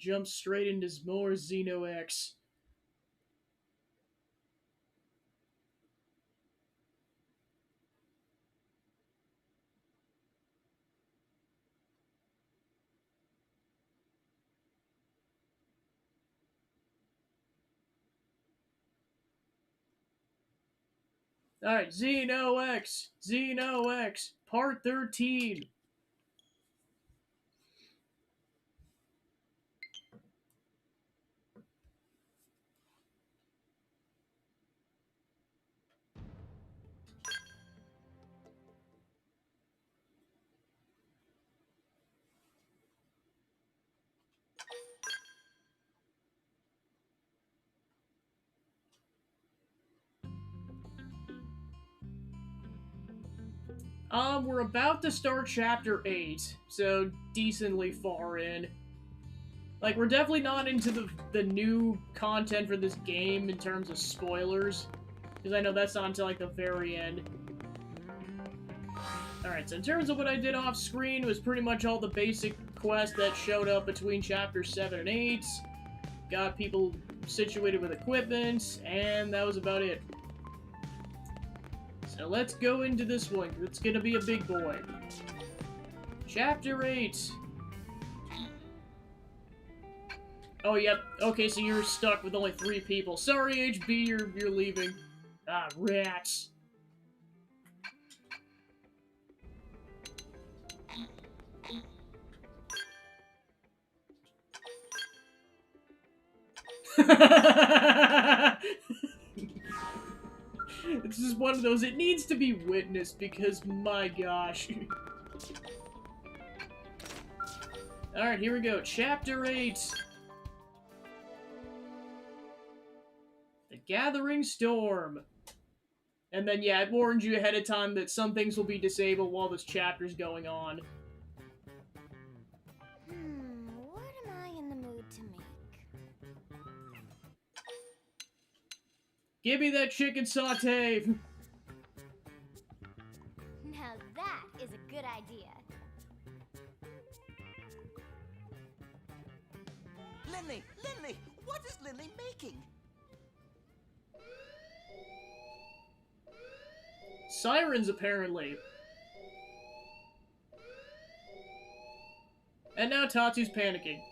jump straight into more Xeno X. Alright, Xeno X, Part 13. We're about to start Chapter 8, so decently far in. Like, we're definitely not into the new content for this game in terms of spoilers, because I know that's not until, like, the very end. Alright, so in terms of what I did off screen, it was pretty much all the basic quests that showed up between Chapters 7 and 8. Got people situated with equipment, and that was about it. So let's go into this one. It's gonna be a big boy. Chapter 8. Oh, yep. Okay, so you're stuck with only 3 people. Sorry, HB, you're leaving. Ah, rats. It's just one of those, it needs to be witnessed because, my gosh. Alright, here we go. Chapter 8. The Gathering Storm. And then, yeah, I warned you ahead of time that some things will be disabled while this chapter's going on. What am I in the mood to make? Give me that chicken saute! Now that is a good idea. Lindley, what is Lindley making? Sirens, apparently. And now Tatsu's panicking.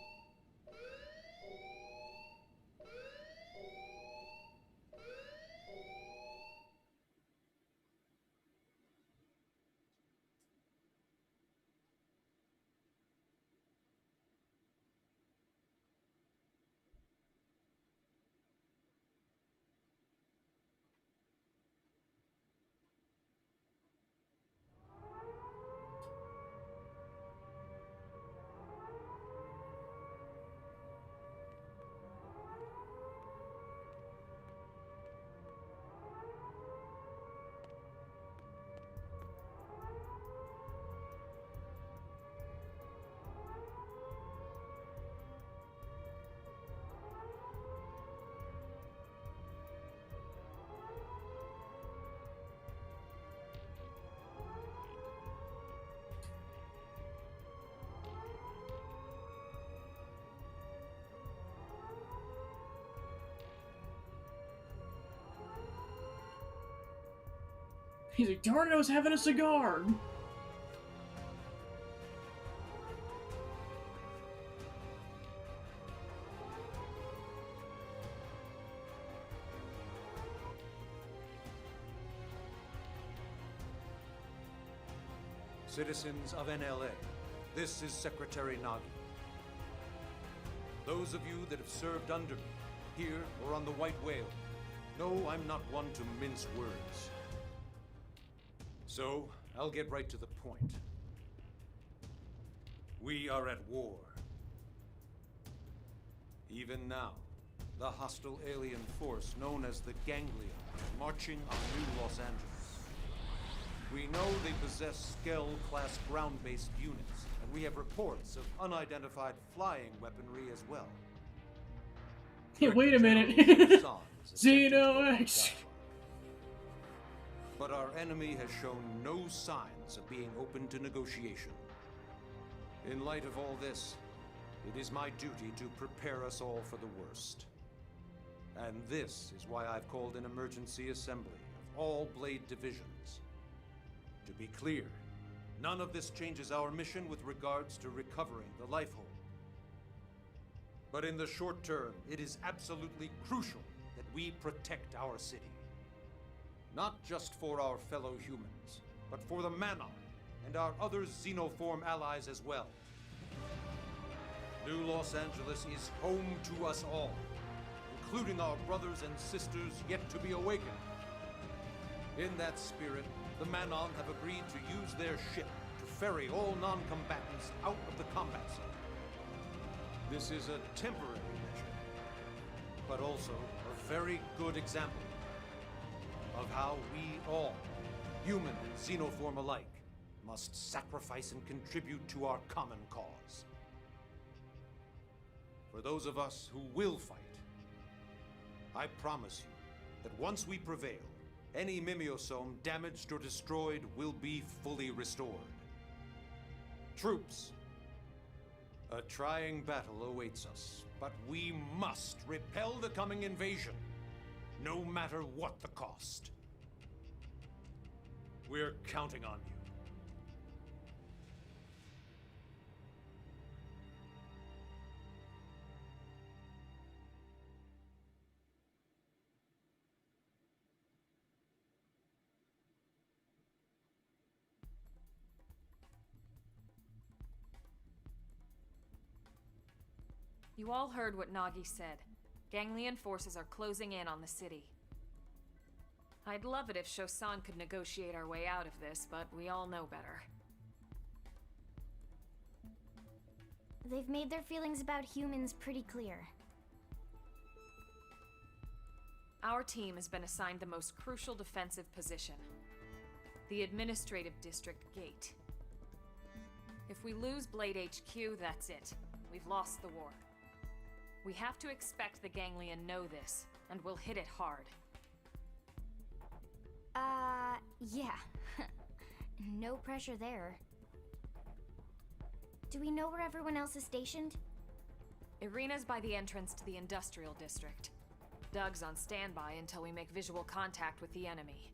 He's like, darn it, I was having a cigar! Citizens of NLA, this is Secretary Nagi. Those of you that have served under me, here or on the White Whale, know I'm not one to mince words. So, I'll get right to the point. We are at war. Even now, the hostile alien force known as the Ganglia are marching on New Los Angeles. We know they possess Skell-class ground-based units, and we have reports of unidentified flying weaponry as well. Hey, wait a minute. Xeno X! But our enemy has shown no signs of being open to negotiation. In light of all this, it is my duty to prepare us all for the worst. And this is why I've called an emergency assembly of all Blade divisions. To be clear, none of this changes our mission with regards to recovering the Lifehold. But in the short term, it is absolutely crucial that we protect our city. Not just for our fellow humans, but for the Manon and our other xenoform allies as well. New Los Angeles is home to us all, including our brothers and sisters yet to be awakened. In that spirit, the Manon have agreed to use their ship to ferry all non-combatants out of the combat zone. This is a temporary measure, but also a very good example of how we all, human and xenoform alike, must sacrifice and contribute to our common cause. For those of us who will fight, I promise you that once we prevail, any mimeosome damaged or destroyed will be fully restored. Troops, a trying battle awaits us, but we must repel the coming invasion, no matter what the cost. We're counting on you. You all heard what Nagi said. Ganglion forces are closing in on the city. I'd love it if Shosan could negotiate our way out of this, but we all know better. They've made their feelings about humans pretty clear. Our team has been assigned the most crucial defensive position. The Administrative District Gate. If we lose Blade HQ, that's it. We've lost the war. We have to expect the Ganglion know this, and we'll hit it hard. Yeah. No pressure there. Do we know where everyone else is stationed? Irina's by the entrance to the Industrial District. Doug's on standby until we make visual contact with the enemy.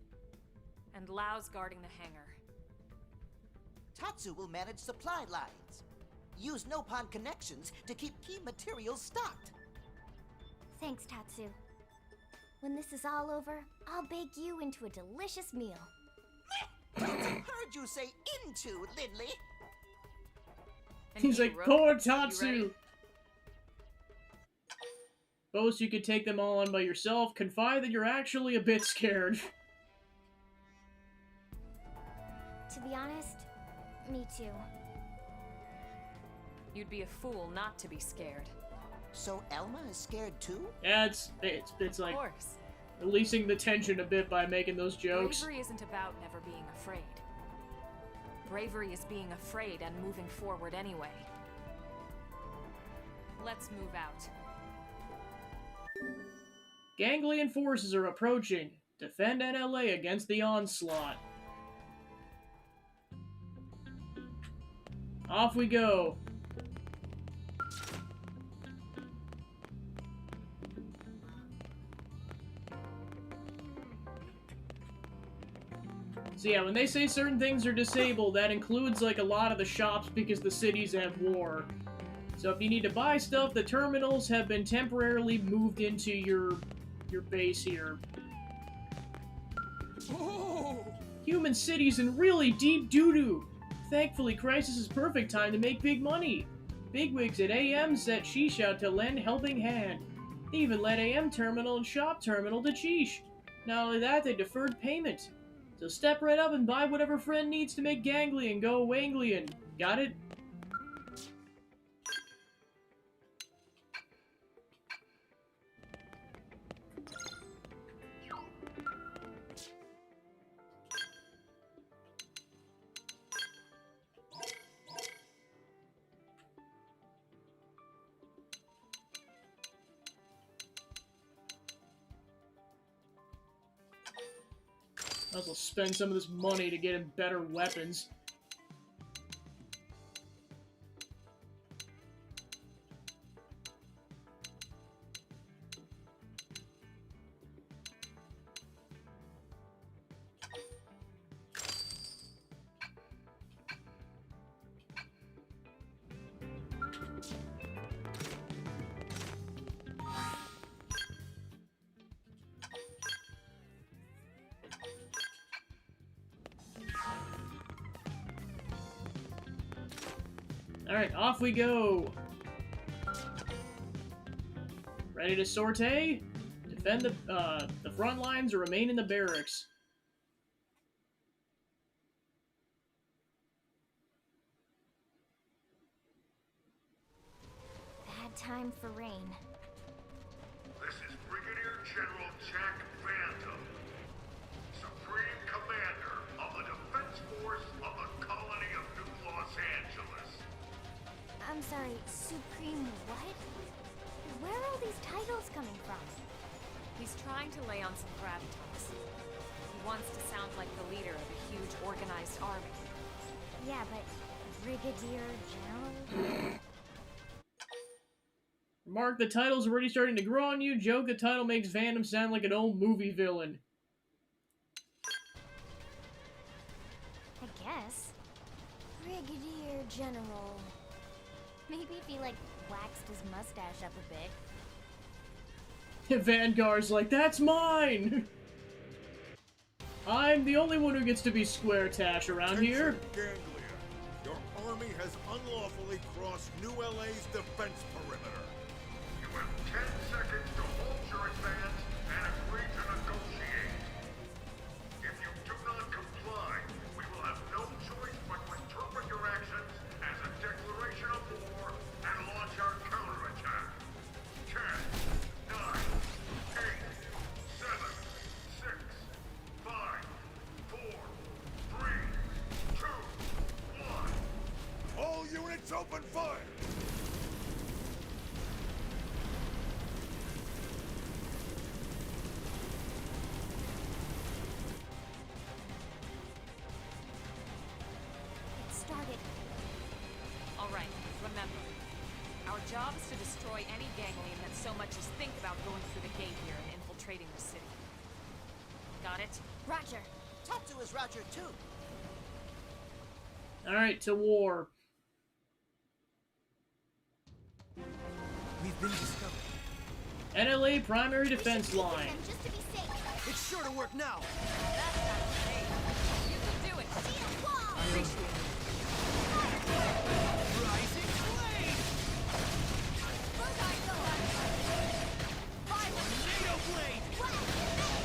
And Lau's guarding the hangar. Tatsu will manage supply lines. Use Nopon connections to keep key materials stocked. Thanks, Tatsu. When this is all over, I'll bake you into a delicious meal. Heard you say into, Lindley. And He's you, like, Rook, poor you Tatsu! ready? Boast you could take them all on by yourself, confide that you're actually a bit scared. To be honest, me too. You'd be a fool not to be scared. So Elma is scared too? Yeah, it's Of like course. releasing the tension a bit by making those jokes. Bravery isn't about never being afraid. Bravery is being afraid and moving forward anyway. Let's move out. Ganglion forces are approaching. Defend NLA against the onslaught. Off we go. So yeah, when they say certain things are disabled, that includes like a lot of the shops because the city's at war. So if you need to buy stuff, the terminals have been temporarily moved into your base here. Oh! Human cities in really deep doo-doo. Thankfully, Crisis is perfect time to make big money. Bigwigs at AM set Sheesh out to lend helping hand. They even let AM terminal and shop terminal to Sheesh. Not only that, they deferred payment. So step right up and buy whatever friend needs to make Ganglion go Wanglion. Got it? Might as well spend some of this money to get him better weapons. Alright, off we go. Ready to sortie? Defend the front lines or remain in the barracks. Bad time for rain. This is Brigadier General Jack Phantom, Supreme Commander of the Defense Force of the Colony of New Los Angeles. I'm sorry, Supreme what? Where are all these titles coming from? He's trying to lay on some gravitas. He wants to sound like the leader of a huge organized army. Yeah, but Brigadier General? Remark, the title's already starting to grow on you. Joke, the title makes Phantom sound like an old movie villain. I guess. Brigadier General. Maybe if he, like, waxed his mustache up a bit. Vanguard's like, that's mine! I'm the only one who gets to be Square Tash around here. Ganglia. Your army has unlawfully crossed New LA's defense perimeter. You have 10 seconds to halt your advance and agree to negotiate. If you do not comply, we will have no choice but to interpret your actions as a declaration of war and launch our counterattack. 10, 9, 8, 7, 6, 5, 4, 3, 2, 1. All units open fire! It started. Alright, remember. Our job is to destroy any ganglion that so much as think about going through the gate here and infiltrating the city. Got it? Roger. Tatsu is Roger too. Alright, to war. We've been discovered. NLA primary defense We should line. them just to be safe. It's sure to work now. That's not okay. You can do it. Shield wall! Appreciate it. Rising blade! Tornado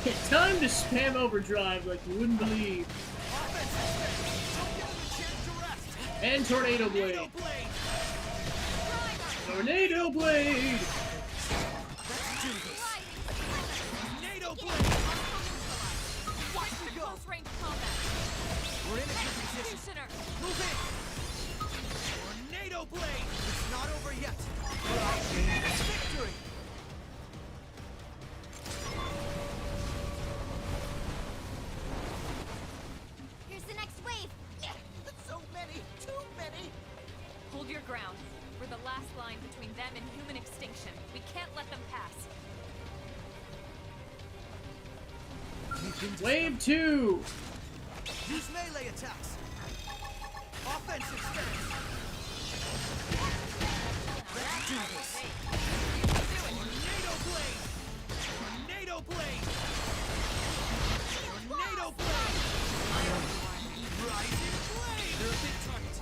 blade! Time to spam overdrive like you wouldn't believe. Offensive don't give him a chance to rest. And tornado blade. Tornado blade! Tornado blade! Let's do this. Tornado blade! Watch the close range combat. We're in a good position. Executioner. Move in! Tornado blade! It's not over yet. Victory! Here's the next wave. So many, too many. Hold your ground. We're the last line between them and human extinction. We can't let them pass. We've been Wave 2! Use melee attacks. Offensive stance. Let's do this. Hey, you can do it. Tornado blade! Tornado blade! Tornado blade! Rising blade! They're a big target.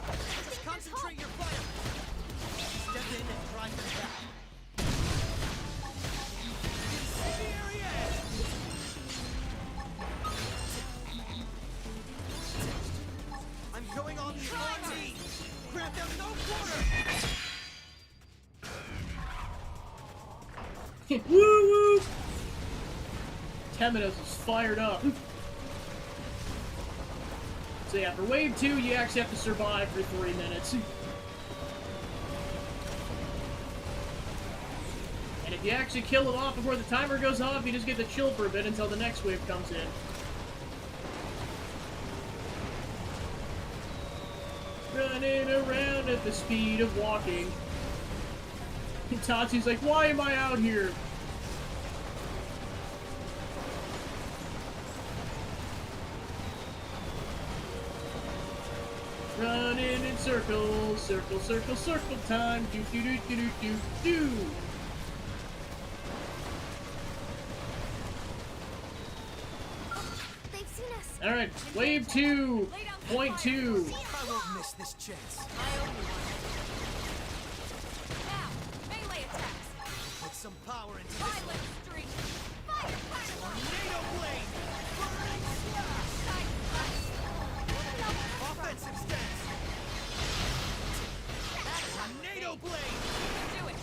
Just concentrate your fire. Step in and drive them back. Incendiary edge! I'm going on the RT! Grant them no quarter! Woo woo! Temenos is fired up. So yeah, for wave 2, you actually have to survive for 3 minutes. And if you actually kill it off before the timer goes off, you just get to chill for a bit until the next wave comes in. Running around at the speed of walking. And Tatsu's like, why am I out here? Running in circles, circle, circle, circle time. Do do do do do do do. They've seen us. All right, wave 2, point 2. I won't miss this chance. I owe you one. power into this. Violent streak! Fire Carnival! Tornado blade! Burning slash! Side slash! Offensive stance! Tornado blade! Do it!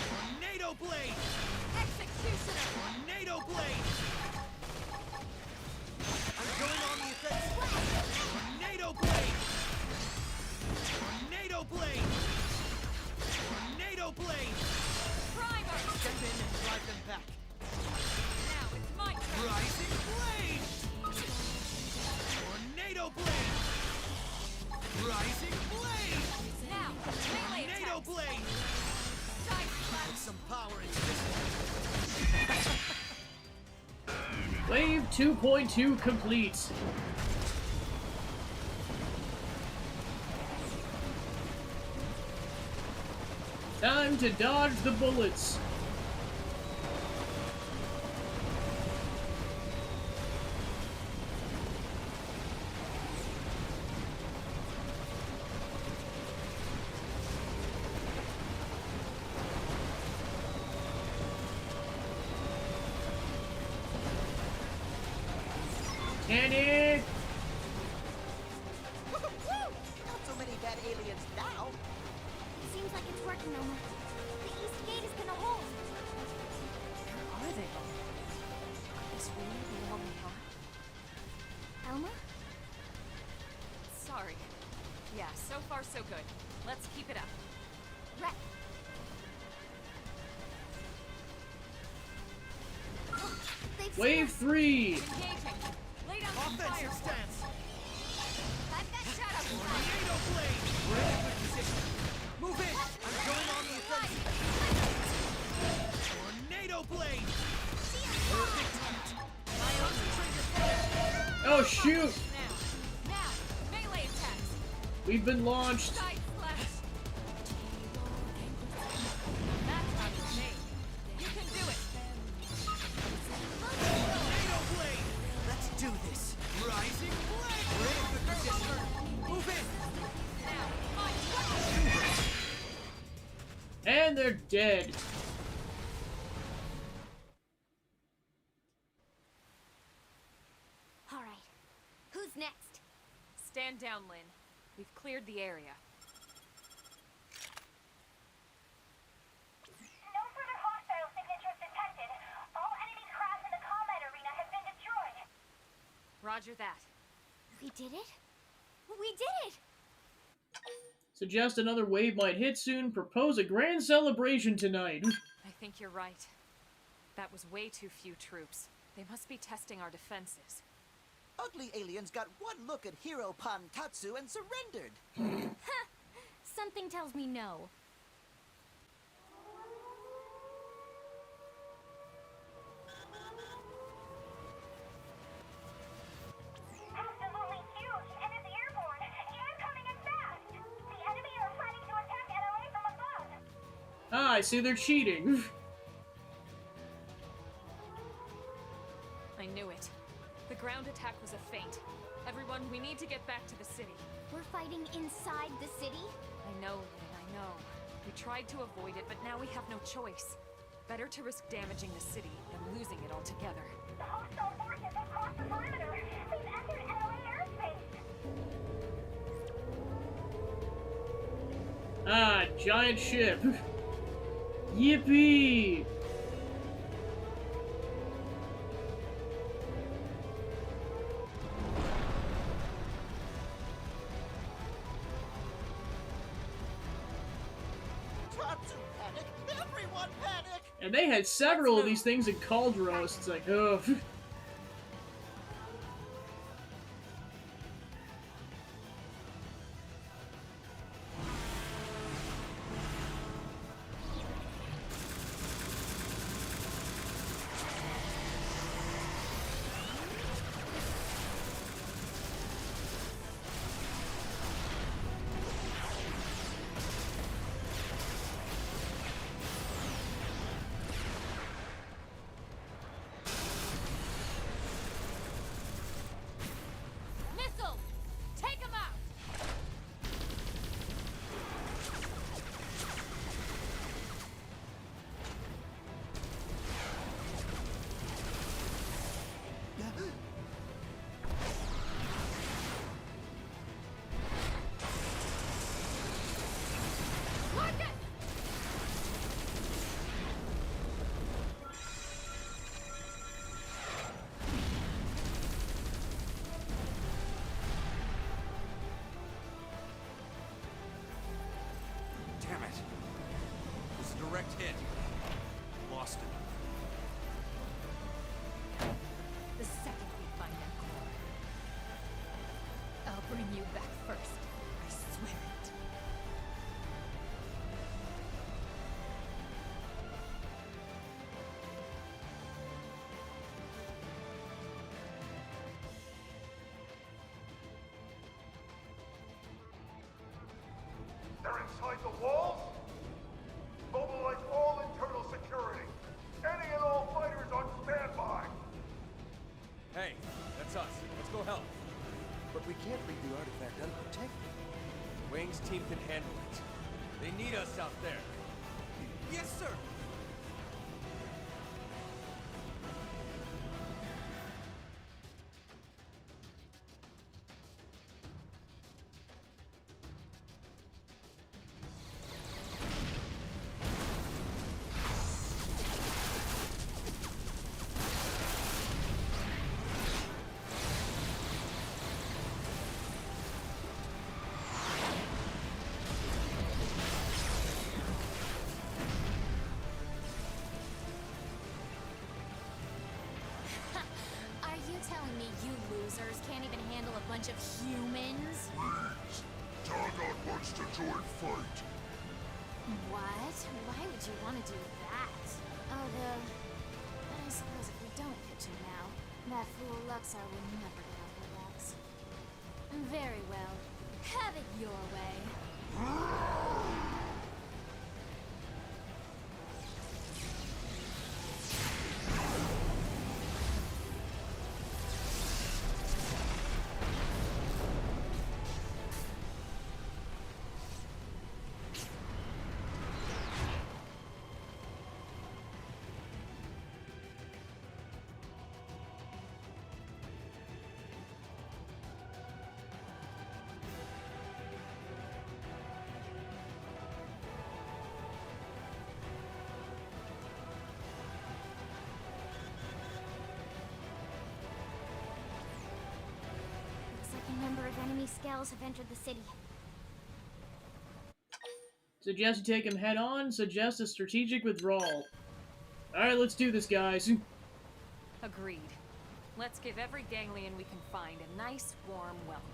Tornado blade! Executioner! Tornado blade! I'm going on the offensive. Tornado blade! Tornado blade! Tornado blade! Primer! Step in and drive them back. Now it's my turn! Rising blade! Tornado blade! Rising blade! Now, melee Tornado attacks! blade! Side slash! Put some power into this one. Wave 2.2 complete. Time to dodge the bullets. Kenny! Not so many bad aliens now. Seems like it's working, Elma. The east gate is gonna hold. Where are they all? Is really the one we thought? Elma? Sorry. Yeah, so far so good. Let's keep it up. Right. They've seen Wave us. 3! Engaging! Lay down some fire! Offensive stance! I've got shadow. Tornado blade! We're in a good position. Move in! I'm going on the offensive. Tornado blade! Perfect hit. Concentrate your fire. Oh shoot! Now, melee attacks! We've been launched. Side slash! That's how it's made. You can do it! Tornado blade! Let's do this. Rising blade! We're in a good position. Move in! Now, my turn! And they're dead. All right. Who's next? Stand down, Lynn. We've cleared the area. No further hostile signatures detected. All enemy craft in the combat arena has been destroyed. Roger that. We did it? We did it! Suggest another wave might hit soon. Propose a grand celebration tonight. I think you're right. That was way too few troops. They must be testing our defenses. Ugly aliens got one look at Hero Pantatsu and surrendered. Something tells me no. Absolutely huge, and it's airborne, and coming in fast. The enemy are planning to attack LA from above. Ah, I see they're cheating. I knew it. The ground attack was a feint. Everyone, we need to get back to the city. We're fighting inside the city? I know, Lynn, I know. We tried to avoid it, but now we have no choice. Better to risk damaging the city than losing it altogether. The hostile forces have crossed the perimeter. They've entered LA airspace. Ah, giant ship. Yippee! Tatsu panic! Everyone panic! And they had several of these things in Calderos. It's like, ugh. direct hit. Lost him. The second we find that core, I'll bring you back first. I swear it. They're inside the walls? Mobilize all internal security. Any and all fighters on standby. Hey, that's us. Let's go help. But we can't leave the artifact unprotected. Wang's team can handle it. They need us out there. Yes, sir! Are you telling me you losers can't even handle a bunch of humans? Please, Targon wants to join fight. What? Why would you want to do that? Although, I suppose if we don't pitch him now, that fool Luxar will never get off the rocks. Very well. Have it your way. Looks like a number of enemy scales have entered the city. Suggest you take him head on, suggest a strategic withdrawal. Alright, let's do this, guys. Agreed. Let's give every ganglion we can find a nice, warm welcome.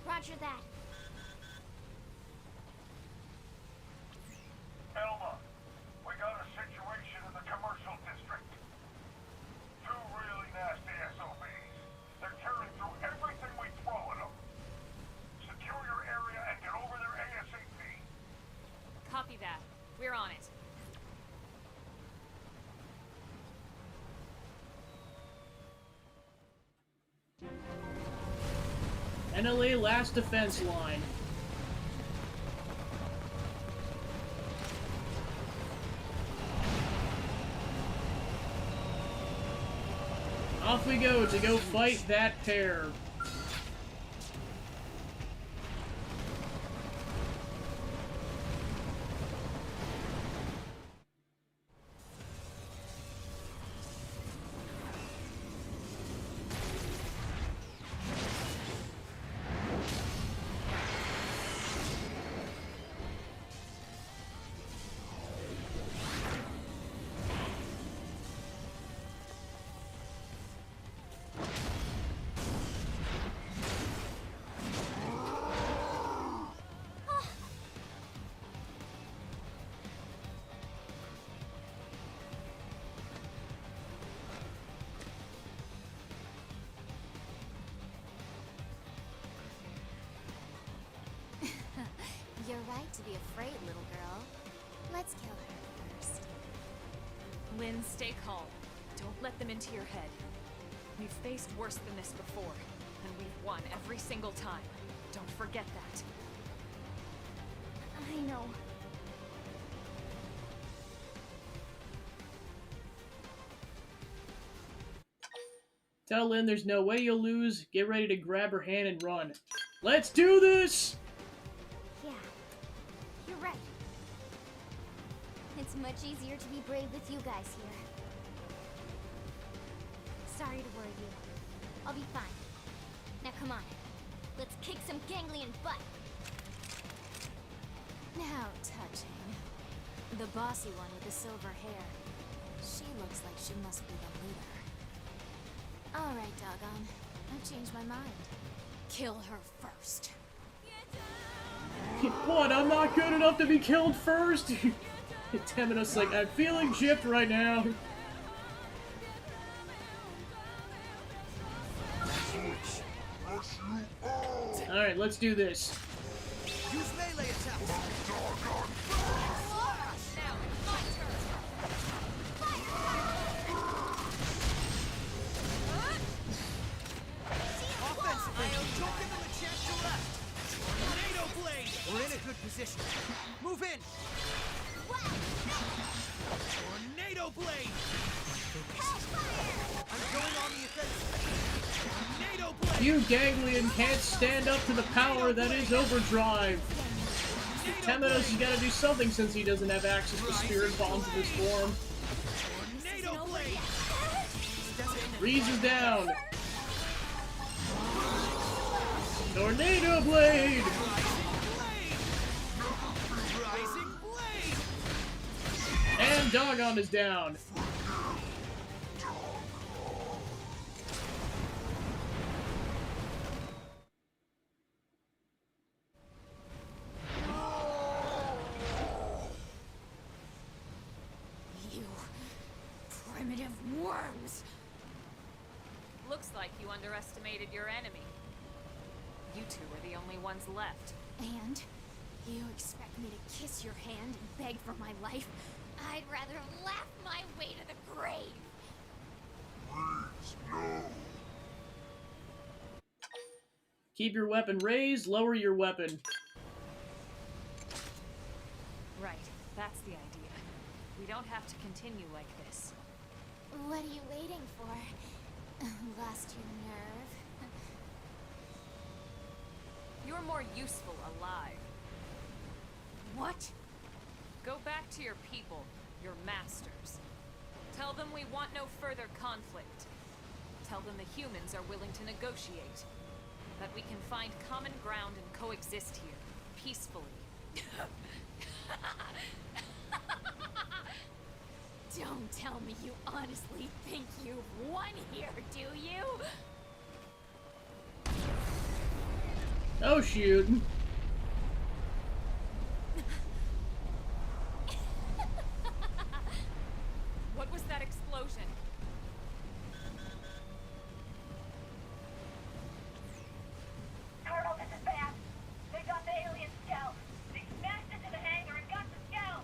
Roger that. Elma, we got a situation in the commercial district. Two really nasty SOBs. They're tearing through everything we throw at them. Secure your area and get over there ASAP. Copy that. We're on it. NLA last defense line. Off we go to go fight that pair. You're right to be afraid, little girl. Let's kill her first. Lynn, stay calm. Don't let them into your head. We've faced worse than this before, and we've won every single time. Don't forget that. I know. Tell Lynn there's no way you'll lose. Get ready to grab her hand and run. Let's do this! Yeah, you're right. It's much easier to be brave with you guys here. Sorry to worry you. I'll be fine. Now come on. Let's kick some ganglion butt. How touching. The bossy one with the silver hair. She looks like she must be the leader. Alright, doggone. I've changed my mind. Kill her first. What, I'm not good enough to be killed first? Temenos like, I'm feeling gypped right now. Alright, let's do this. Use melee attacks. Offensively, don't give them a chance to rest. Tornado blade. We're in a good position. Move in. Tornado blade. I'm going on the offensive. Tornado blade. You ganglion can't stand up to the power that is overdrive. Temenos has got to do something since he doesn't have access to spirit bombs in this form. Tornado blade. Reese is down. Tornado blade. Rising blade. And Doggone is down. You primitive worms! Looks like you underestimated your enemy. You two are the only ones left. And you expect me to kiss your hand and beg for my life? I'd rather laugh my way to the grave. Please, no. Keep your weapon raised, lower your weapon. Right, that's the idea. We don't have to continue like this. What are you waiting for? Lost your nerve? You're more useful alive. What? Go back to your people, your masters. Tell them we want no further conflict. Tell them the humans are willing to negotiate. That we can find common ground and coexist here, peacefully. Don't tell me you honestly think you've won here, do you? Oh shoot. What was that explosion? Colonel, this is bad. They got the alien scout. They smashed into the hangar and got the scout.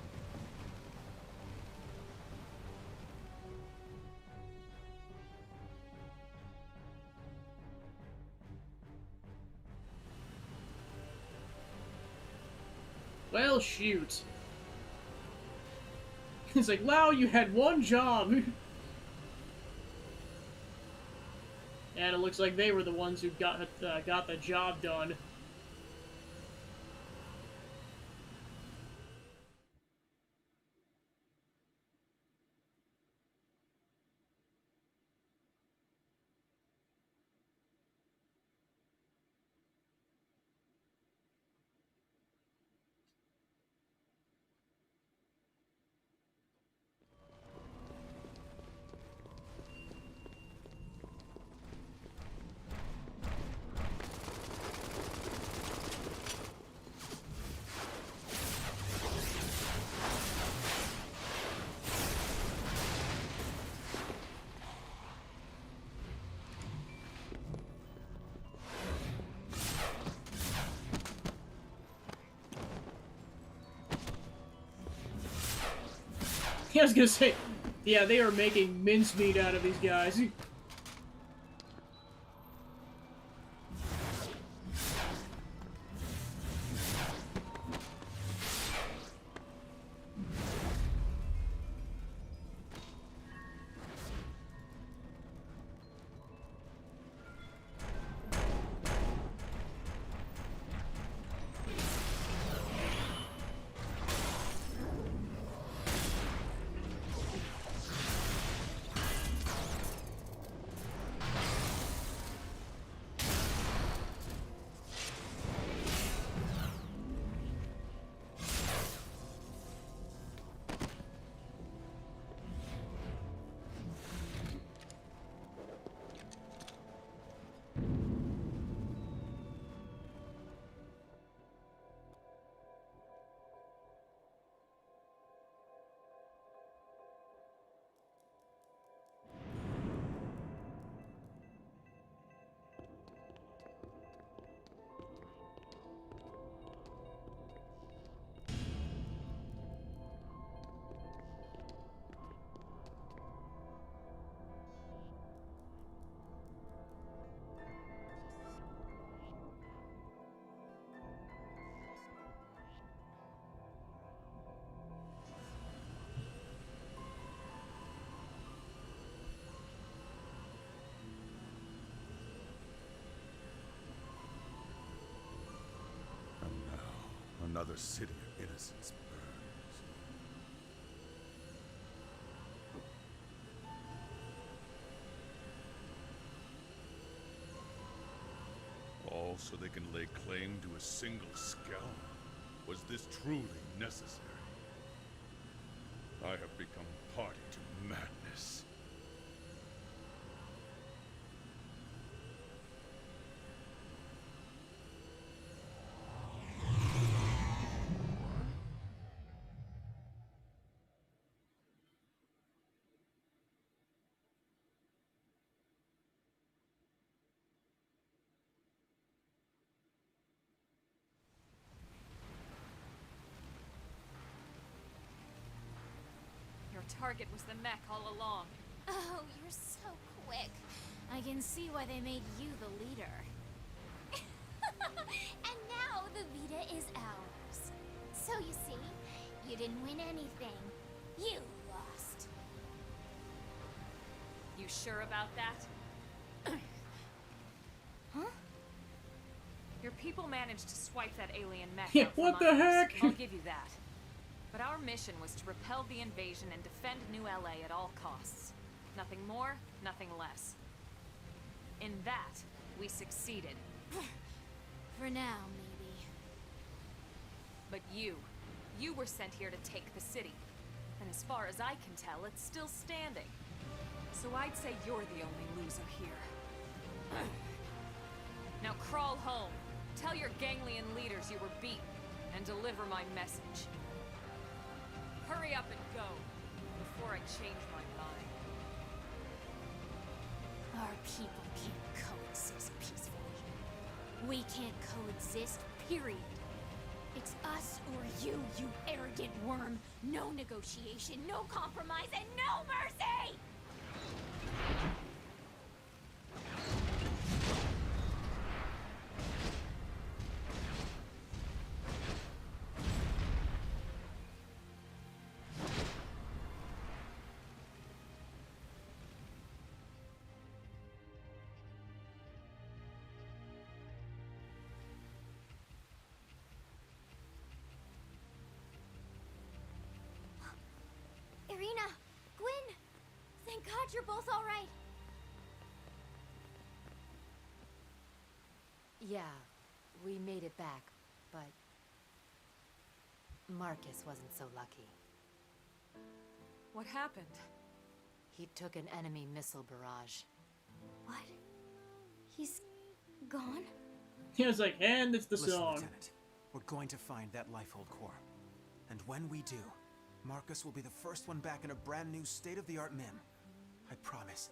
Well, shoot. It's like, wow, you had one job. And it looks like they were the ones who got the job done. I was gonna say, yeah, they are making mincemeat out of these guys. another city of innocence burns. All so they can lay claim to a single skull? Was this truly necessary? I have become party to madness. Your target was the mech all along. Oh, you're so quick. I can see why they made you the leader. And now the Vita is ours. So you see, you didn't win anything. You lost. You sure about that? Huh? Your people managed to swipe that alien mech Yeah, out from what the under us. heck? I'll give you that. But our mission was to repel the invasion and defend New LA at all costs. Nothing more, nothing less. In that, we succeeded. For now, maybe. But you were sent here to take the city. And as far as I can tell, it's still standing. So I'd say you're the only loser here. Now crawl home. Tell your ganglion leaders you were beaten, and deliver my message. Hurry up and go, before I change my mind. Our people can't coexist peacefully. We can't coexist, period. It's us or you, you arrogant worm. No negotiation, no compromise, and no mercy! Irina! Gwyn! Thank God you're both alright. Yeah, we made it back, but Marcus wasn't so lucky. What happened? He took an enemy missile barrage. What? He's gone? He was like, and it's the Listen, song. Lieutenant, we're going to find that Lifehold core. And when we do, Marcus will be the first one back in a brand new state-of-the-art MIM. I promise.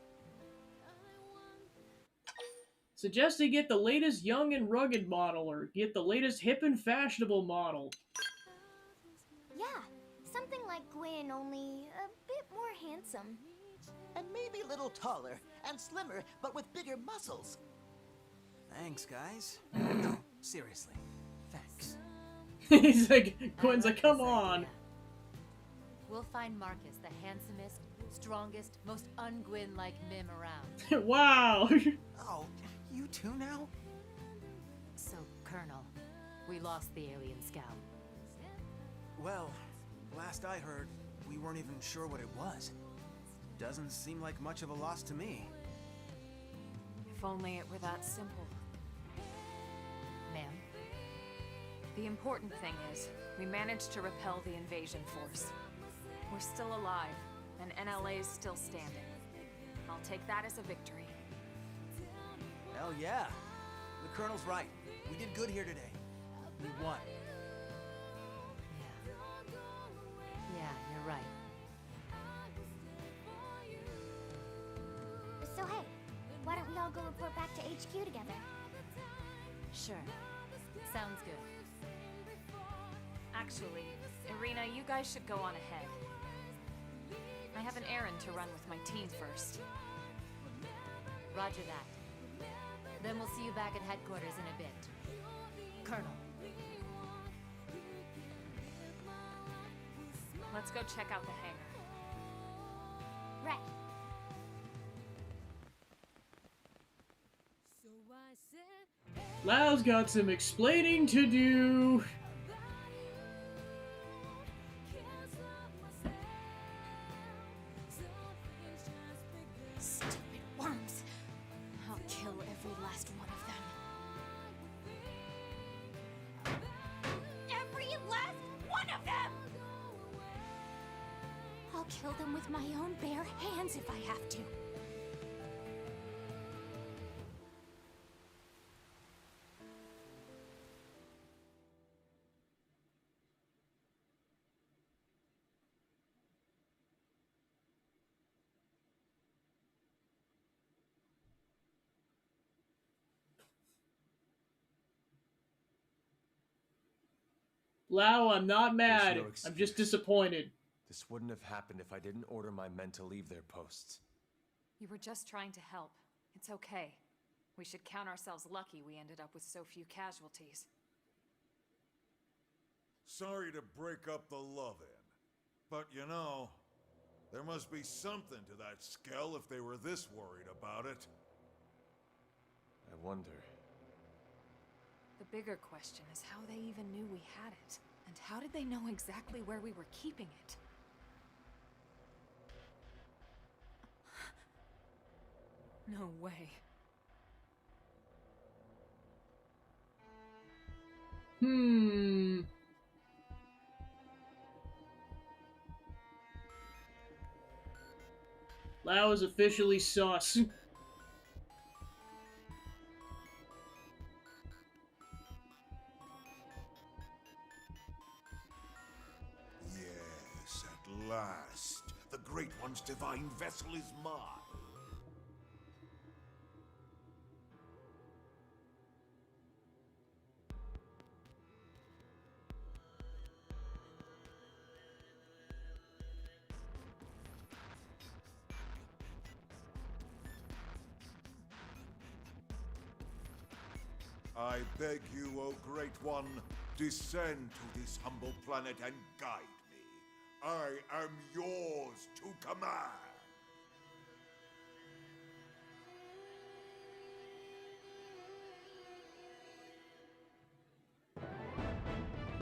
Suggest you get the latest young and rugged model, or get the latest hip and fashionable model. Yeah, something like Gwyn, only a bit more handsome. And maybe a little taller and slimmer, but with bigger muscles. Thanks, guys. No, seriously. Thanks. He's like, Quinn's like, come Marcus' on. idea. We'll find Marcus the handsomest, strongest, most un-Gwyn-like mim around. Wow. Oh, you too now? So, Colonel, we lost the alien scout. Well, last I heard, we weren't even sure what it was. Doesn't seem like much of a loss to me. If only it were that simple. Ma'am? The important thing is, we managed to repel the invasion force. We're still alive, and NLA is still standing. I'll take that as a victory. Hell yeah. The Colonel's right. We did good here today. We won. Yeah, you're right. So hey, why don't we all go report back to HQ together? Sure. Sounds good. Actually, Irina, you guys should go on ahead. I have an errand to run with my team first. Roger that. Then we'll see you back at headquarters in a bit. Colonel. Let's go check out the hangar. Right. Lau's got some explaining to do. kill them with my own bare hands if I have to. Lau, I'm not mad. No I'm just excuse. disappointed. This wouldn't have happened if I didn't order my men to leave their posts. You were just trying to help. It's okay. We should count ourselves lucky we ended up with so few casualties. Sorry to break up the love-in, but you know, there must be something to that skell if they were this worried about it. I wonder. The bigger question is how they even knew we had it. And how did they know exactly where we were keeping it? No way. Lau is officially sus. Yes, at last. The Great One's divine vessel is mine. I beg you, O Great One, descend to this humble planet and guide me. I am yours to command.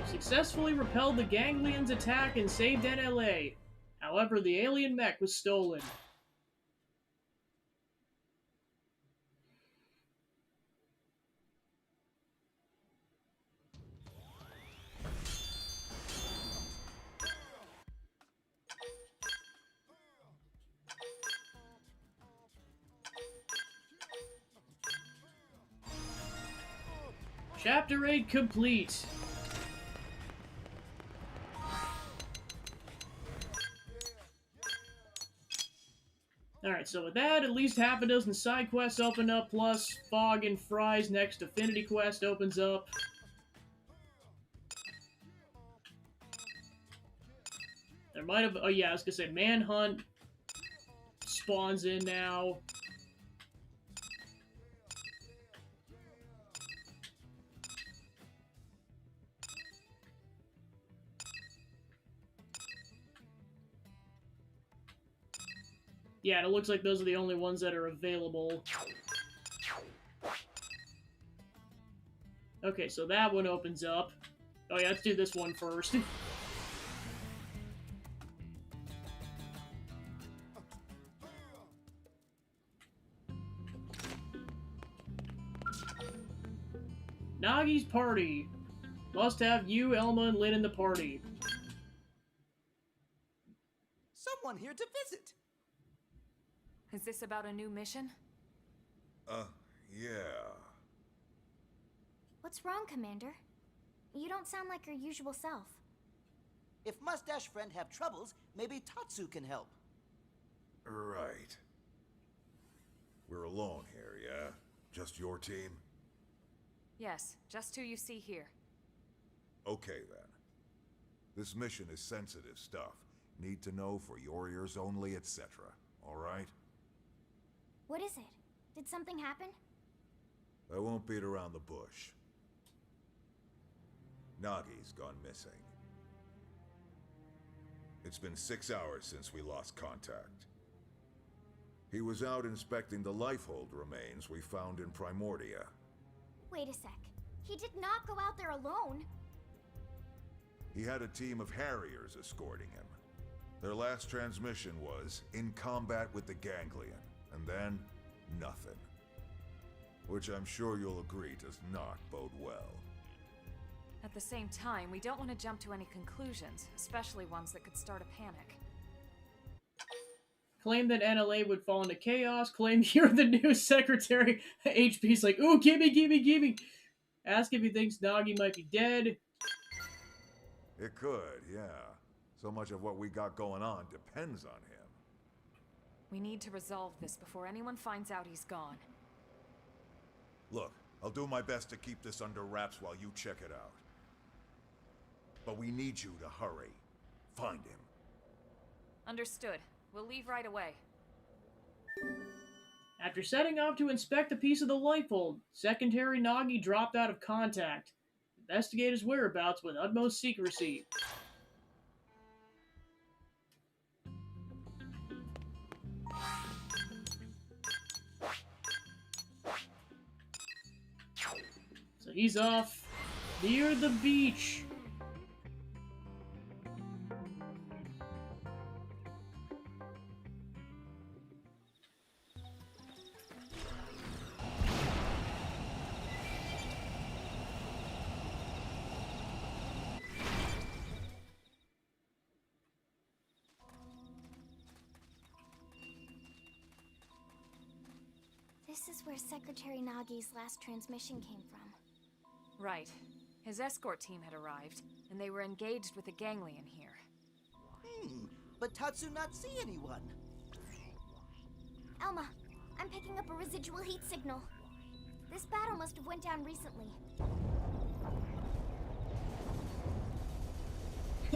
Successfully repelled the Ganglions' attack and saved NLA. However, the alien mech was stolen. Chapter 8 complete. Alright, so with that, at least half a dozen side quests open up, plus Fog and Fry's next Affinity quest opens up. There might have... Oh yeah, I was gonna say, Manhunt spawns in now. Yeah, and it looks like those are the only ones that are available. Okay, so that one opens up. Oh yeah, let's do this one first. Nagi's party. Must have you, Elma, and Lynn in the party. Someone here to visit. Is this about a new mission? Yeah. What's wrong, Commander? You don't sound like your usual self. If Mustache Friend have troubles, maybe Tatsu can help. Right. We're alone here, yeah? Just your team? Yes, just who you see here. Okay, then. This mission is sensitive stuff. Need to know for your ears only, etc. All right? What is it? Did something happen? I won't beat around the bush. Nagi's gone missing. It's been 6 hours since we lost contact. He was out inspecting the Lifehold remains we found in Primordia. Wait a sec. He did not go out there alone. He had a team of Harriers escorting him. Their last transmission was in combat with the Ganglion, and then nothing. Which I'm sure you'll agree does not bode well. At the same time, we don't want to jump to any conclusions, especially ones that could start a panic. claim that NLA would fall into chaos, claim you're the new secretary. HP's like, ooh, gimme, gimme, gimme. Ask if he thinks Nagi might be dead. It could, yeah. So much of what we got going on depends on him. We need to resolve this before anyone finds out he's gone. Look, I'll do my best to keep this under wraps while you check it out. But we need you to hurry. Find him. Understood. We'll leave right away. After setting off to inspect a piece of the lightbulb, Secretary Nagi dropped out of contact. Investigate his whereabouts with utmost secrecy. So he's off near the beach. This is where Secretary Nagi's last transmission came from. Right. His escort team had arrived, and they were engaged with a ganglion here. But Tatsu not see anyone. Elma, I'm picking up a residual heat signal. This battle must have went down recently.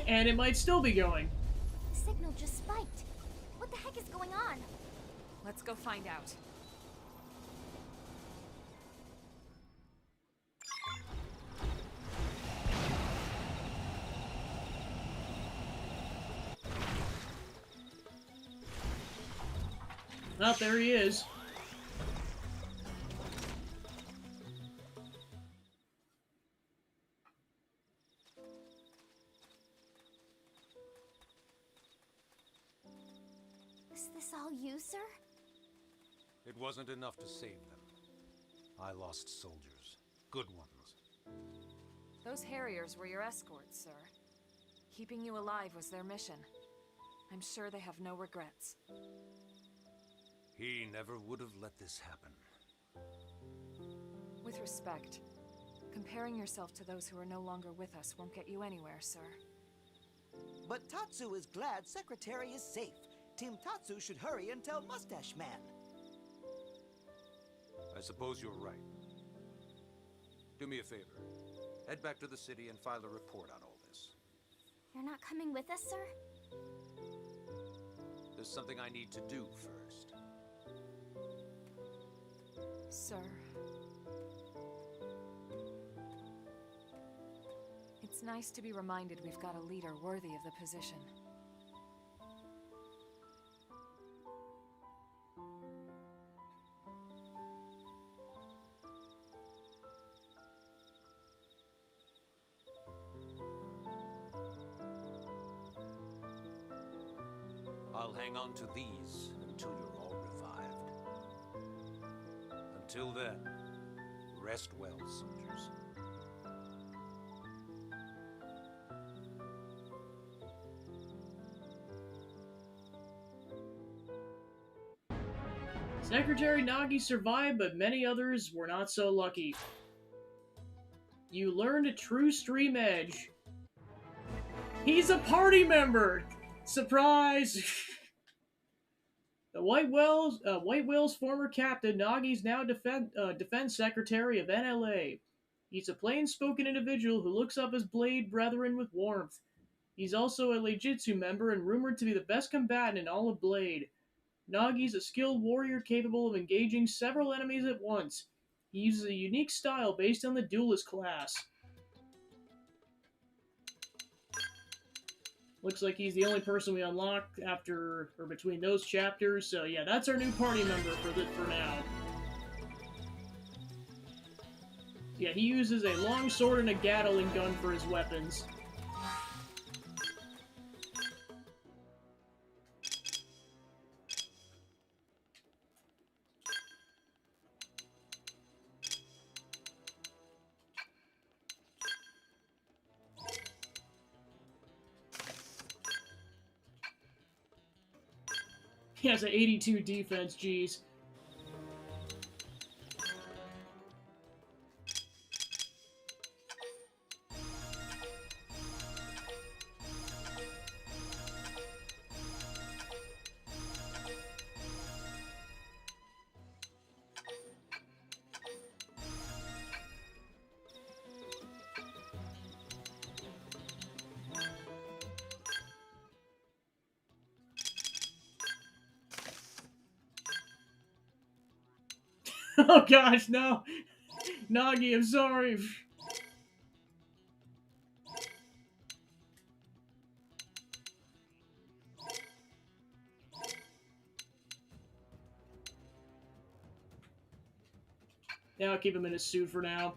And it might still be going. The signal just spiked. What the heck is going on? Let's go find out. Oh, there he is. Is this all you, sir? It wasn't enough to save them. I lost soldiers. Good ones. Those Harriers were your escorts, sir. Keeping you alive was their mission. I'm sure they have no regrets. He never would have let this happen. With respect, comparing yourself to those who are no longer with us won't get you anywhere, sir. But Tatsu is glad Secretary is safe. Team Tatsu should hurry and tell Mustache Man. I suppose you're right. Do me a favor. Head back to the city and file a report on all this. You're not coming with us, sir? There's something I need to do first. Sir. It's nice to be reminded we've got a leader worthy of the position. I'll hang on to these until you're all revived. Until then, rest well, soldiers. Secretary Nagi survived, but many others were not so lucky. You learned a true stream edge. He's a party member! Surprise! The White Whale's former captain, Nagi's now defense secretary of NLA. He's a plain-spoken individual who looks up his Blade brethren with warmth. He's also a Leijitsu member and rumored to be the best combatant in all of Blade. Nagi's a skilled warrior capable of engaging several enemies at once. He uses a unique style based on the duelist class. Looks like he's the only person we unlock after or between those chapters. So yeah, that's our new party member for now. Yeah, he uses a long sword and a Gatling gun for his weapons. He has an 82 defense, jeez. Oh gosh, no! Nagi, I'm sorry. Yeah, I'll keep him in his suit for now.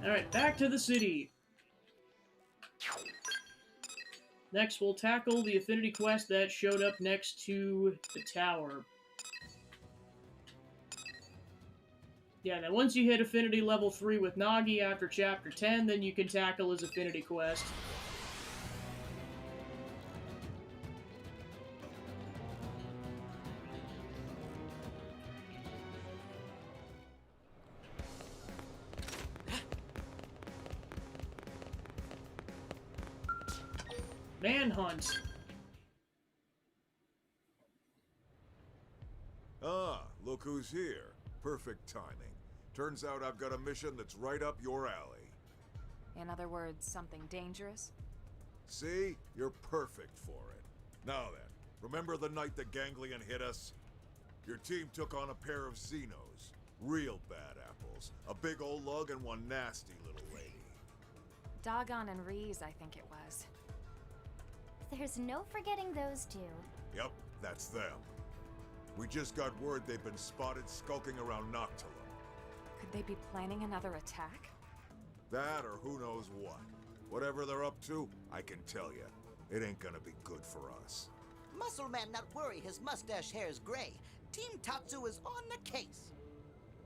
Alright, back to the city. Next, we'll tackle the affinity quest that showed up next to the tower. Yeah, then once you hit affinity level 3 with Nagi after chapter 10, then you can tackle his affinity quest. Manhunt. Ah, look who's here. Perfect timing. Turns out I've got a mission that's right up your alley. In other words, something dangerous? See? You're perfect for it. Now then, remember the night the ganglion hit us? Your team took on a pair of Xenos. Real bad apples. A big old lug and one nasty little lady. Dagon and Reese, I think it was. There's no forgetting those two. Yep, that's them. We just got word they've been spotted skulking around Noctilum. Could they be planning another attack? That or who knows what. Whatever they're up to, I can tell you, it ain't gonna be good for us. Muscle Man not worry his mustache hair's gray. Team Tatsu is on the case.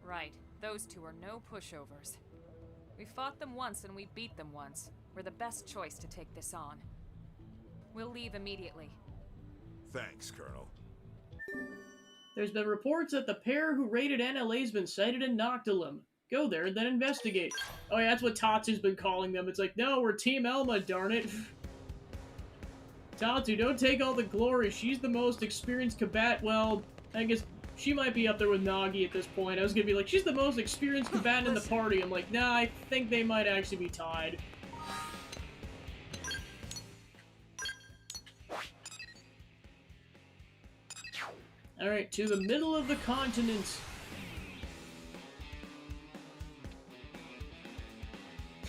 Right. Those two are no pushovers. We fought them once and we beat them once. We're the best choice to take this on. We'll leave immediately. Thanks, Colonel. There's been reports that the pair who raided NLA's been sighted in Noctilum. Go there and then investigate. Oh yeah, that's what Tatsu's been calling them. It's like, no, we're Team Elma, darn it. Tatsu, don't take all the glory. She's the most experienced combatant. Well, I guess she might be up there with Nagi at this point. I was gonna be like, she's the most experienced combatant in the party. I'm like, nah, I think they might actually be tied. Alright, to the middle of the continent.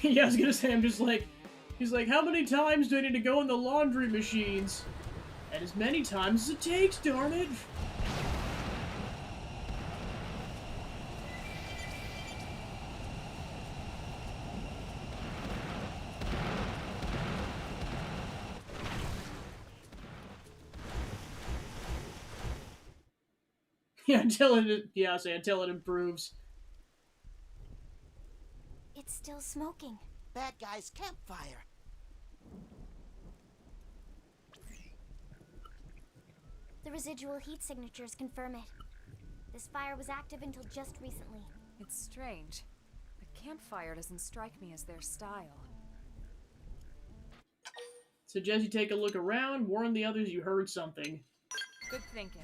Yeah, I was gonna say, I'm just like... He's like, how many times do I need to go in the laundry machines? And as many times as it takes, darn it! Yeah, until it improves. It's still smoking. Bad guy's campfire. The residual heat signatures confirm it. This fire was active until just recently. It's strange. The campfire doesn't strike me as their style. Suggest you take a look around, warn the others you heard something. Good thinking.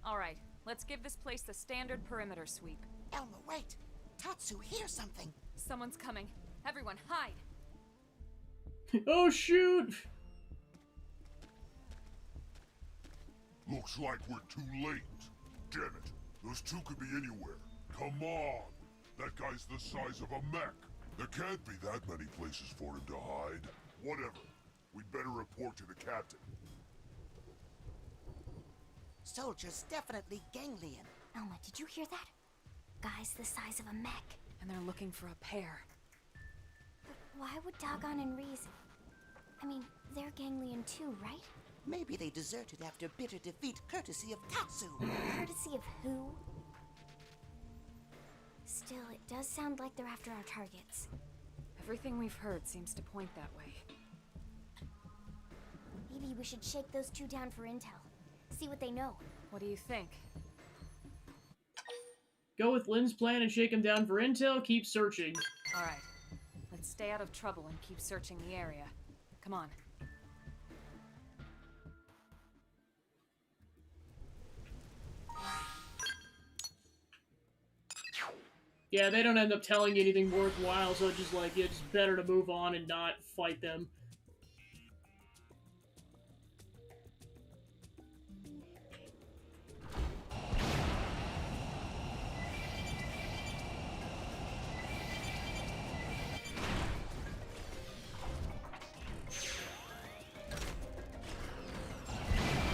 Alright, let's give this place the standard perimeter sweep. Elma, wait! Tatsu hears something! Someone's coming. Everyone, hide! Oh, shoot! Looks like we're too late. Damn it, those two could be anywhere. Come on! That guy's the size of a mech. There can't be that many places for him to hide. Whatever. We'd better report to the captain. Soldier's definitely ganglion. Elma, did you hear that? Guy's the size of a mech. And they're looking for a pair. But why would Dagon and Reese... I mean, they're ganglion too, right? Maybe they deserted after bitter defeat courtesy of Tatsu. Courtesy of who? Still, it does sound like they're after our targets. Everything we've heard seems to point that way. Maybe we should shake those two down for intel. See what they know. What do you think? Go with Lynn's plan and shake him down for intel. Keep searching. Alright. Let's stay out of trouble and keep searching the area. Come on. Yeah, they don't end up telling you anything worthwhile, so it's just like, it's better to move on and not fight them.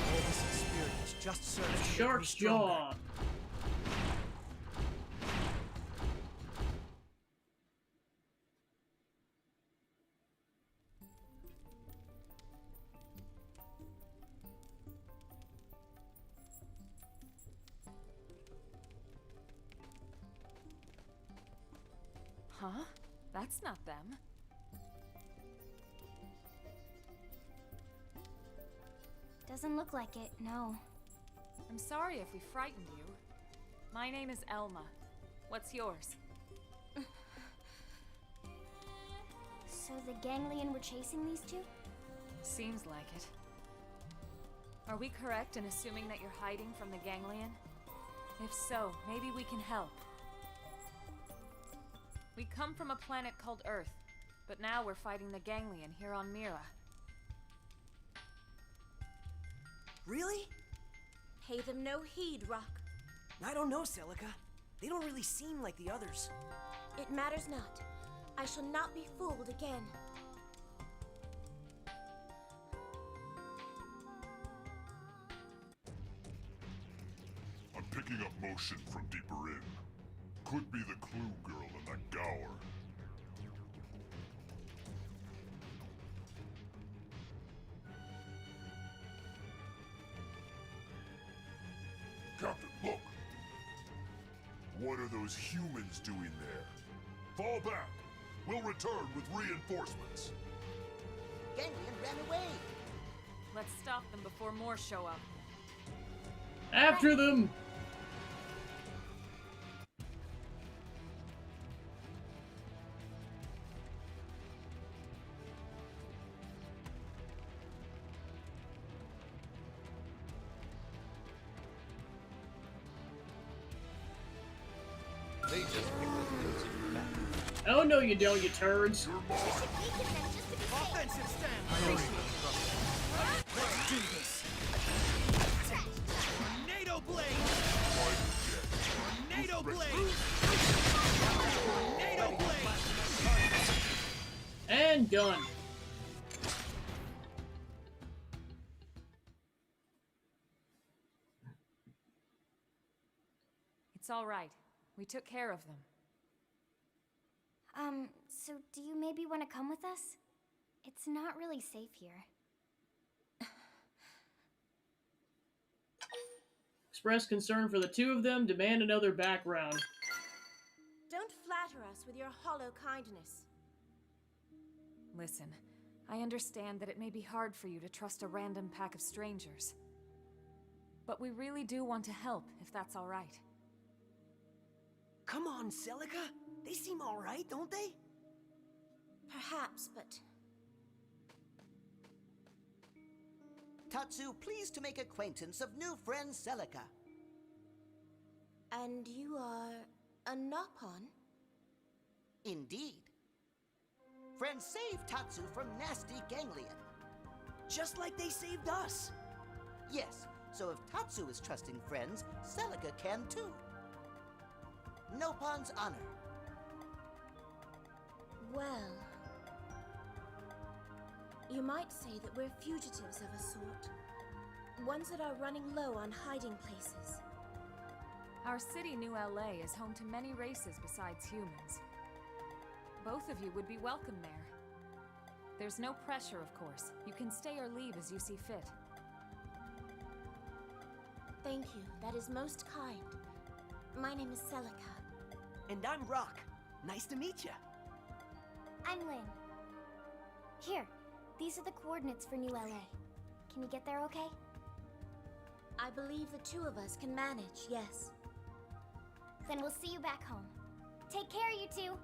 All this experience just serves to make me Shark's stronger. Jaw. Huh? That's not them. Doesn't look like it, no. I'm sorry if we frightened you. My name is Elma. What's yours? So the Ganglion were chasing these two? Seems like it. Are we correct in assuming that you're hiding from the Ganglion? If so, maybe we can help. We come from a planet called Earth, but now we're fighting the Ganglion here on Mira. Really? Pay them no heed, Rock. I don't know, Celica. They don't really seem like the others. It matters not. I shall not be fooled again. I'm picking up motion from deeper in. Could be the clue girl in that Gower. Captain, look! What are those humans doing there? Fall back! We'll return with reinforcements. Ganglion ran away. Let's stop them before more show up. After them! They just picked up those in your back. Oh no you don't, you turds. Offensive stand! Let's do this! Tornado blade! Tornado blade! Tornado blade! And done. It's all right. We took care of them. So do you maybe want to come with us? It's not really safe here. Express concern for the two of them, demand another background. Don't flatter us with your hollow kindness. Listen, I understand that it may be hard for you to trust a random pack of strangers. But we really do want to help, if that's all right. Come on, Celica. They seem all right, don't they? Perhaps, but Tatsu, pleased to make acquaintance of new friend Celica. And you are a Nopon? Indeed. Friends saved Tatsu from nasty Ganglion. Just like they saved us. Yes, so if Tatsu is trusting friends, Celica can too. Nopon's honor. Well, you might say that we're fugitives of a sort. Ones that are running low on hiding places. Our city, New LA, is home to many races besides humans. Both of you would be welcome there. There's no pressure, of course. You can stay or leave as you see fit. Thank you. That is most kind. My name is Celica. And I'm Rock. Nice to meet you. I'm Lynn. Here, these are the coordinates for New LA. Can you get there okay? I believe the two of us can manage, yes. Then we'll see you back home. Take care, you two!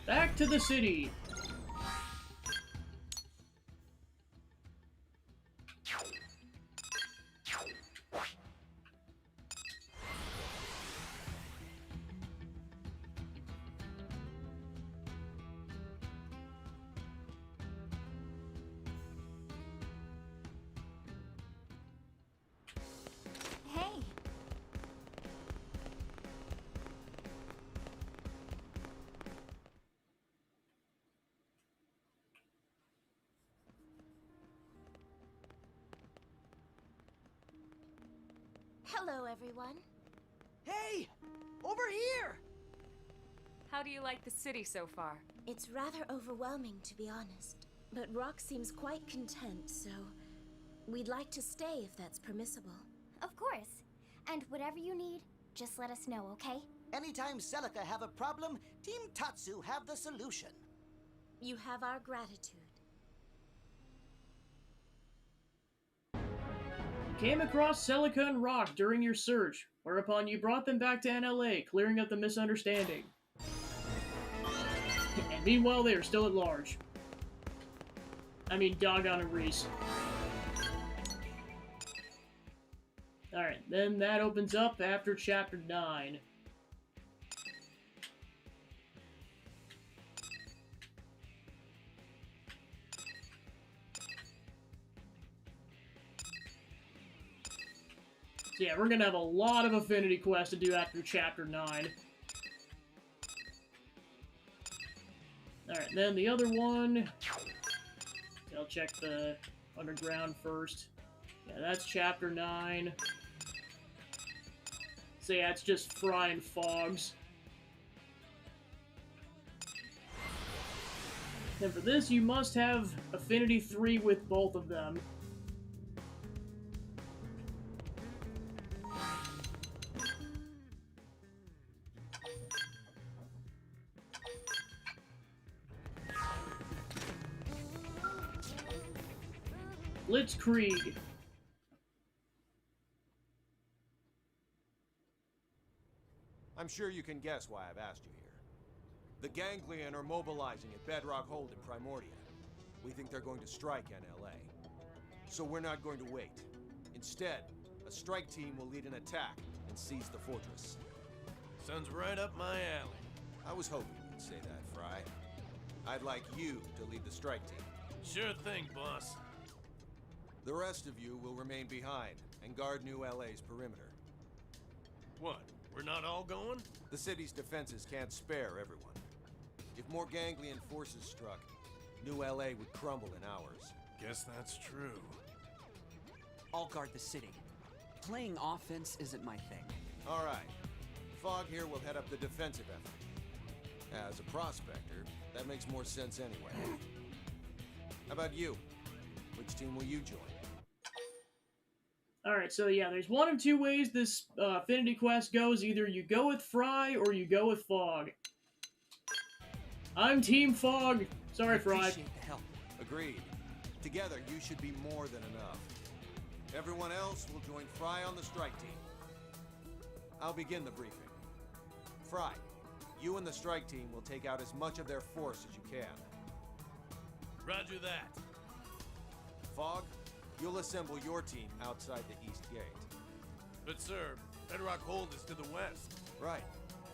Back to the city. Hey! Hello, everyone. Hey! Over here! How do you like the city so far? It's rather overwhelming, to be honest. But Rock seems quite content, so we'd like to stay if that's permissible. Of course. And whatever you need, just let us know, okay? Anytime Celica have a problem, Team Tatsu have the solution. You have our gratitude. Came across Celica and Rock during your search, whereupon you brought them back to NLA, clearing up the misunderstanding. And meanwhile, they are still at large. I mean, Doggone and Reese. Alright, then that opens up after Chapter 9. So yeah, we're gonna have a lot of Affinity quests to do after Chapter 9. Alright, then the other one... I'll check the underground first. Yeah, that's Chapter 9. So yeah, it's just Fry and Fogs. And for this, you must have Affinity 3 with both of them. Blitzkrieg. I'm sure you can guess why I've asked you here. The Ganglion are mobilizing at Bedrock Hold in Primordia. We think they're going to strike NLA. So we're not going to wait. Instead, a strike team will lead an attack and seize the fortress. Sounds right up my alley. I was hoping you'd say that, Fry. I'd like you to lead the strike team. Sure thing, boss. The rest of you will remain behind and guard New LA's perimeter. What? We're not all going? The city's defenses can't spare everyone. If more Ganglion forces struck, New LA would crumble in hours. Guess that's true. I'll guard the city. Playing offense isn't my thing. All right. Fog here will head up the defensive effort. As a prospector, that makes more sense anyway. How about you? Which team will you join? Alright, so yeah, there's one of two ways this Affinity Quest goes. Either you go with Fry, or you go with Fog. I'm Team Fog. Sorry, Fry. Appreciate the help. Agreed. Together, you should be more than enough. Everyone else will join Fry on the strike team. I'll begin the briefing. Fry, you and the strike team will take out as much of their force as you can. Roger that. Fog, you'll assemble your team outside the east gate. But sir, Bedrock Hold is to the west. Right,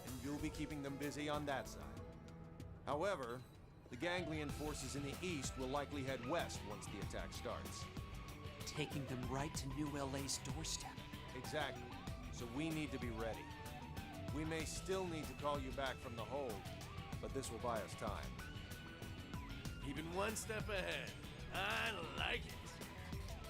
and you'll be keeping them busy on that side. However, the Ganglion forces in the east will likely head west once the attack starts. Taking them right to New LA's doorstep. Exactly. So we need to be ready. We may still need to call you back from the hold, but this will buy us time. Even one step ahead. I like it.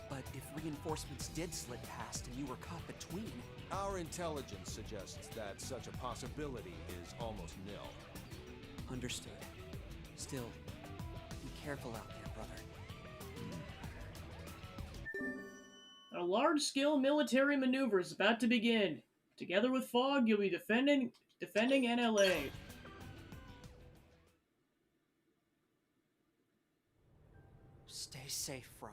But if reinforcements did slip past and you were caught between... Our intelligence suggests that such a possibility is almost nil. Understood. Still, be careful out there, brother. A large-scale military maneuver is about to begin. Together with Fog, you'll be defending NLA. Stay safe, Fry.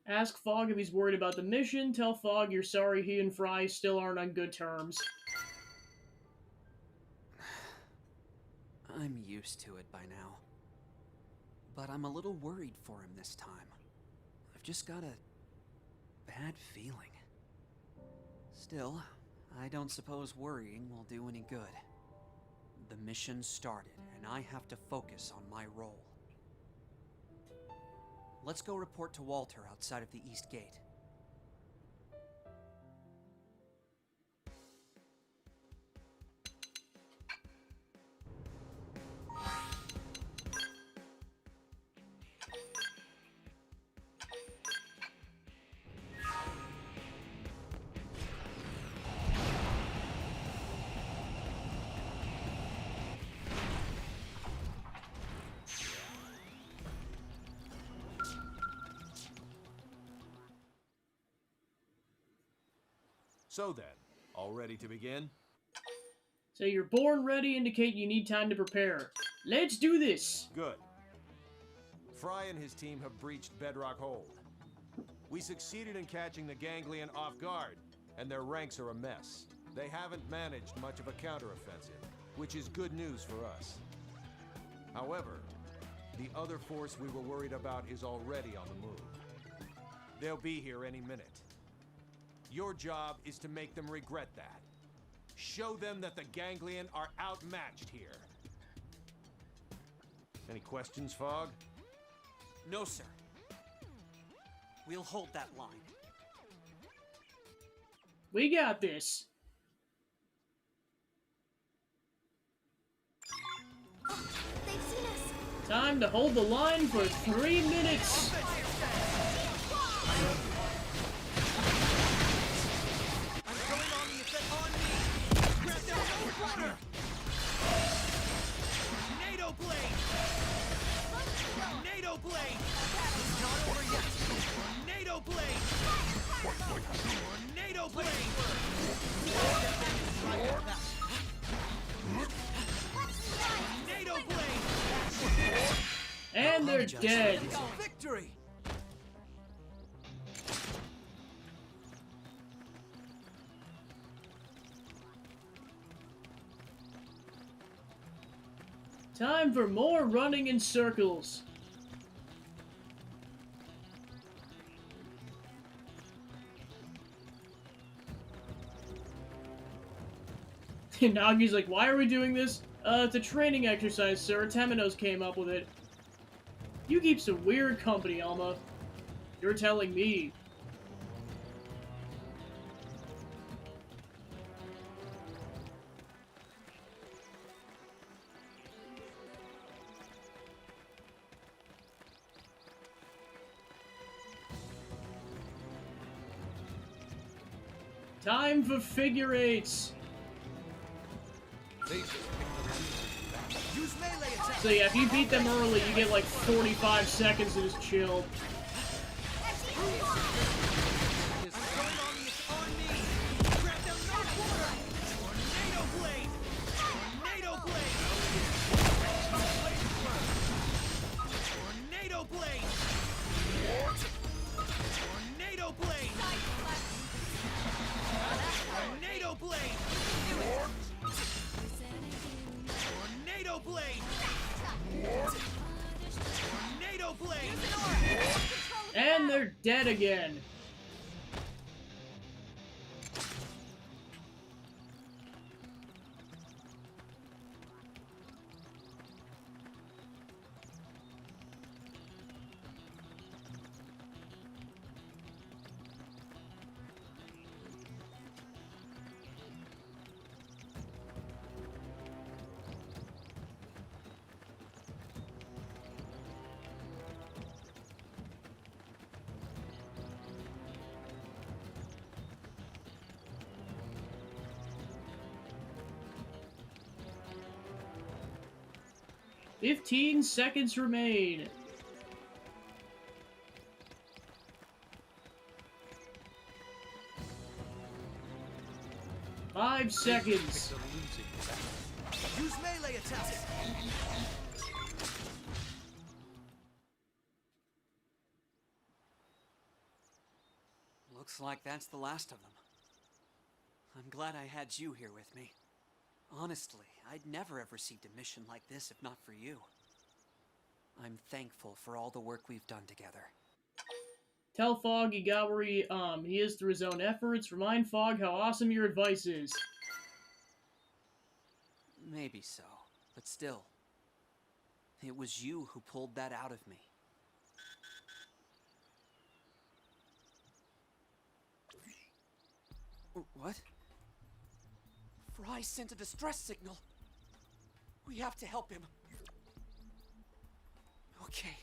Ask Fog if he's worried about the mission. Tell Fog you're sorry he and Fry still aren't on good terms. I'm used to it by now. But I'm a little worried for him this time. I've just got a bad feeling. Still, I don't suppose worrying will do any good. The mission started, and I have to focus on my role. Let's go report to Walter outside of the East Gate. So then, all ready to begin? So you're born ready, indicate you need time to prepare. Let's do this! Good. Fry and his team have breached Bedrock Hold. We succeeded in catching the Ganglion off guard, and their ranks are a mess. They haven't managed much of a counteroffensive, which is good news for us. However, the other force we were worried about is already on the move. They'll be here any minute. Your job is to make them regret that. Show them that the Ganglion are outmatched here. Any questions, Fog? No, sir. We'll hold that line. We got this. Oh, they've seen us. Time to hold the line for 3 minutes. NATO blade! NATO blade! Not over yet! NATO blade! NATO blade! NATO blade! And they're dead. Victory! Time for more running in circles. Nagi's like, why are we doing this? It's a training exercise, sir. Temenos came up with it. You keep some weird company, Alma. You're telling me. Time for figure eights. Use melee attack. So yeah, if you beat them early, you get like 45 seconds to just chill. And they're dead again. "15 seconds remain." 5 seconds. Use melee attacks. Looks like that's the last of them. I'm glad I had you here with me. Honestly, I'd never have received a mission like this if not for you. I'm thankful for all the work we've done together. Tell Fogg he got where he is through his own efforts. Remind Fogg how awesome your advice is. Maybe so, but still. It was you who pulled that out of me. What? Fry sent a distress signal. We have to help him. Okay.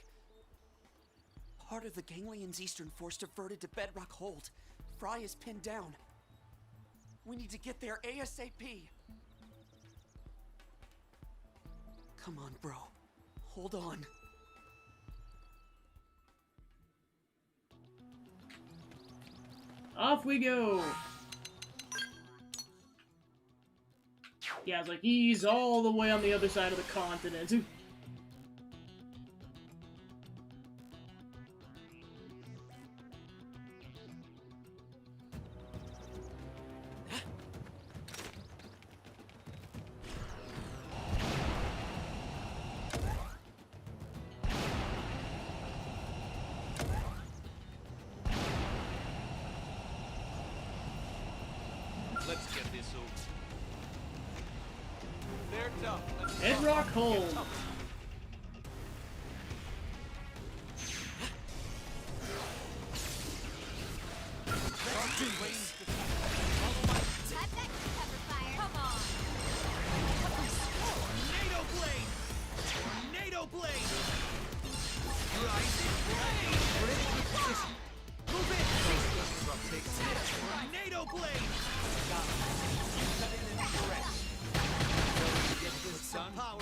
Part of the Ganglian's eastern force diverted to Bedrock Hold. Fry is pinned down. We need to get there ASAP. Come on, bro. Hold on. Off we go! Yeah, it's like he's all the way on the other side of the continent. Let's get this over. They're tough. Bedrock Hold. Tornado blade! Rising blade! Move in! Tornado blade! Some power.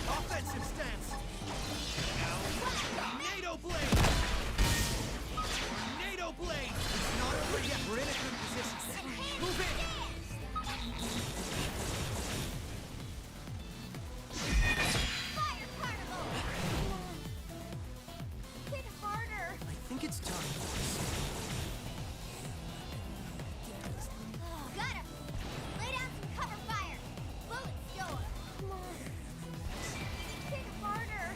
Offensive stance! Tornado blade! Tornado blade! It's not over yet. We're in a good position. Move in! Fire particle! Hit harder! I think it's time. Got him! Lay down some cover fire! Bullet store! Come on! Hit harder!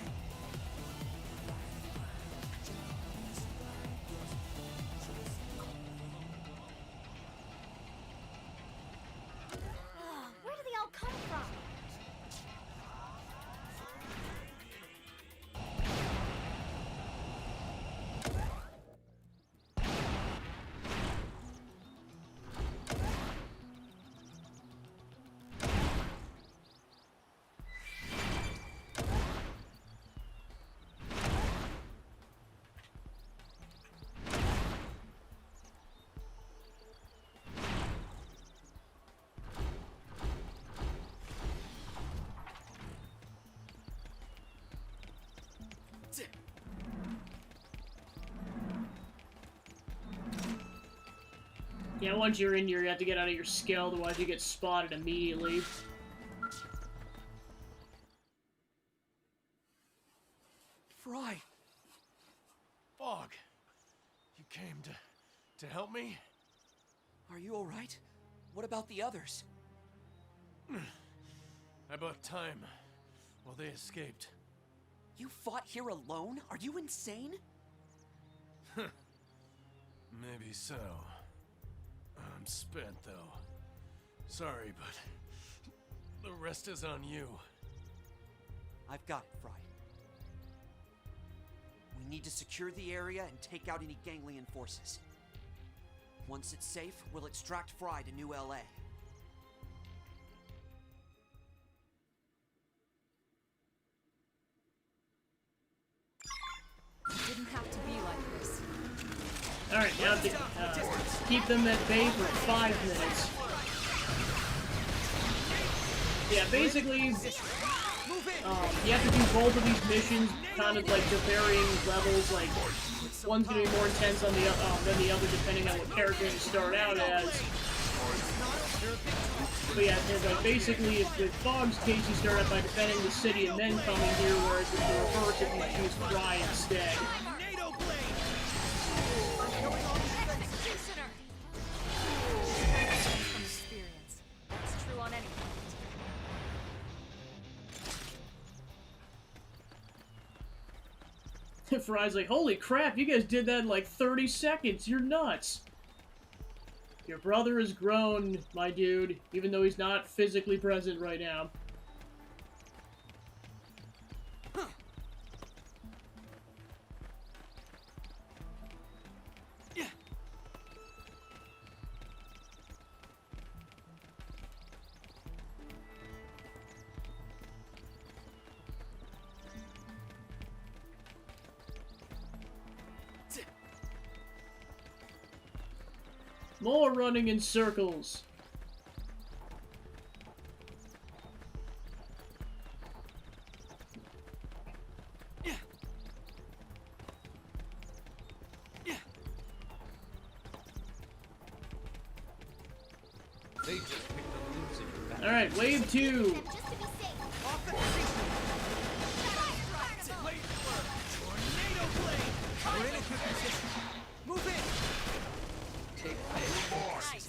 Where do they all come from? Yeah, once you're in here, you have to get out of your skill, otherwise you get spotted immediately. Fry! Fogg! You came to help me? Are you alright? What about the others? I bought time while they escaped. You fought here alone? Are you insane? Maybe so. I'm spent, though. Sorry, but the rest is on you. I've got it, Fry. We need to secure the area and take out any Ganglion forces. Once it's safe, we'll extract Fry to New LA. It didn't have to be like this. Alright, now keep them at bay for 5 minutes. Yeah, basically, you have to do both of these missions, kind of like the varying levels, like, one's gonna be more intense on than the other, depending on what character you start out as. But yeah, like basically, with Fog's case, you start out by defending the city and then coming here, whereas it's the reverse if you choose Fry instead. Experience. That's true on any planet. Fry's like, holy crap, you guys did that in like 30 seconds, you're nuts! Your brother has grown, my dude, even though he's not physically present right now. More running in circles. They just picked a losing battle. Alright, wave 2. Move in! Take Nice.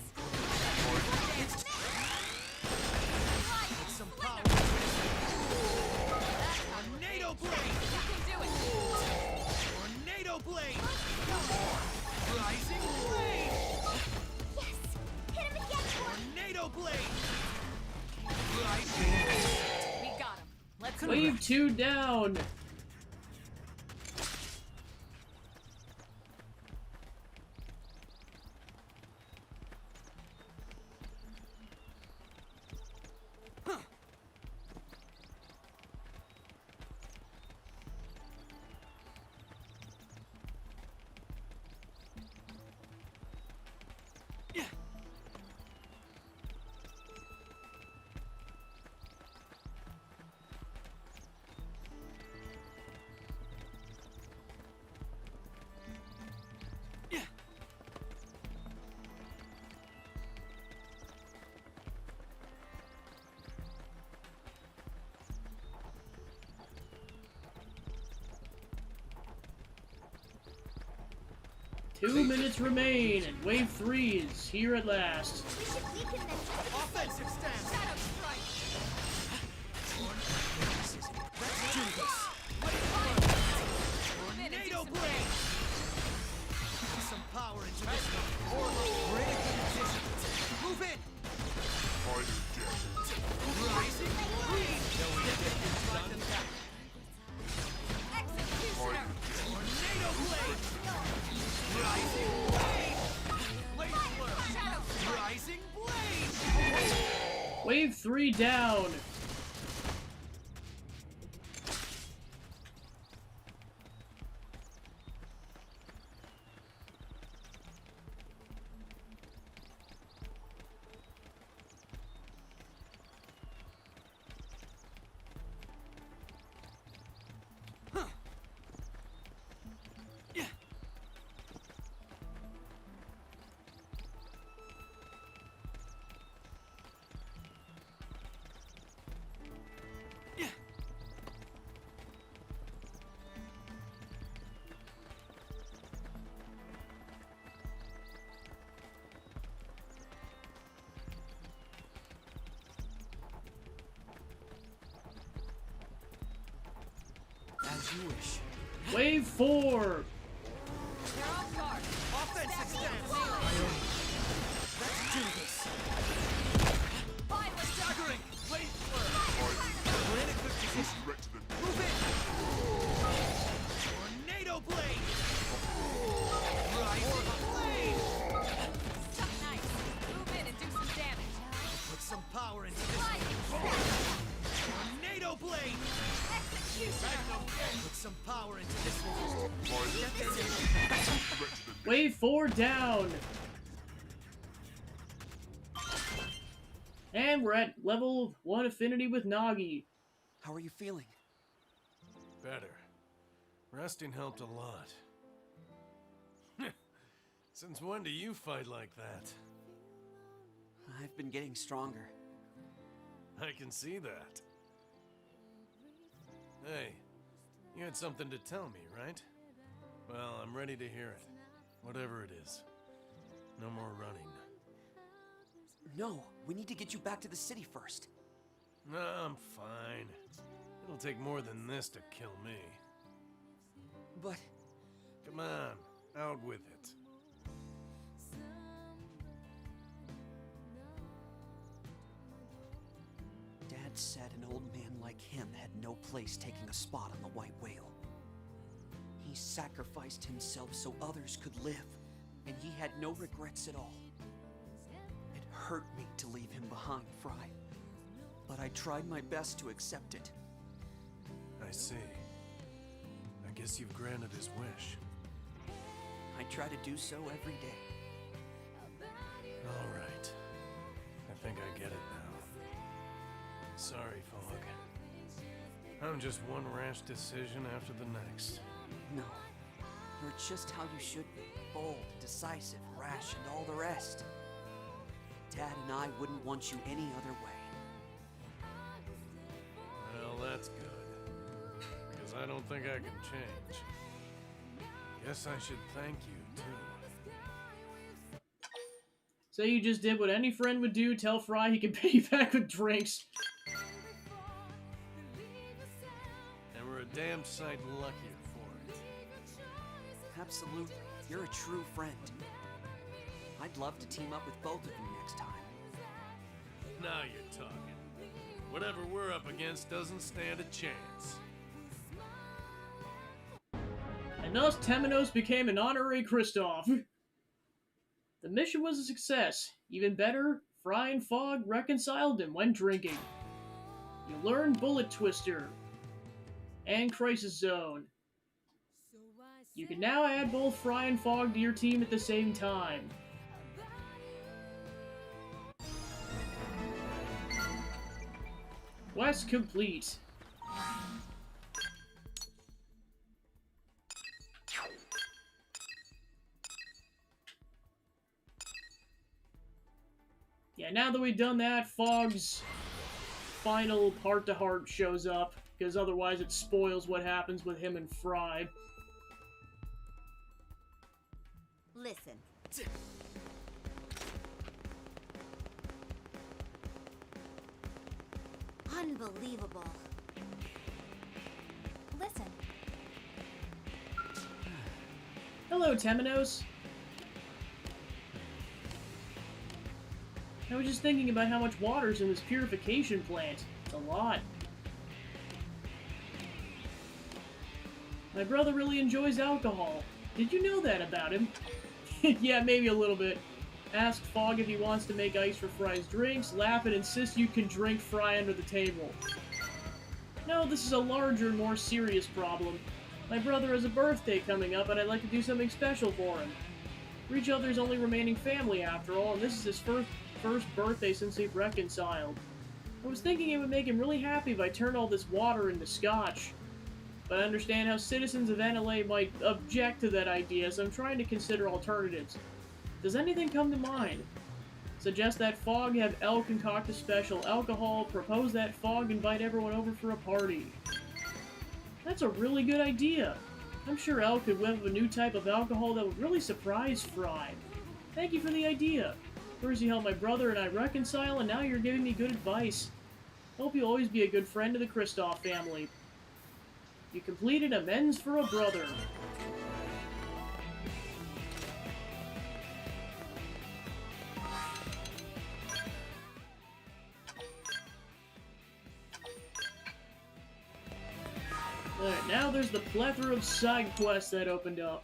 Put some power. Tornado blade! You can do it! Tornado blade! Rising blade! Yes! Hit him again! Tornado blade! We got him. Let's Wave 2 down. Two minutes remain, and Wave 3 is here at last. We should weaken them. Offensive stance! Shadow strike! Let's do this! Tornado blade! Put some power into this one. We're in a good position. Move in! Rising blade! Executioner! Tornado blade! Rising blade! Blade flare! Shadow strike! Rising blade! Wave 3 down. As you wish. Wave 4. They're off guard! Offensive stance! Let's do this! Violent Staggering! Blade flare! We're in a good position. Move in! Tornado blade! Rising blade! Nice! Move in and do some damage! Put some power into this. Lightning snap! Tornado blade! Executioner! Put some power into this one. Wave 4 down. And we're at level 1 affinity with Nagi. How are you feeling? Better. Resting helped a lot. Since when do you fight like that? I've been getting stronger. I can see that. Hey, you had something to tell me, right? Well, I'm ready to hear it. Whatever it is. No more running. No, we need to get you back to the city first. No, I'm fine. It'll take more than this to kill me. But... Come on, out with it. Dad said an old man like him had no place taking a spot on the White Whale. He sacrificed himself so others could live, and he had no regrets at all. It hurt me to leave him behind, Fry, but I tried my best to accept it. I see. I guess you've granted his wish. I try to do so every day. All right. I think I get it now. Sorry, Fog. I'm just one rash decision after the next. No. You're just how you should be. Bold, decisive, rash, and all the rest. Dad and I wouldn't want you any other way. Well, that's good. Because I don't think I can change. Guess I should thank you, too. So you just did what any friend would do, tell Fry he can pay you back with drinks. And we're a damn sight luckier for it. Absolutely. You're a true friend. I'd love to team up with both of you next time. Now you're talking. Whatever we're up against doesn't stand a chance. And thus, Temenos became an honorary Kristoff. The mission was a success. Even better, Fry and Fog reconciled and went drinking. You learned Bullet Twister and Crisis Zone. You can now add both Fry and Fog to your team at the same time. Quest complete. Yeah, now that we've done that, Fog's final heart-to-heart shows up, because otherwise it spoils what happens with him and Fry. Listen. Unbelievable. Listen. Hello, Temenos. I was just thinking about how much water's in this purification plant. It's a lot. My brother really enjoys alcohol. Did you know that about him? Yeah, maybe a little bit. Ask Fog if he wants to make ice for Fry's drinks, laugh and insist you can drink Fry under the table. No, this is a larger, more serious problem. My brother has a birthday coming up and I'd like to do something special for him. We're each other's only remaining family after all, and this is his first birthday since they've reconciled. I was thinking it would make him really happy if I turned all this water into scotch. But I understand how citizens of NLA might object to that idea, so I'm trying to consider alternatives. Does anything come to mind? Suggest that Fog have Elle concoct a special alcohol, propose that Fog invite everyone over for a party. That's a really good idea. I'm sure Elle could whip up a new type of alcohol that would really surprise Fry. Thank you for the idea. First you helped my brother and I reconcile, and now you're giving me good advice. Hope you'll always be a good friend to the Kristoff family. You completed amends for a brother. Alright, now there's the plethora of side quests that opened up.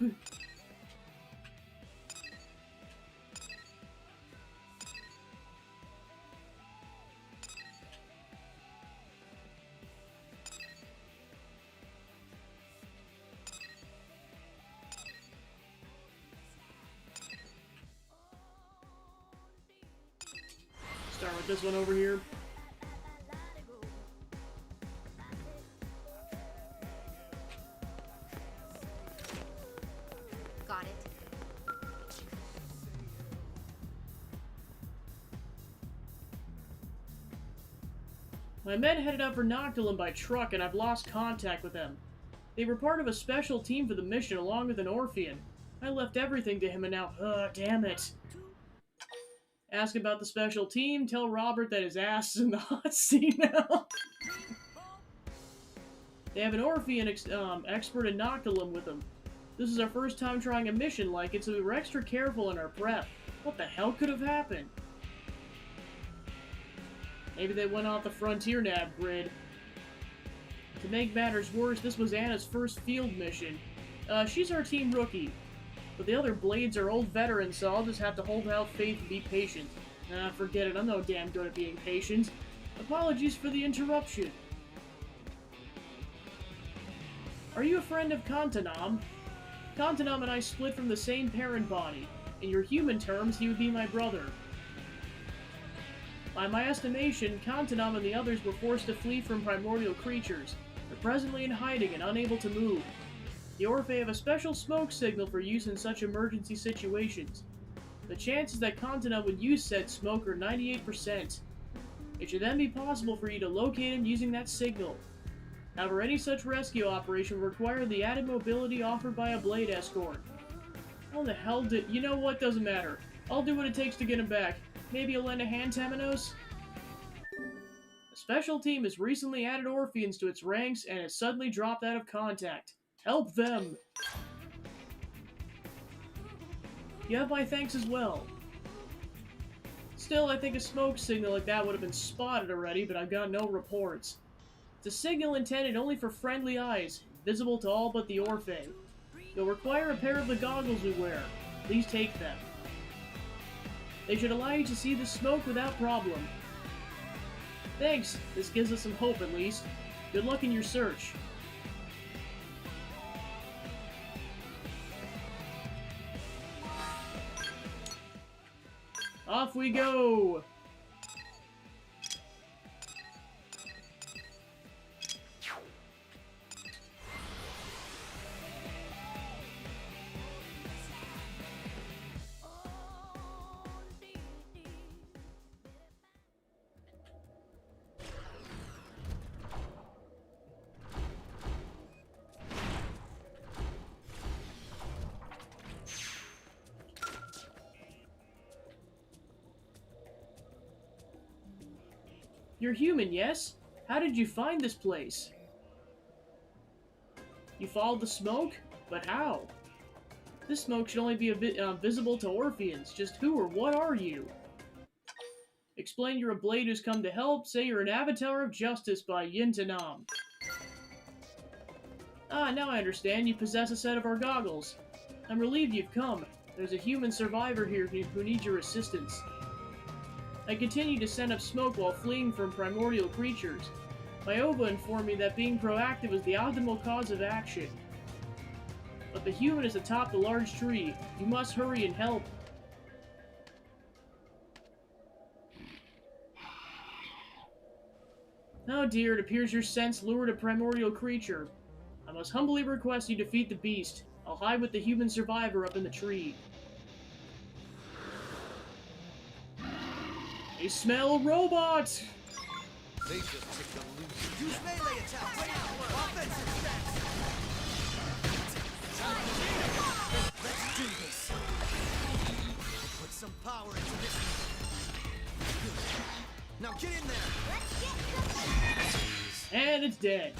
Start with this one over here. Got it. My men headed out for Noctilum by truck, and I've lost contact with them. They were part of a special team for the mission, along with an Orphean. I left everything to him, and now, damn it. Ask about the special team, tell Robert that his ass is in the hot seat now. They have an Orphean expert in Noctilum with them. This is our first time trying a mission like it, so we were extra careful in our prep. What the hell could have happened? Maybe they went off the Frontier Nav grid. To make matters worse, this was Anna's first field mission. She's our team rookie. But the other Blades are old veterans, so I'll just have to hold out faith and be patient. Forget it, I'm no damn good at being patient. Apologies for the interruption. Are you a friend of Kantanam? Kantanam and I split from the same parent body. In your human terms, he would be my brother. By my estimation, Kantanam and the others were forced to flee from primordial creatures. They're presently in hiding and unable to move. The Orphe have a special smoke signal for use in such emergency situations. The chances that Kantanam would use said smoke are 98%. It should then be possible for you to locate him using that signal. However, any such rescue operation would require the added mobility offered by a Blade escort. How the hell did... You know what? Doesn't matter. I'll do what it takes to get him back. Maybe you'll lend a hand, Temenos? A special team has recently added Orpheans to its ranks and has suddenly dropped out of contact. Help them! You have my thanks as well. Still, I think a smoke signal like that would have been spotted already, but I've got no reports. It's a signal intended only for friendly eyes, visible to all but the Orphe. You'll require a pair of the goggles we wear. Please take them. They should allow you to see the smoke without problem. Thanks, this gives us some hope at least. Good luck in your search. Off we go! You're human, yes? How did you find this place? You followed the smoke? But how? This smoke should only be visible to Orpheans. Just who or what are you? Explain you're a Blade who's come to help. Say you're an Avatar of Justice by Yintanam. Ah, now I understand. You possess a set of our goggles. I'm relieved you've come. There's a human survivor here who needs your assistance. I continue to send up smoke while fleeing from primordial creatures. My Ova informed me that being proactive is the optimal cause of action. But the human is atop the large tree. You must hurry and help. Oh dear, it appears your sense lured a primordial creature. I must humbly request you defeat the beast. I'll hide with the human survivor up in the tree. I smell robots! They just picked a loose. Use melee attack right now. Offensive stance. Let's do this. Put some power into this. Now get in there. Let's get and it's dead.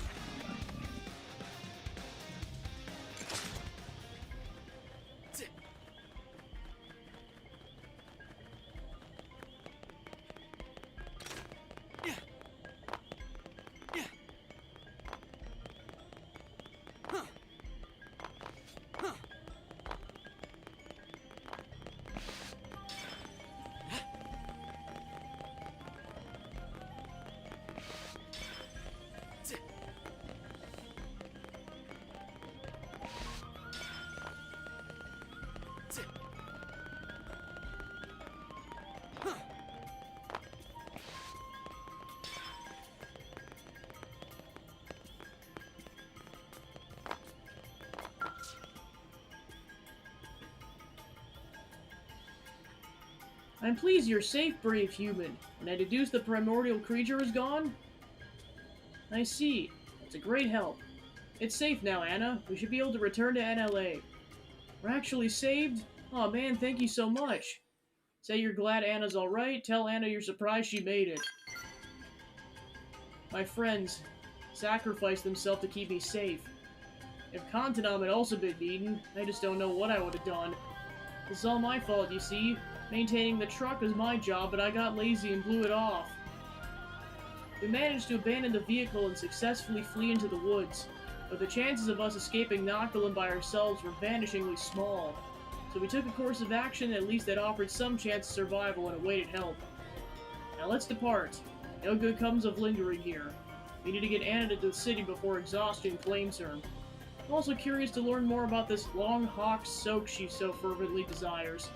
I'm pleased you're safe, brave human, and I deduce the primordial creature is gone? I see. That's a great help. It's safe now, Anna. We should be able to return to NLA. We're actually saved? Aw, man, thank you so much. Say you're glad Anna's alright. Tell Anna you're surprised she made it. My friends sacrificed themselves to keep me safe. If Contanam had also been beaten, I just don't know what I would have done. This is all my fault, you see. Maintaining the truck was my job, but I got lazy and blew it off. We managed to abandon the vehicle and successfully flee into the woods, but the chances of us escaping Noctilum by ourselves were vanishingly small. So we took a course of action at least that offered some chance of survival and awaited help. Now let's depart. No good comes of lingering here. We need to get Anna to the city before exhaustion claims her. I'm also curious to learn more about this long hawk soak she so fervently desires.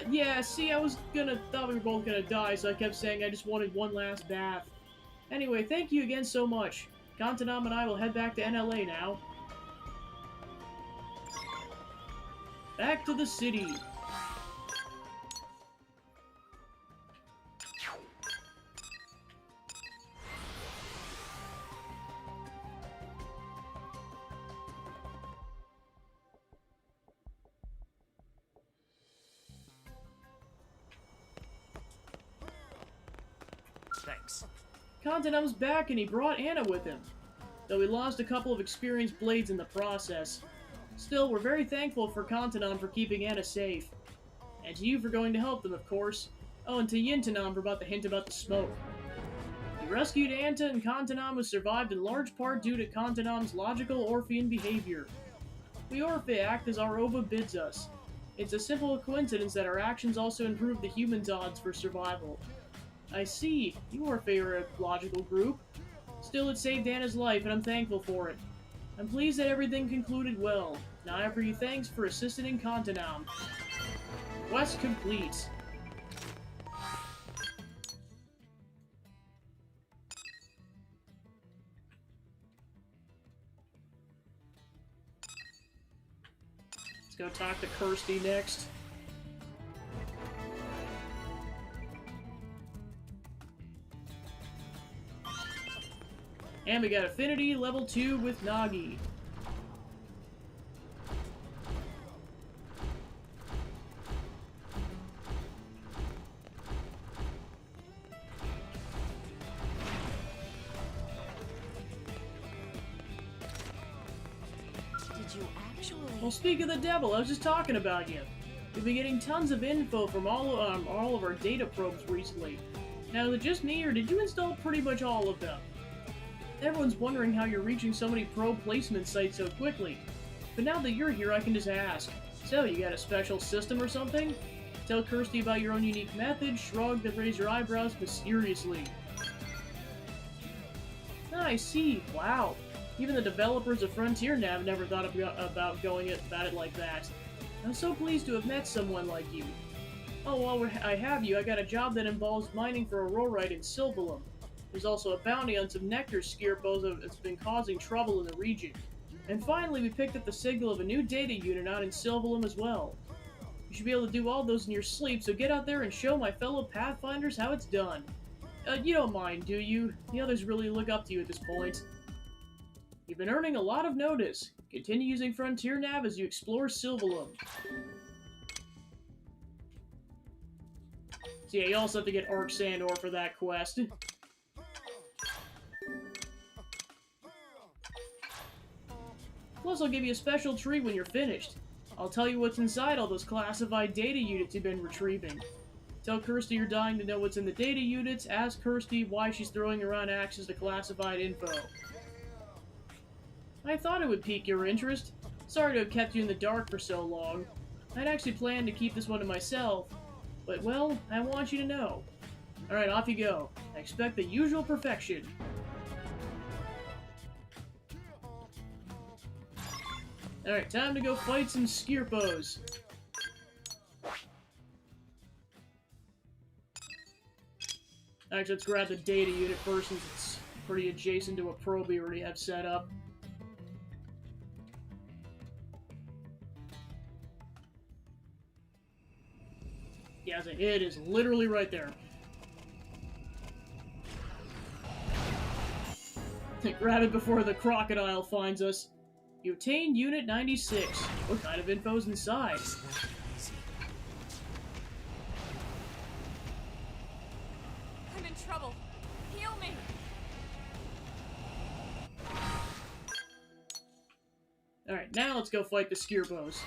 Yeah, see, thought we were both gonna die, so I kept saying I just wanted one last bath. Anyway, thank you again so much. Contanam and I will head back to NLA now. Back to the city. Thanks. Contanum's back and he brought Anna with him, though he lost a couple of experienced blades in the process. Still, we're very thankful for Contanum for keeping Anna safe. And to you for going to help them, of course. Oh, and to Yintanam for the hint about the smoke. You rescued Anta and Contanum, who survived in large part due to Contanum's logical Orphean behavior. We Orphe act as our Ova bids us. It's a simple coincidence that our actions also improve the humans' odds for survival. I see. You Orphe are a logical group. Still, it saved Anna's life, and I'm thankful for it. I'm pleased that everything concluded well. Now I offer you thanks for assisting in Contanam. Quest complete. Let's go talk to Kirsty next. And we got Affinity level 2 with Nagi. Did you actually? Well, speak of the devil, I was just talking about you. We've been getting tons of info from all of our data probes recently. Now, is it just me, or did you install pretty much all of them? Everyone's wondering how you're reaching so many probe placement sites so quickly. But now that you're here, I can just ask. So, you got a special system or something? Tell Kirsty about your own unique method, shrug, then raise your eyebrows mysteriously. Ah, I see. Wow. Even the developers of Frontier Nav never thought about going about it like that. I'm so pleased to have met someone like you. Oh, while I have you, I got a job that involves mining for Aurorite in Sylvalum. There's also a bounty on some nectar skirpos that's been causing trouble in the region. And finally, we picked up the signal of a new data unit out in Sylvalum as well. You should be able to do all those in your sleep, so get out there and show my fellow Pathfinders how it's done. You don't mind, do you? The others really look up to you at this point. You've been earning a lot of notice. Continue using Frontier Nav as you explore Sylvalum. So yeah, you also have to get Arc Sandor for that quest. Plus, I'll give you a special treat when you're finished. I'll tell you what's inside all those classified data units you've been retrieving. Tell Kirsty you're dying to know what's in the data units. Ask Kirsty why she's throwing around access to classified info. I thought it would pique your interest. Sorry to have kept you in the dark for so long. I'd actually planned to keep this one to myself. But, well, I want you to know. Alright, off you go. I expect the usual perfection. Alright, time to go fight some skirpos. Actually, let's grab the data unit first since it's pretty adjacent to a probe we already have set up. Yeah, it is literally right there. Grab it before the crocodile finds us. You obtain Unit 96. What kind of info's inside? I'm in trouble. Heal me. Alright, now let's go fight the Skirbows.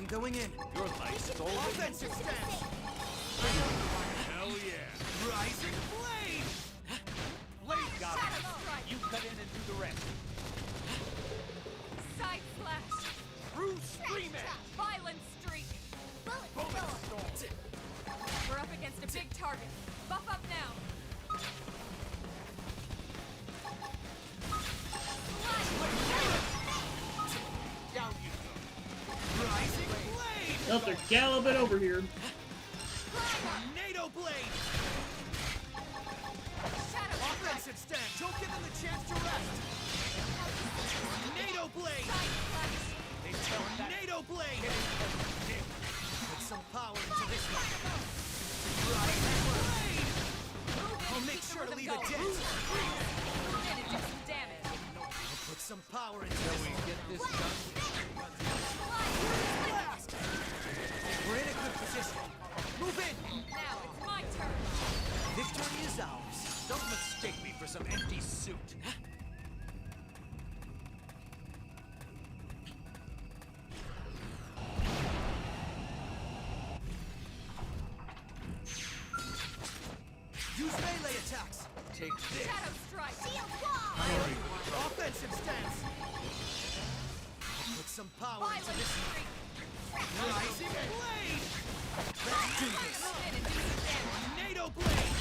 Going in. Your life is over. Offensive stance. Hell yeah. Rising blade. Blade got it. You cut in and do the rest. Side slash. True screaming. Violent streak. Bullet storm. We're up against a big target. Buff up now. Down you go. Rising blade. Oh, they're galloping over here. Tornado blade. Offensive stance. Don't give them the chance to rest. Tornado blade. They tell that. Tornado blade. Put some power into this one. Rising blade. I'll make sure to leave a dent. Move in and do some damage. I'll put some power into this one. Get this done. Blast. We're in a good position. Move in. Now it's my turn. Victory is ours. Don't mistake me for some empty suit. Use melee attacks. Take this. Shadow strike. Offensive stance. Put some power into Violent this. streak. Rising blade. Let's do this. Move in and do some damage. Tornado blade.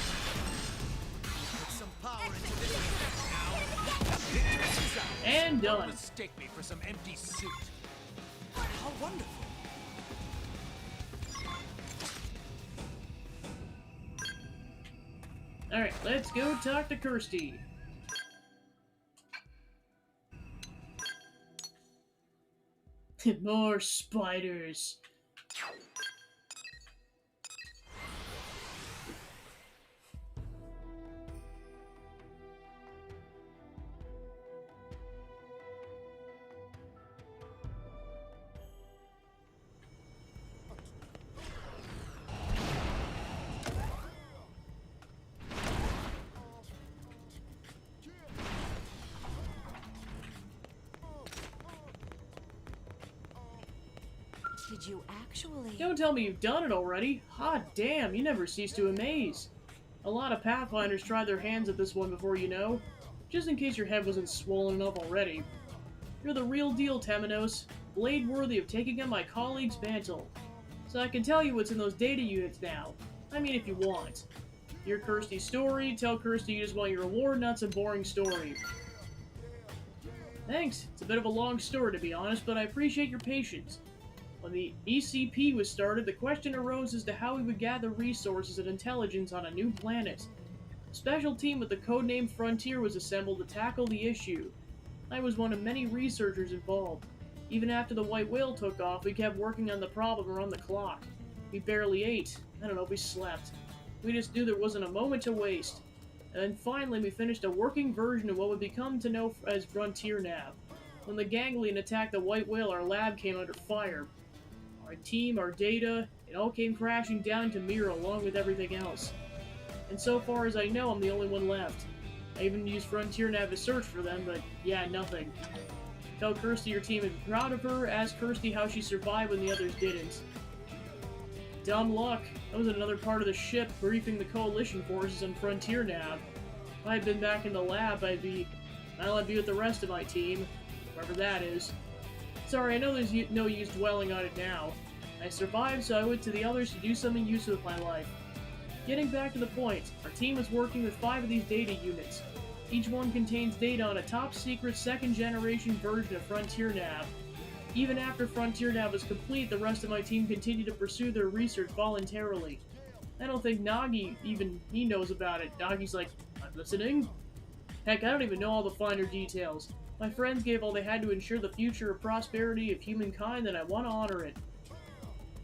Put some power into this. Victory is ours. And Don't done. mistake me for some empty suit. How wonderful. Alright, let's go talk to Kirsty. More spiders. Did you actually... Don't tell me you've done it already. Hot damn, you never cease to amaze. A lot of Pathfinders try their hands at this one before you know. Just in case your head wasn't swollen enough already. You're the real deal, Temenos. Blade worthy of taking on my colleague's mantle. So I can tell you what's in those data units now. I mean, if you want. Hear Kirsty's story, tell Kirsty you just want your reward, not some boring story. Thanks. It's a bit of a long story, to be honest, but I appreciate your patience. When the ECP was started, the question arose as to how we would gather resources and intelligence on a new planet. A special team with the codename Frontier was assembled to tackle the issue. I was one of many researchers involved. Even after the White Whale took off, we kept working on the problem around the clock. We barely ate. I don't know if we slept. We just knew there wasn't a moment to waste. And then finally we finished a working version of what would become to know as Frontier Nav. When the Ganglion attacked the White Whale, our lab came under fire. Our team, our data, it all came crashing down to Mira along with everything else. And so far as I know, I'm the only one left. I even used Frontier Nav to search for them, but yeah, nothing. Tell Kirsty your team is proud of her, ask Kirsty how she survived when the others didn't. Dumb luck. I was in another part of the ship, briefing the Coalition forces on Frontier Nav. If I had been back in the lab, I'd be with the rest of my team, wherever that is. Sorry, I know there's no use dwelling on it now. I survived, so I went to the others to do something useful with my life. Getting back to the point, our team is working with 5 of these data units. Each one contains data on a top-secret second-generation version of Frontier Nav. Even after Frontier Nav was complete, the rest of my team continued to pursue their research voluntarily. I don't think Nagi he knows about it. Nagi's like, I'm listening? Heck, I don't even know all the finer details. My friends gave all they had to ensure the future of prosperity of humankind, and I want to honor it.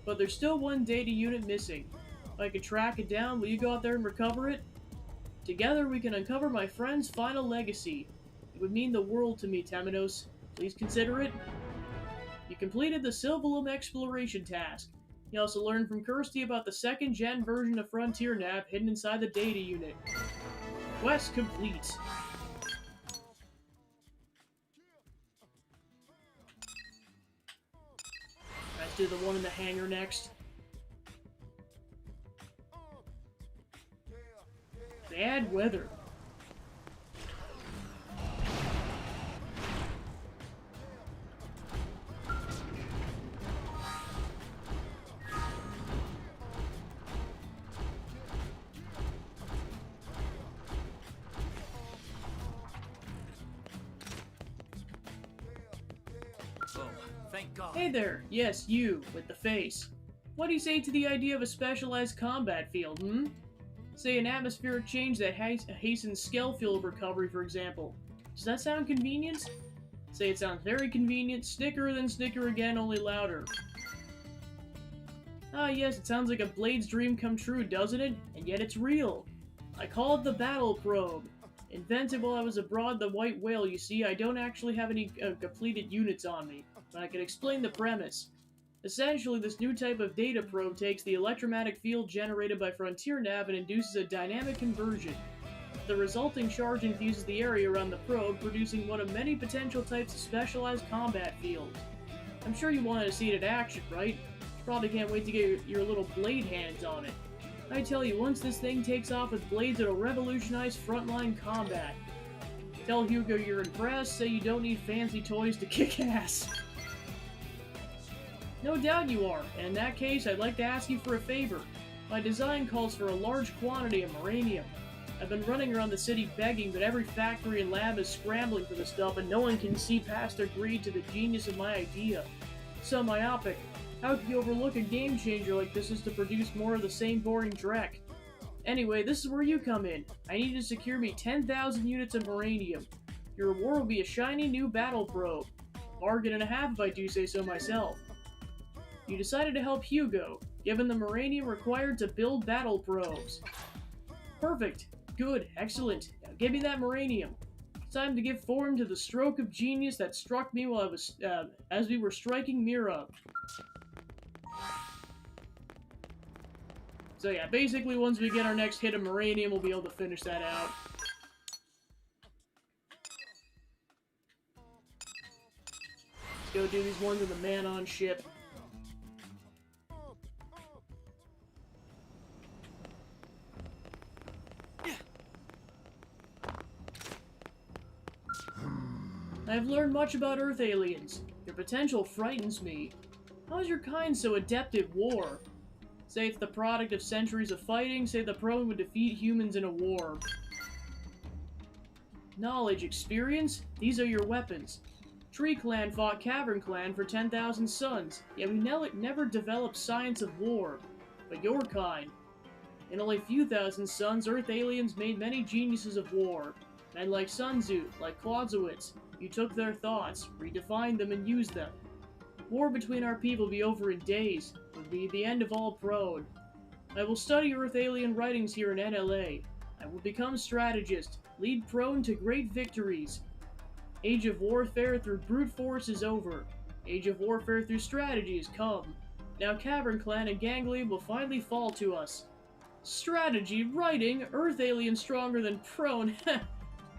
But there's still one data unit missing. If I could track it down, will you go out there and recover it? Together we can uncover my friend's final legacy. It would mean the world to me, Temenos. Please consider it. You completed the Sylvalum exploration task. You also learned from Kirsty about the second-gen version of Frontier Nav hidden inside the data unit. Quest complete. Let's do the one in the hangar next. Bad weather. Oh, thank God. Hey there, yes, you, with the face. What do you say to the idea of a specialized combat field, hmm? Say an atmospheric change that hastens scale field recovery, for example. Does that sound convenient? Say it sounds very convenient, snicker then snicker again, only louder. Ah yes, it sounds like a Blade's dream come true, doesn't it? And yet it's real. I call it the Battle Probe. Invented while I was aboard the White Whale, you see, I don't actually have any completed units on me, but I can explain the premise. Essentially, this new type of data probe takes the electromagnetic field generated by Frontier Nav and induces a dynamic conversion. The resulting charge infuses the area around the probe, producing one of many potential types of specialized combat fields. I'm sure you wanted to see it in action, right? Probably can't wait to get your little blade hands on it. I tell you, once this thing takes off with blades, it'll revolutionize frontline combat. Tell Hugo you're impressed, say you don't need fancy toys to kick ass. No doubt you are, and in that case, I'd like to ask you for a favor. My design calls for a large quantity of uranium. I've been running around the city begging, but every factory and lab is scrambling for the stuff, and no one can see past their greed to the genius of my idea. So myopic. How could you overlook a game changer like this is to produce more of the same boring dreck? Anyway, this is where you come in. I need to secure me 10,000 units of uranium. Your reward will be a shiny new battle probe. Bargain and a half if I do say so myself. You decided to help Hugo, given the uranium required to build battle probes. Perfect. Good. Excellent. Now give me that uranium. It's time to give form to the stroke of genius that struck me while I was, as we were striking Mira. So yeah, basically once we get our next hit of uranium, we'll be able to finish that out. Let's go do these ones in the man-on ship. I've learned much about Earth aliens. Your potential frightens me. How is your kind so adept at war? Say it's the product of centuries of fighting, say the probe would defeat humans in a war. Knowledge, experience? These are your weapons. Tree Clan fought Cavern Clan for 10,000 suns, yet we never developed science of war. But your kind. In only a few thousand suns, Earth aliens made many geniuses of war. Men like Sun Tzu, like Clausewitz. You took their thoughts, redefined them, and used them. War between our people will be over in days. It will be the end of all prone. I will study Earth alien writings here in NLA. I will become strategist, lead prone to great victories. Age of warfare through brute force is over. Age of warfare through strategy has come. Now Cavern Clan and Ganglia will finally fall to us. Strategy, writing, Earth alien stronger than prone.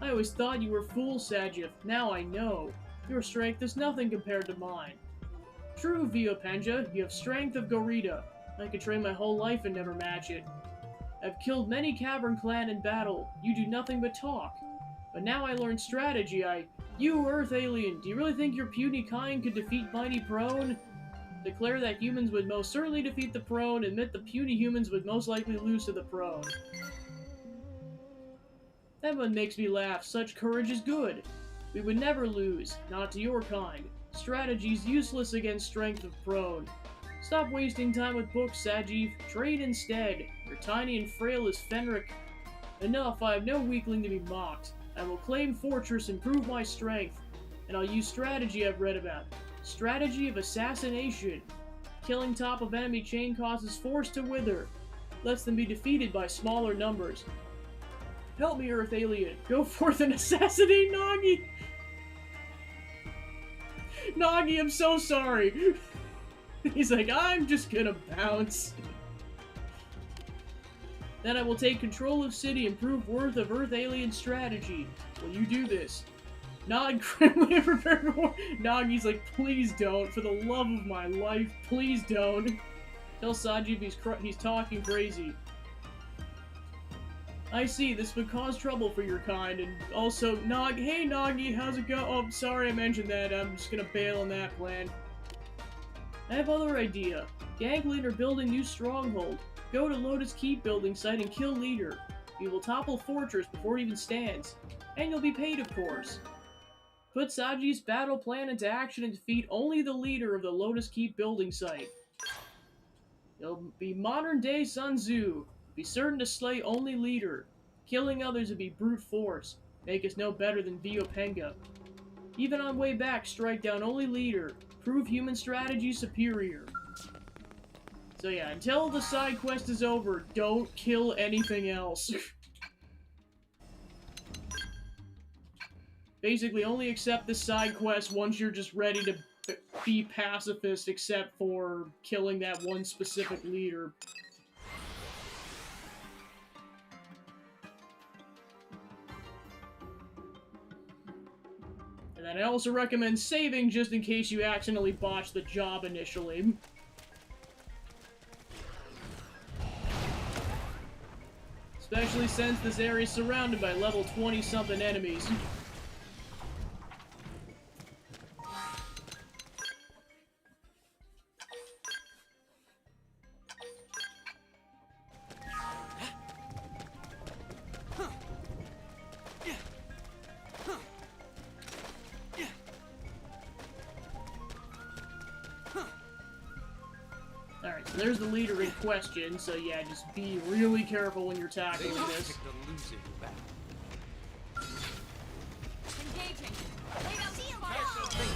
I always thought you were fool, Sajif. Now I know. Your strength is nothing compared to mine. True, Viopenja, you have strength of Gorita. I could train my whole life and never match it. I've killed many Cavern Clan in battle. You do nothing but talk. But now I learned strategy. You, Earth alien, do you really think your puny kind could defeat mighty prone? Declare that humans would most certainly defeat the prone, admit the puny humans would most likely lose to the prone. That one makes me laugh. Such courage is good. We would never lose, not to your kind. Strategy's useless against strength of prone. Stop wasting time with books, Sajiv. Trade instead. You're tiny and frail as Fenric. Enough, I have no weakling to be mocked. I will claim Fortress and prove my strength. And I'll use strategy I've read about. Strategy of assassination. Killing top of enemy chain causes force to wither. Lets them be defeated by smaller numbers. Help me, Earth Alien. Go forth and assassinate Nagi! Nagi, I'm so sorry. He's like, I'm just gonna bounce. Then I will take control of city and prove worth of Earth Alien strategy. Will you do this? Nog grimly prepared for war. Nagi's like, please don't. For the love of my life, please don't. Tell Sajiv he's talking crazy. I see, this would cause trouble for your kind, and also, Nog, hey Nagi, how's it go? Oh, sorry I mentioned that, I'm just gonna bail on that plan. I have other idea. Ganglion are building new stronghold. Go to Lotus Keep building site and kill leader. You will topple Fortress before it even stands. And you'll be paid, of course. Put Saji's battle plan into action and defeat only the leader of the Lotus Keep building site. It'll be modern-day Sun Tzu. Be certain to slay only leader. Killing others would be brute force. Make us no better than Viopenga. Even on way back, strike down only leader. Prove human strategy superior. So yeah, until the side quest is over, don't kill anything else. Basically, only accept the side quest once you're just ready to be pacifist, except for killing that one specific leader. And then I also recommend saving just in case you accidentally botch the job initially. Especially since this area is surrounded by level 20-something enemies. Alright, so there's the leader in question, so yeah, just be really careful when you're tackling this.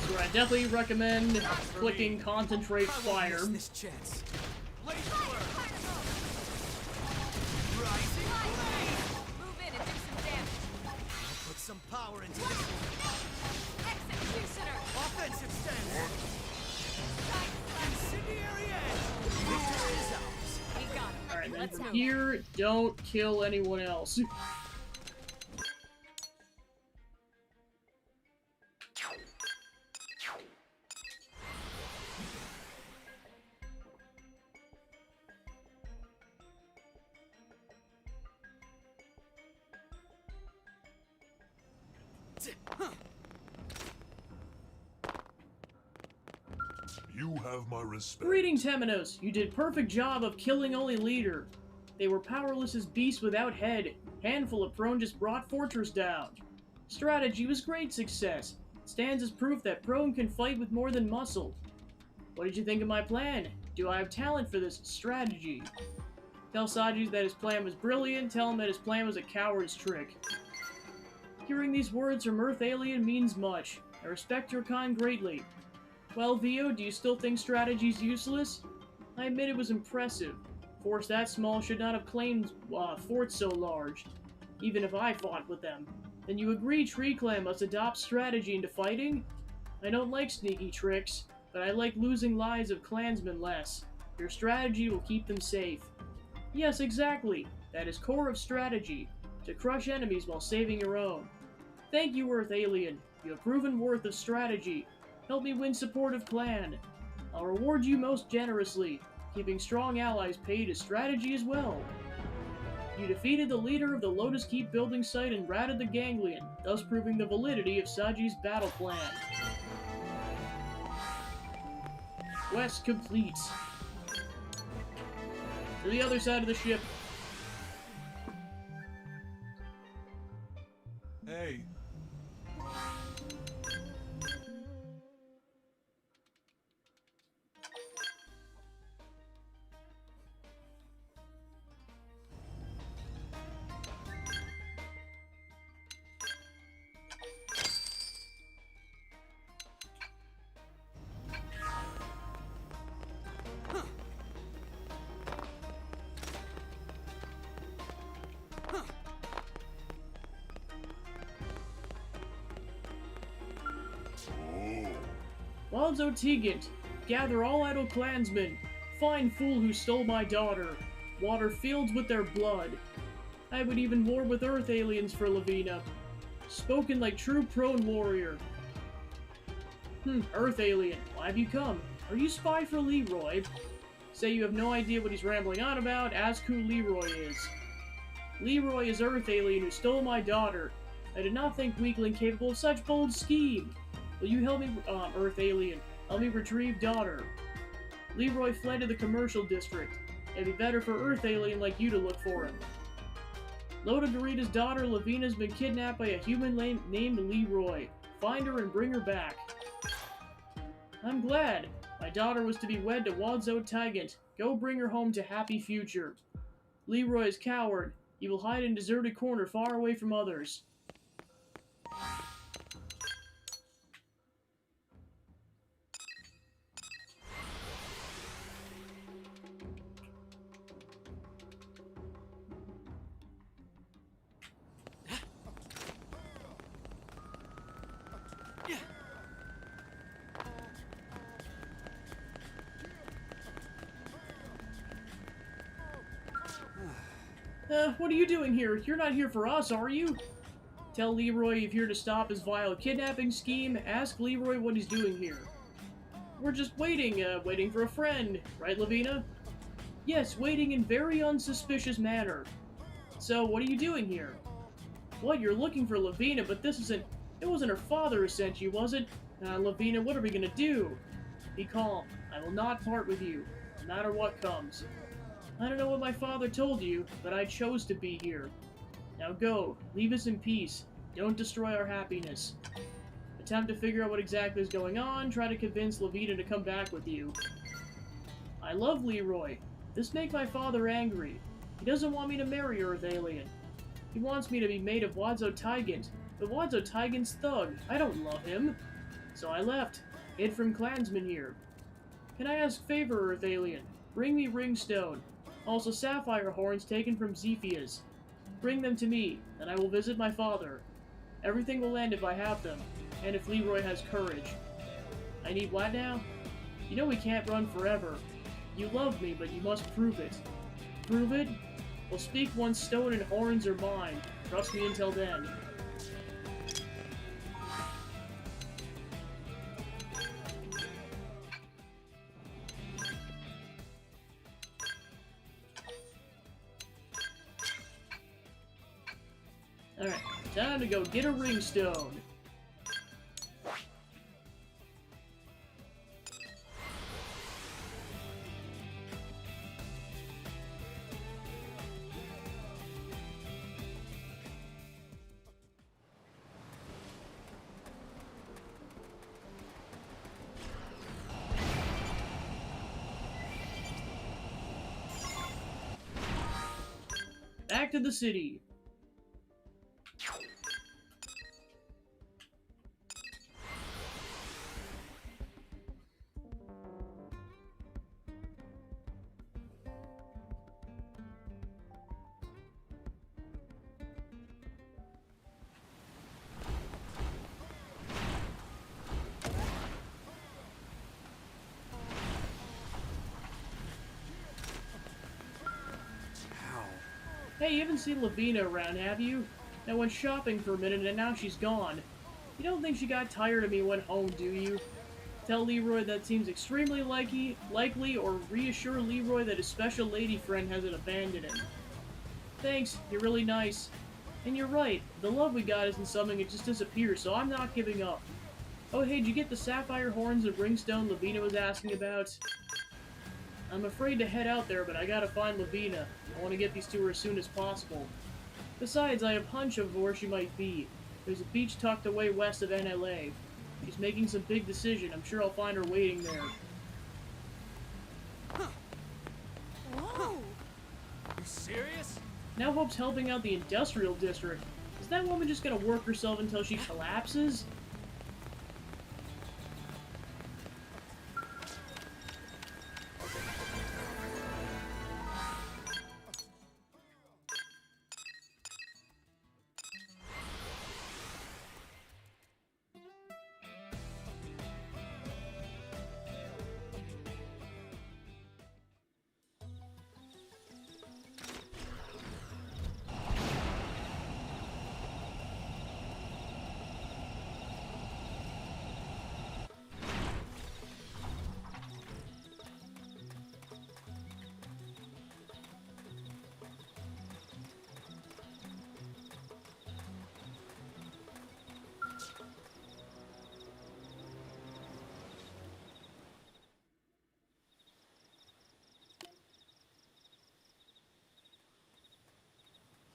So I definitely recommend clicking Concentrate Fire. This chance. Move in and do some damage. Put some power into this one. Executioner. Offensive stance. Incendiary edge. Victory is ours. We got him. Alright, then Let's from move. here, don't kill anyone else. You have my respect. Greetings, Temenos. You did perfect job of killing only leader. They were powerless as beasts without head. Handful of prone just brought Fortress down. Strategy was great success. Stands as proof that prone can fight with more than muscle. What did you think of my plan? Do I have talent for this strategy? Tell Saji that his plan was brilliant. Tell him that his plan was a coward's trick. Hearing these words from Earth Alien means much. I respect your kind greatly. Well, Vio, do you still think strategy's useless? I admit it was impressive. Force that small should not have claimed forts so large, even if I fought with them. Then you agree Tree Clan must adopt strategy into fighting? I don't like sneaky tricks, but I like losing lives of clansmen less. Your strategy will keep them safe. Yes, exactly. That is core of strategy. To crush enemies while saving your own. Thank you, Earth Alien. You have proven worth of strategy. Help me win support of clan. I'll reward you most generously. Keeping strong allies paid is strategy as well. You defeated the leader of the Lotus Keep building site and routed the Ganglion, thus proving the validity of Saji's battle plan. Quest complete. To the other side of the ship. Walzo Tegant, gather all idle clansmen. Find fool who stole my daughter. Water fields with their blood. I would even war with Earth aliens for Lavina. Spoken like true prone warrior. Earth alien, why have you come? Are you spy for Leroy? Say you have no idea what he's rambling on about, ask who Leroy is. Leroy is Earth alien who stole my daughter. I did not think weakling capable of such bold scheme. Will you help me, Earth alien? Help me retrieve daughter. Leroy fled to the commercial district. It'd be better for Earth alien like you to look for him. Loda Garita's daughter, Lavina's been kidnapped by a human named Leroy. Find her and bring her back. I'm glad. My daughter was to be wed to Wadzo Tigant. Go bring her home to happy future. Leroy is coward. He will hide in deserted corner far away from others. What are you doing here? You're not here for us, are you? Tell Leroy you're here to stop his vile kidnapping scheme. Ask Leroy what he's doing here. We're just waiting for a friend. Right, Lavina? Yes, waiting in very unsuspicious manner. So, what are you doing here? What, you're looking for Lavina, but it wasn't her father who sent you, was it? Lavina, what are we gonna do? Be calm. I will not part with you, no matter what comes. I don't know what my father told you, but I chose to be here. Now go, leave us in peace. Don't destroy our happiness. Attempt to figure out what exactly is going on, try to convince Lavina to come back with you. I love Leroy. This makes my father angry. He doesn't want me to marry Earth Alien. He wants me to be made of Wadzo Tigant, but Wadzo Tigant's thug. I don't love him. So I left, hid from clansmen here. Can I ask favor, Earth Alien? Bring me Ringstone. Also sapphire horns taken from Zephias. Bring them to me, and I will visit my father. Everything will end if I have them, and if Leroy has courage. I need what now? You know we can't run forever. You love me, but you must prove it. Prove it? Well, speak once stone and horns are mine. Trust me until then. Alright, time to go get a ringstone. Back to the city. Hey, you haven't seen Lavina around, have you? I went shopping for a minute and now she's gone. You don't think she got tired of me and went home, do you? Tell Leroy that seems extremely likely, or reassure Leroy that his special lady friend hasn't abandoned him. Thanks, you're really nice. And you're right, the love we got isn't something that just disappears, so I'm not giving up. Oh hey, did you get the sapphire horns of Ringstone Lavina was asking about? I'm afraid to head out there, but I gotta find Lavina. I want to get these to her as soon as possible. Besides, I have a hunch of where she might be. There's a beach tucked away west of NLA. She's making some big decision. I'm sure I'll find her waiting there. Whoa! You serious? Now Hope's helping out the industrial district. Is that woman just gonna work herself until she collapses?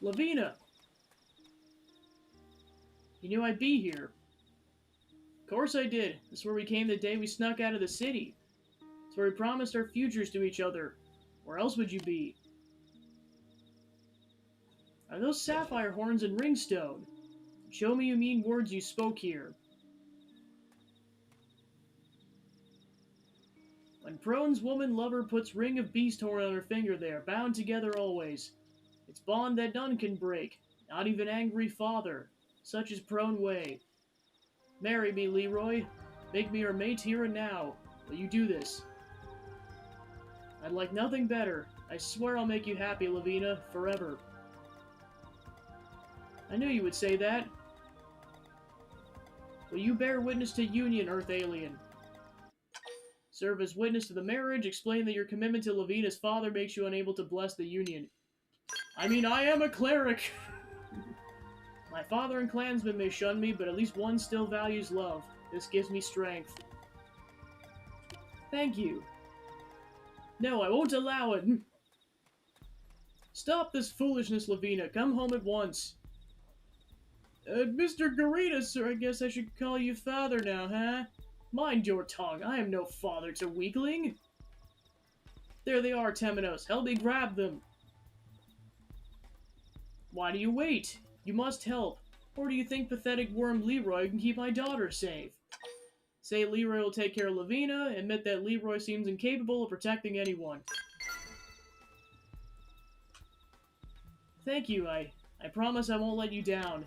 Lavina! You knew I'd be here. Of course I did. That's where we came the day we snuck out of the city. It's where we promised our futures to each other. Where else would you be? Are those sapphire horns in ringstone? Show me you mean words you spoke here. When Prone's woman lover puts ring of beast horn on her finger, they are bound together always. It's bond that none can break, not even angry father. Such is Prone way. Marry me, Leroy. Make me your mate here and now. Will you do this? I'd like nothing better. I swear I'll make you happy, Lavina, forever. I knew you would say that. Will you bear witness to union, Earth alien? Serve as witness to the marriage, explain that your commitment to Lavina's father makes you unable to bless the union. I mean, I am a cleric! My father and clansmen may shun me, but at least one still values love. This gives me strength. Thank you. No, I won't allow it! Stop this foolishness, Lavina. Come home at once. Mr. Garita, sir, I guess I should call you father now, huh? Mind your tongue. I am no father to weakling. There they are, Temenos. Help me grab them. Why do you wait? You must help. Or do you think pathetic worm Leroy can keep my daughter safe? Say Leroy will take care of Lavina, admit that Leroy seems incapable of protecting anyone. Thank you, I promise I won't let you down.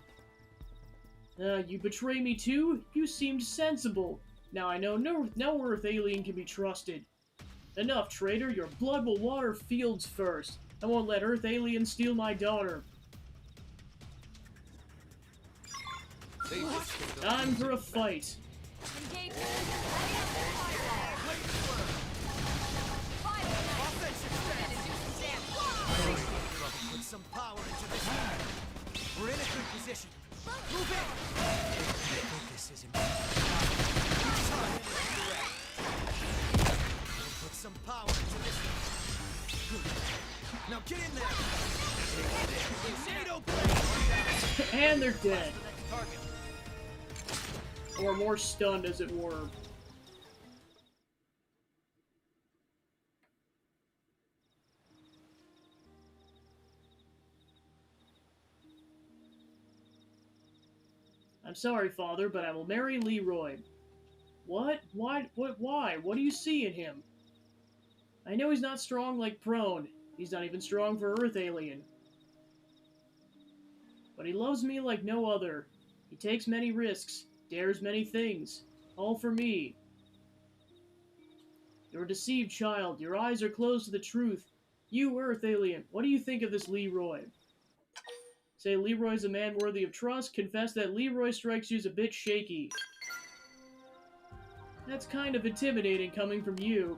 You betray me too? You seemed sensible. Now I know no Earth alien can be trusted. Enough, traitor. Your blood will water fields first. I won't let Earth aliens steal my daughter. Time for a fight. Engage. Put some power into this unit. We're in a good position. Move in! Focus is important. Put some power into this one. Good. Now get in there! NATO blade! And they're dead. Or more stunned, as it were. I'm sorry, Father, but I will marry Leroy. What? Why? Why? What do you see in him? I know he's not strong like Prone. He's not even strong for Earth alien. But he loves me like no other. He takes many risks, dares many things. All for me. You're a deceived child. Your eyes are closed to the truth. You, Earth alien, what do you think of this Leroy? Say Leroy's a man worthy of trust. Confess that Leroy strikes you as a bit shaky. That's kind of intimidating coming from you.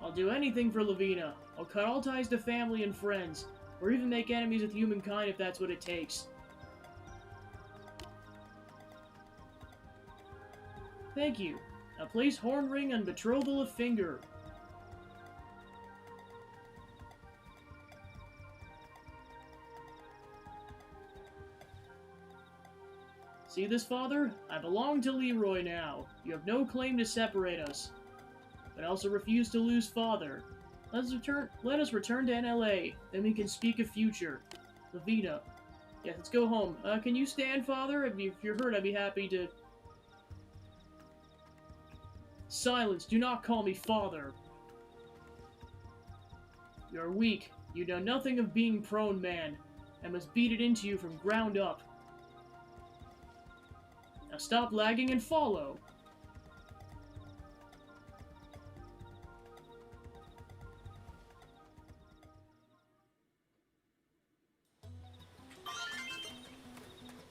I'll do anything for Lavina. I'll cut all ties to family and friends, or even make enemies with humankind if that's what it takes. Thank you. Now place horn ring on betrothal of finger. See this, Father? I belong to Leroy now. You have no claim to separate us. But I also refuse to lose Father. Let us return to NLA, then we can speak of future. Lavina. Yeah, let's go home. Can you stand, Father? If you're hurt, I'd be happy to... Silence! Do not call me Father! You're weak. You know nothing of being prone man. I must beat it into you from ground up. Now stop lagging and follow!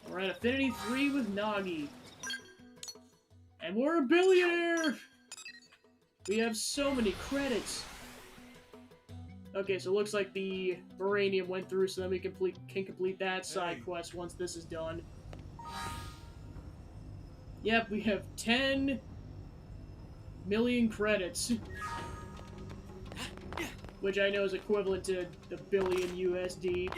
We're at Affinity 3 with Nagi. And we're a billionaire! We have so many credits! Okay, so it looks like the Uranium went through, so then we can complete that side quest once this is done. Yep, we have 10 million credits. which I know is equivalent to the billion USD.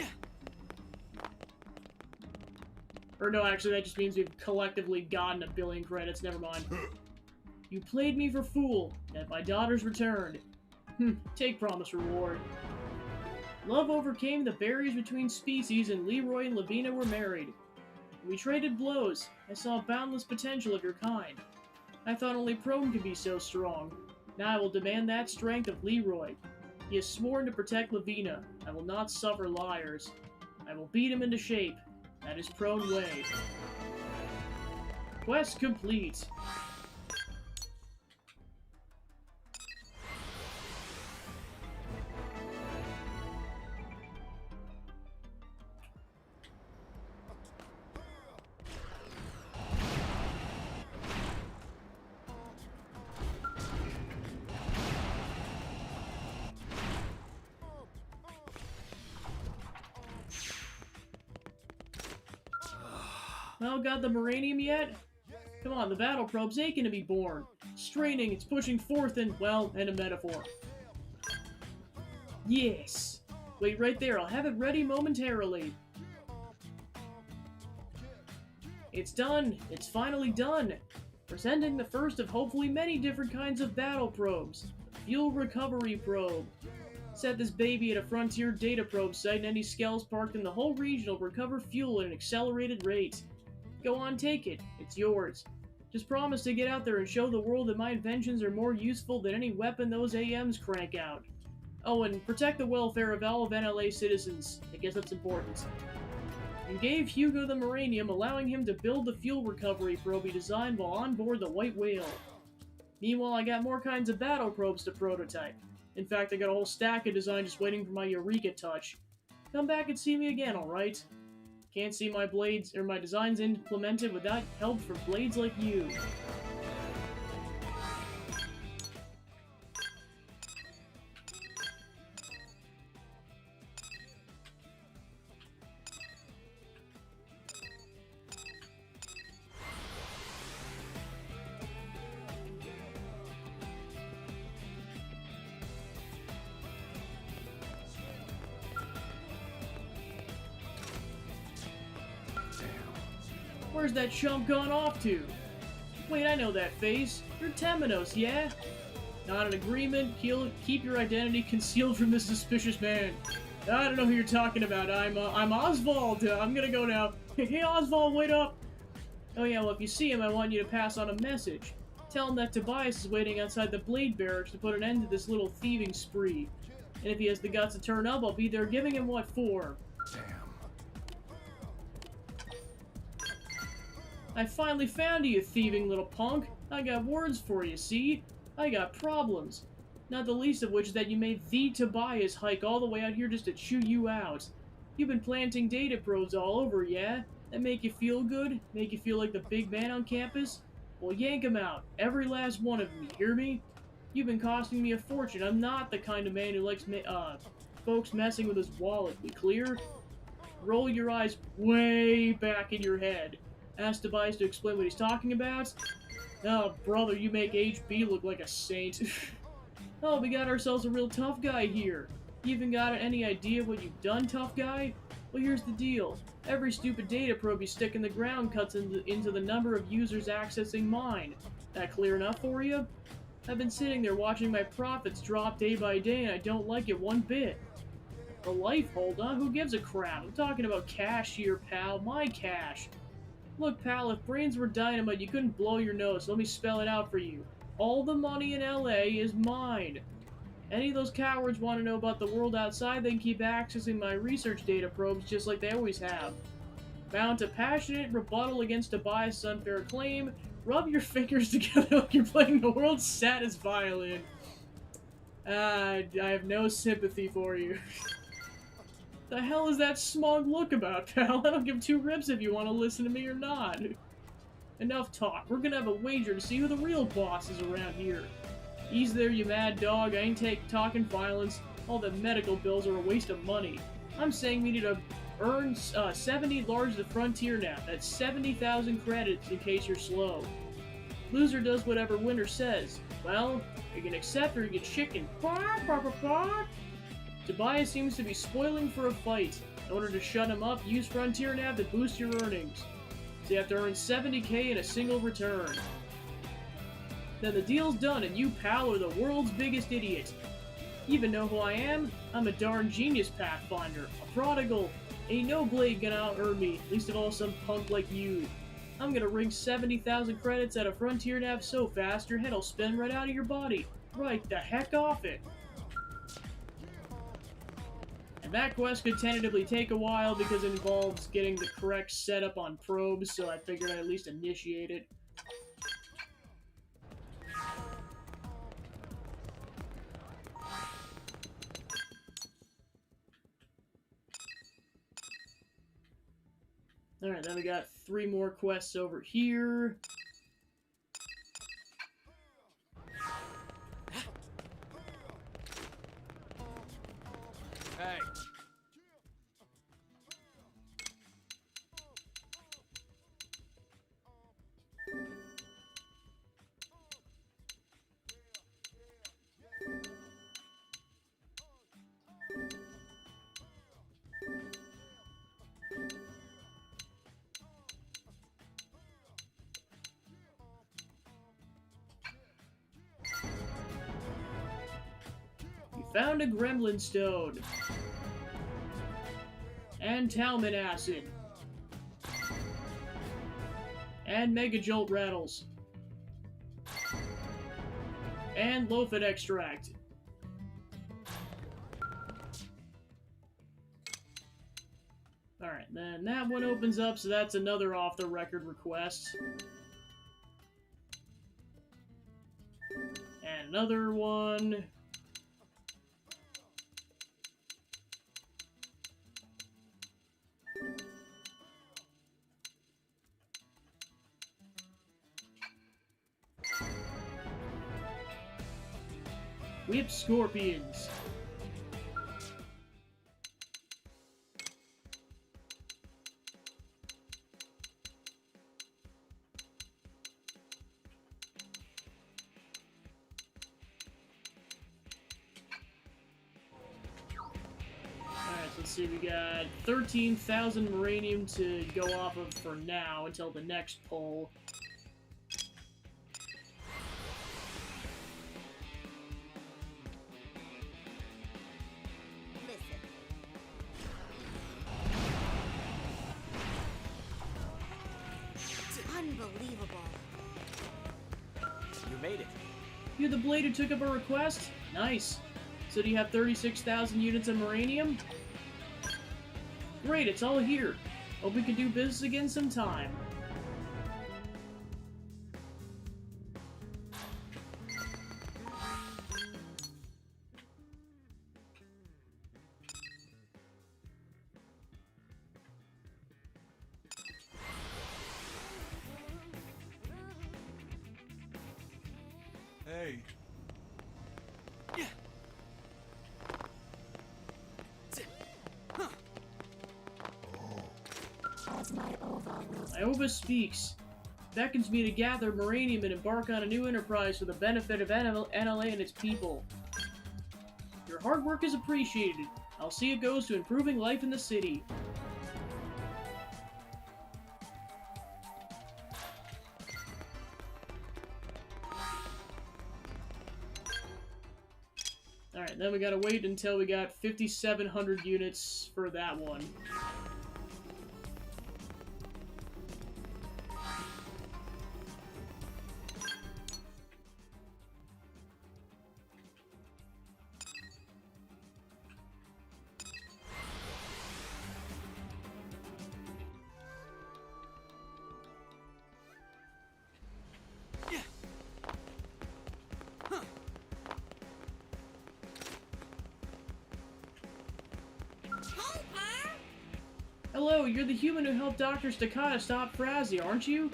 Or no, actually, that just means we've collectively gotten a billion credits. Never mind. You played me for fool, and my daughter's returned. Take promise reward. Love overcame the barriers between species, and Leroy and Lavina were married. We traded blows. I saw boundless potential of your kind. I thought only Prone could be so strong. Now I will demand that strength of Leroy. He has sworn to protect Lavina. I will not suffer liars. I will beat him into shape. That is Prone way. Quest complete. Well, got the Moranium yet? Come on, the battle probe's aching to be born. Straining, it's pushing forth and, well, and a metaphor. Yes! Wait right there, I'll have it ready momentarily. It's done! It's finally done! Presenting the first of hopefully many different kinds of battle probes. Fuel recovery probe. Set this baby at a frontier data probe site and any skells parked in the whole region will recover fuel at an accelerated rate. Go on, take it. It's yours. Just promise to get out there and show the world that my inventions are more useful than any weapon those AMs crank out. Oh, and protect the welfare of all of NLA citizens. I guess that's important. You gave Hugo the Moranium, allowing him to build the fuel recovery probe he designed while on board the White Whale. Meanwhile, I got more kinds of battle probes to prototype. In fact, I got a whole stack of design just waiting for my Eureka touch. Come back and see me again, alright? Can't see my blades or my designs implemented without help from blades like you. Where's that chump gone off to? Wait, I know that face. You're Temenos, yeah? Not an agreement. Keep your identity concealed from this suspicious man. I don't know who you're talking about. I'm Oswald. I'm gonna go now. Hey, Oswald, wait up! Oh yeah, well, if you see him, I want you to pass on a message. Tell him that Tobias is waiting outside the Blade Barracks to put an end to this little thieving spree. And if he has the guts to turn up, I'll be there giving him what for. I finally found you, you thieving little punk. I got words for you, see? I got problems. Not the least of which is that you made the Tobias hike all the way out here just to chew you out. You've been planting data probes all over, yeah? That make you feel good? Make you feel like the big man on campus? Well, yank 'em out. Every last one of them, you hear me? You've been costing me a fortune. I'm not the kind of man who likes folks messing with his wallet. We clear? Roll your eyes way back in your head. Ask Tobias to explain what he's talking about. Oh, brother, you make HB look like a saint. Oh, we got ourselves a real tough guy here. You even got any idea what you've done, tough guy? Well, here's the deal. Every stupid data probe you stick in the ground cuts into the number of users accessing mine. That clear enough for you? I've been sitting there watching my profits drop day by day, and I don't like it one bit. The life hold, huh? Who gives a crap? I'm talking about cash here, pal. My cash. Look, pal, if brains were dynamite, you couldn't blow your nose, so let me spell it out for you. All the money in LA is mine. Any of those cowards want to know about the world outside, they can keep accessing my research data probes just like they always have. Mount a passionate rebuttal against Tobias' unfair claim. Rub your fingers together like you're playing the world's saddest violin. I have no sympathy for you. The hell is that smug look about, pal? I don't give two rips if you want to listen to me or not. Enough talk. We're gonna have a wager to see who the real boss is around here. Ease there, you mad dog. I ain't talking violence. All the medical bills are a waste of money. I'm saying we need to earn 70 large to the frontier now. That's 70,000 credits in case you're slow. Loser does whatever winner says. Well, you can accept or you get chicken. Tobias seems to be spoiling for a fight. In order to shut him up, use Frontier Nav to boost your earnings. So you have to earn 70k in a single return. Then the deal's done and you, pal, are the world's biggest idiot. You even know who I am? I'm a darn genius Pathfinder, a prodigal. Ain't no blade gonna out-earn me, least of all some punk like you. I'm gonna wring 70,000 credits out of Frontier Nav so fast your head'll spin right out of your body. Right the heck off it. And that quest could tentatively take a while because it involves getting the correct setup on probes, so I figured I'd at least initiate it. Alright, then we got 3 more quests over here. Hey. Found a gremlin stone. And Talmud acid. And Mega Jolt rattles. And Loafit extract. Alright, then that one opens up, so that's another off-the-record request. And another one. Whip scorpions. Alright, so let's see, we got 13,000 Moranium to go off of for now until the next pull. Unbelievable. You made it. You're the blade who took up a request? Nice. So do you have 36,000 units of Moranium? Great, it's all here. Hope we can do business again sometime. Hey. Ioba speaks. Beckons me to gather Moranium and embark on a new enterprise for the benefit of NLA and its people. Your hard work is appreciated. I'll see it goes to improving life in the city. Alright, then we gotta wait until we got 5,700 units for that one. Hello, you're the human who helped Dr. Staccata stop Frazzy, aren't you?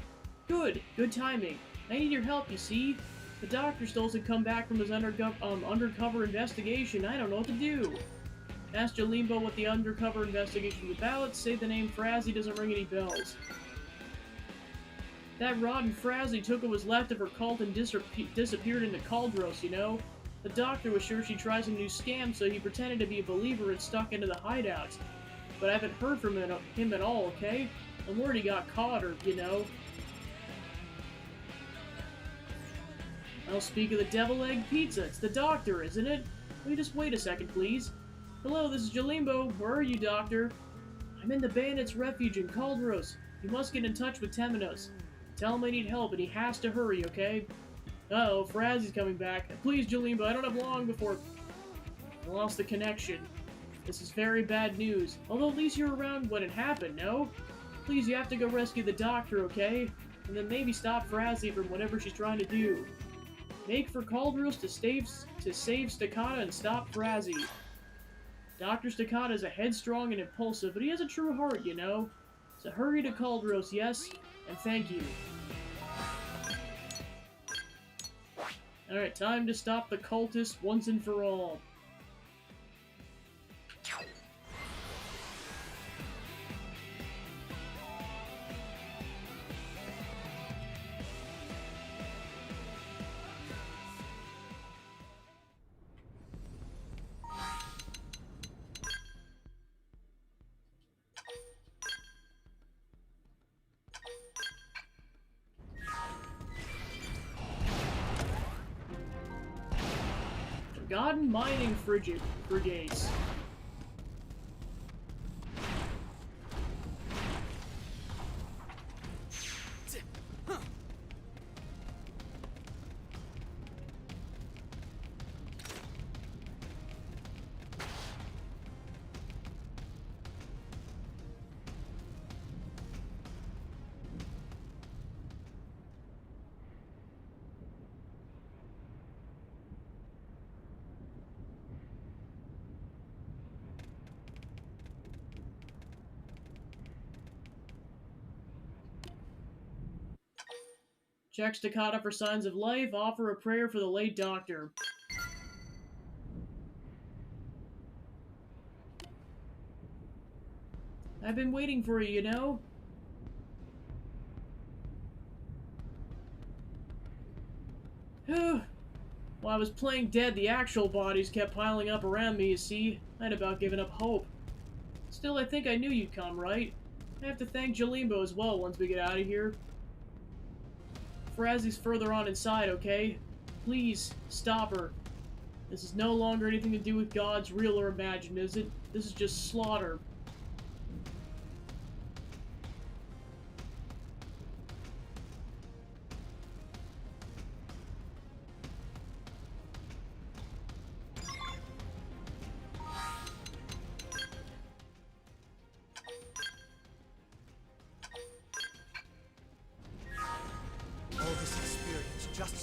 Good timing. I need your help, you see? The doctor still hasn't come back from his undercover investigation. I don't know what to do. Ask Jalimbo what the undercover investigation is about. Say the name Frazzy doesn't ring any bells. That rotten Frazzy took what was left of her cult and disappeared into Caldros, you know? The doctor was sure she'd try some new scam, so he pretended to be a believer and stuck into the hideouts. But I haven't heard from him at all, okay? I'm worried he got caught, or, you know. I'll speak of the devil egg pizza. It's the doctor, isn't it? Will you just wait a second, please? Hello, this is Jalimbo. Where are you, doctor? I'm in the bandits' refuge in Caldros. You must get in touch with Temenos. Tell him I need help, and he has to hurry, okay? Uh-oh, Frazzy's coming back. Please, Jalimbo, I don't have long before... I lost the connection. This is very bad news. Although at least you're around when it happened, no? Please, you have to go rescue the doctor, okay? And then maybe stop Frazzy from whatever she's trying to do. Make for Caldros to save Staccata and stop Frazzy. Dr. Staccata is a headstrong and impulsive, but he has a true heart, you know? So hurry to Caldros, yes? And thank you. Alright, time to stop the cultists once and for all. Forgotten mining brigades. Check Staccata for signs of life. Offer a prayer for the late doctor. I've been waiting for you, you know? While I was playing dead, the actual bodies kept piling up around me, you see. I'd about given up hope. Still, I think I knew you'd come, right? I have to thank Jalimbo as well once we get out of here. Frazzy's further on inside, okay? Please, stop her. This is no longer anything to do with gods, real or imagined, is it? This is just slaughter.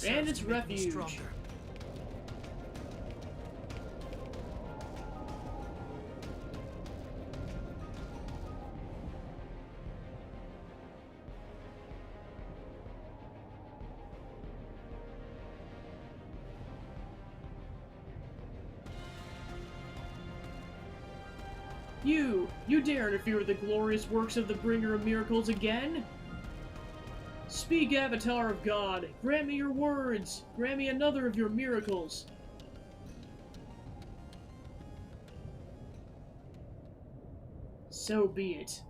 Bandits' refuge. You dare interfere with the glorious works of the Bringer of Miracles again? Speak, Avatar of God! Grant me your words! Grant me another of your miracles! So be it.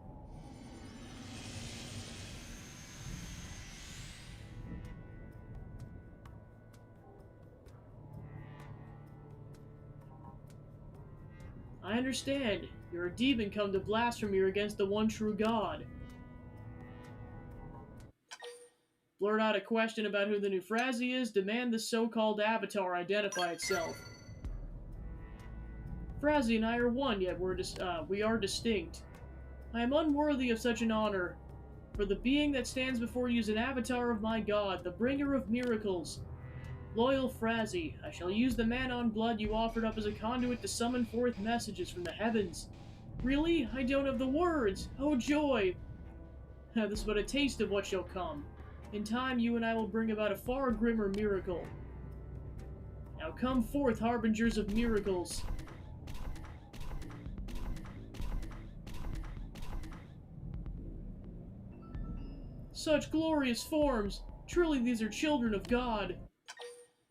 I understand. You're a demon come to blaspheme against the one true God. Blurt out a question about who the new Frazzy is, demand the so-called Avatar identify itself. Frazzy and I are one, yet we are distinct. I am unworthy of such an honor, for the being that stands before you is an avatar of my God, the bringer of miracles. Loyal Frazzy, I shall use the Manon blood you offered up as a conduit to summon forth messages from the heavens. Really? I don't have the words! Oh joy! This is but a taste of what shall come. In time, you and I will bring about a far grimmer miracle. Now come forth, harbingers of miracles. Such glorious forms! Truly these are children of God.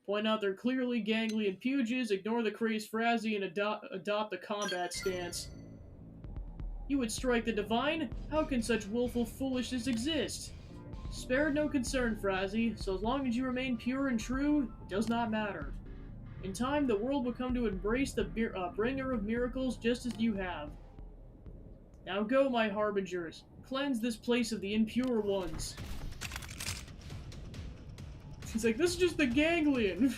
Point out they're clearly ganglion puges, ignore the crazed Frazzy, and adopt the combat stance. You would strike the divine? How can such willful foolishness exist? Spared no concern, Frazzy, so as long as you remain pure and true, it does not matter. In time, the world will come to embrace the bringer of miracles just as you have. Now go, my harbingers. Cleanse this place of the impure ones. He's like, this is just the ganglion.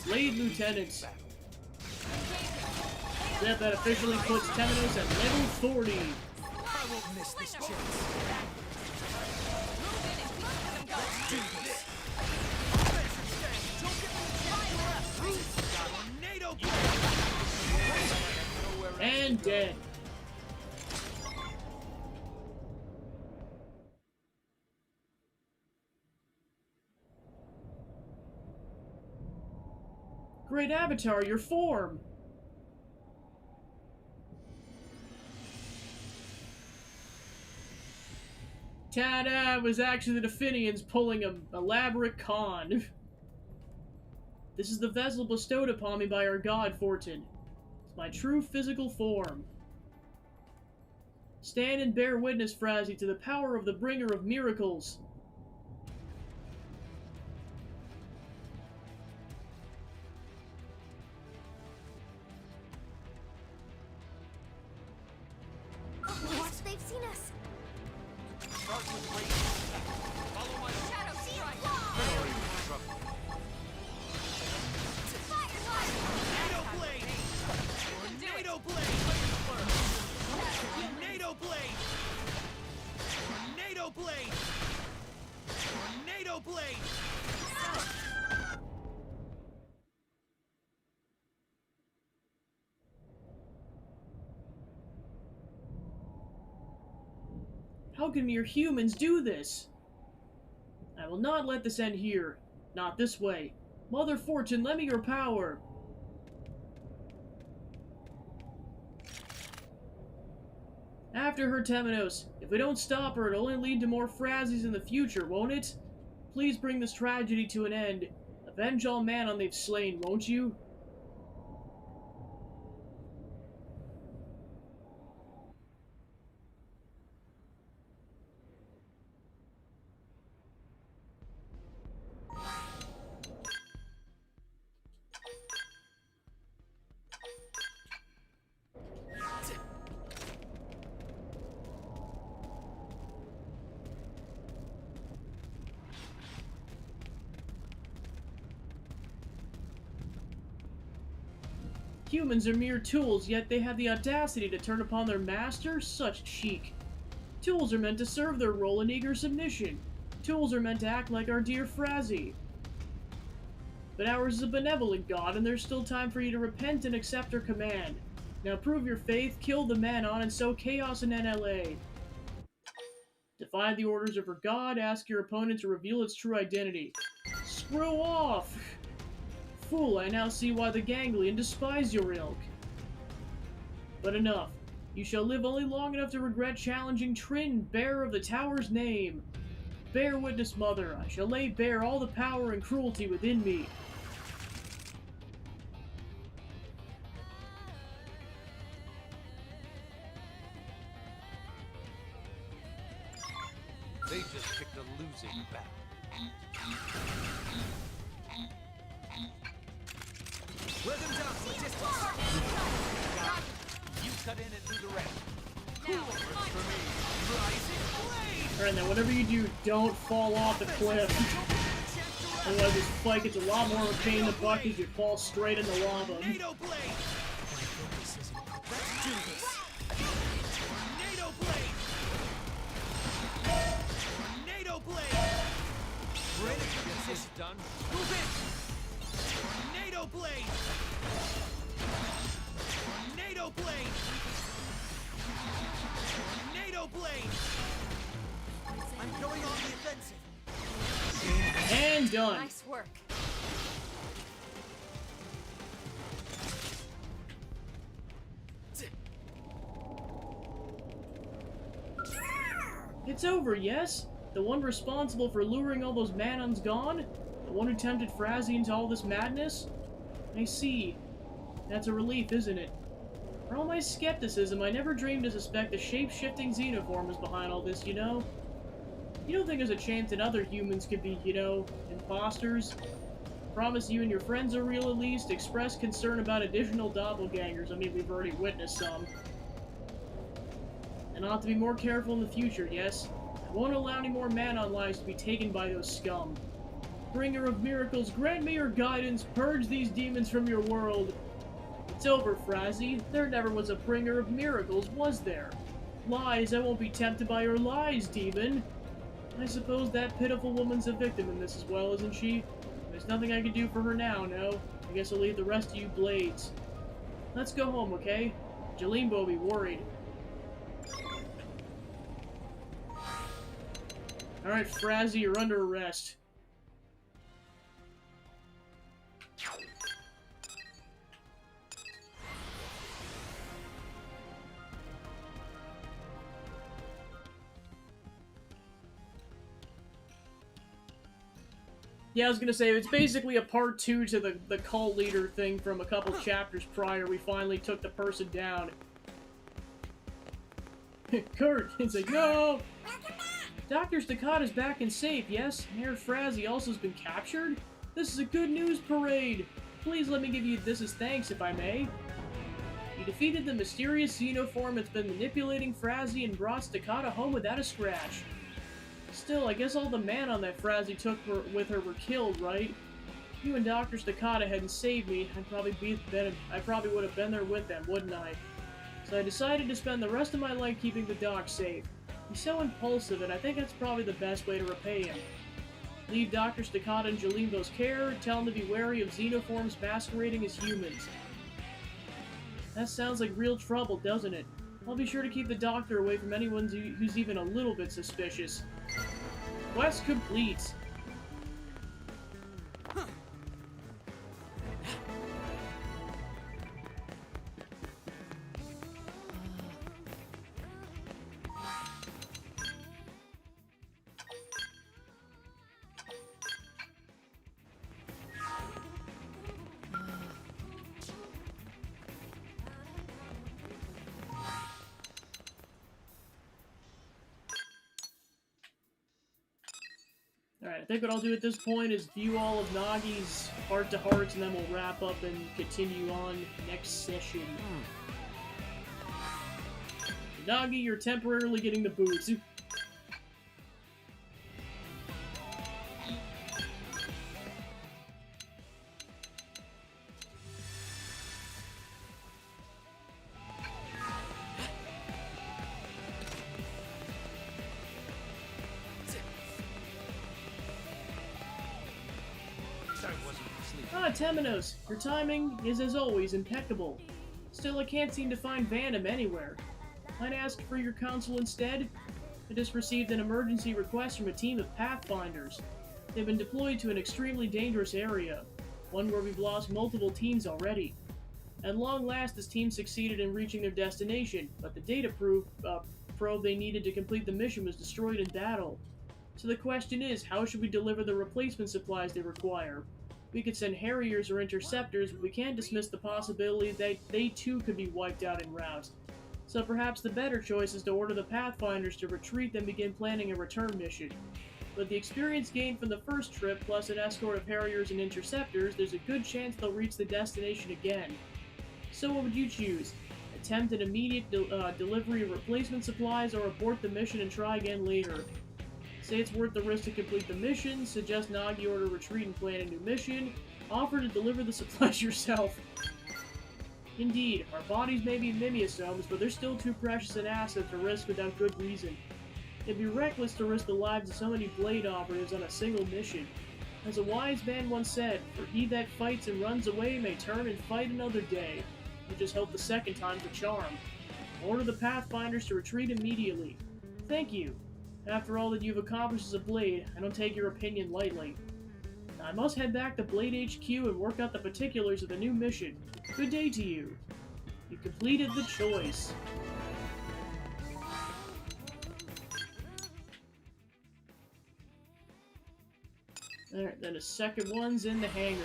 Blade Lieutenants. Yep, that officially puts Temenos at level 40. I won't miss this chance. Let's do this. And dead. Great Avatar, your form! Ta-da! It was actually the Definians pulling an elaborate con. This is the vessel bestowed upon me by our god, Fortune. It's my true physical form. Stand and bear witness, Frazzy, to the power of the bringer of miracles. What? They've seen us. Start with rage. Follow my Shadow strike. Tornado blade! Tornado blade! Tornado blade! Tornado blade! How can mere humans do this? I will not let this end here. Not this way. Mother Fortune, lend me your power. After her, Temenos. If we don't stop her, it'll only lead to more Frazzies in the future, won't it? Please bring this tragedy to an end. Avenge all Manon they've slain, won't you? Humans are mere tools, yet they have the audacity to turn upon their master? Such cheek. Tools are meant to serve their role in eager submission. Tools are meant to act like our dear Frazzy. But ours is a benevolent god, and there's still time for you to repent and accept her command. Now prove your faith, kill the Manon, and sow chaos in NLA. Defy the orders of her god, ask your opponent to reveal its true identity. Screw off! Fool, I now see why the ganglion despise your ilk. But enough. You shall live only long enough to regret challenging Trin, bearer of the tower's name. Bear witness, Mother. I shall lay bare all the power and cruelty within me. They just picked a losing battle. Let them down to a distance. You cut in and do the rest. For me, rising blade. Alright, now whatever you do, don't fall off the cliff. Otherwise this fight gets a lot more of a pain in the butt because you fall straight in the lava. Tornado blade. Let's do this. Tornado blade. Tornado blade. Ready for this is done. Move in. Tornado blade. Tornado blade. Tornado blade. I'm going on the offensive. And done. Nice work. It's over, yes? The one responsible for luring all those Manons gone? The one who tempted Frazzy into all this madness? I see. That's a relief, isn't it? For all my skepticism, I never dreamed to suspect the shape-shifting xenoform was behind all this, you know? You don't think there's a chance that other humans could be, you know, imposters? Promise you and your friends are real at least. Express concern about additional doppelgangers. I mean, we've already witnessed some. And I'll have to be more careful in the future, yes? I won't allow any more Manon lives to be taken by those scum. Bringer of miracles, grant me your guidance. Purge these demons from your world. It's over, Frazzy. There never was a bringer of miracles, was there? Lies, I won't be tempted by your lies, demon. I suppose that pitiful woman's a victim in this as well, isn't she? There's nothing I can do for her now, no? I guess I'll leave the rest of you blades. Let's go home, okay? Jalimbo will be worried. Alright, Frazzy, you're under arrest. Yeah, I was gonna say, it's basically a part 2 to the cult leader thing from a couple chapters prior. We finally took the person down. Kurt, it's like, no! Dr. Staccato's back and safe, yes? Mayor Frazzy also has been captured? This is a good news parade! Please let me give you this as thanks, if I may. You defeated the mysterious xenoform that's been manipulating Frazzy and brought Staccato home without a scratch. Still, I guess all the Manon that Frazzy took with her were killed, right? If you and Dr. Staccata hadn't saved me, I probably would have been there with them, wouldn't I? So I decided to spend the rest of my life keeping the doc safe. He's so impulsive, and I think that's probably the best way to repay him. Leave Dr. Staccata in Jalimbo's care, tell him to be wary of xenoforms masquerading as humans. That sounds like real trouble, doesn't it? I'll be sure to keep the doctor away from anyone who's even a little bit suspicious. Quest complete. Alright, I think what I'll do at this point is view all of Nagi's heart-to-hearts, and then we'll wrap up and continue on next session. Nagi, you're temporarily getting the boots. Ah, Temenos, your timing is as always impeccable. Still, I can't seem to find Venom anywhere. Might I ask for your counsel instead? I just received an emergency request from a team of Pathfinders. They've been deployed to an extremely dangerous area, one where we've lost multiple teams already. At long last, this team succeeded in reaching their destination, but the data probe they needed to complete the mission was destroyed in battle. So the question is, how should we deliver the replacement supplies they require? We could send Harriers or Interceptors, but we can't dismiss the possibility that they too could be wiped out en route. So perhaps the better choice is to order the Pathfinders to retreat and begin planning a return mission. With the experience gained from the first trip, plus an escort of Harriers and Interceptors, there's a good chance they'll reach the destination again. So what would you choose? Attempt an immediate delivery of replacement supplies, or abort the mission and try again later? Say it's worth the risk to complete the mission, suggest Nagi order retreat and plan a new mission, offer to deliver the supplies yourself. Indeed, our bodies may be mimeosomes, but they're still too precious an asset to risk without good reason. It'd be reckless to risk the lives of so many Blade operatives on a single mission. As a wise man once said, for he that fights and runs away may turn and fight another day. We just hope the second time's a charm. Order the Pathfinders to retreat immediately. Thank you. After all that you've accomplished as a Blade, I don't take your opinion lightly. Now I must head back to Blade HQ and work out the particulars of the new mission. Good day to you. You completed the choice. Alright, then a second one's in the hangar.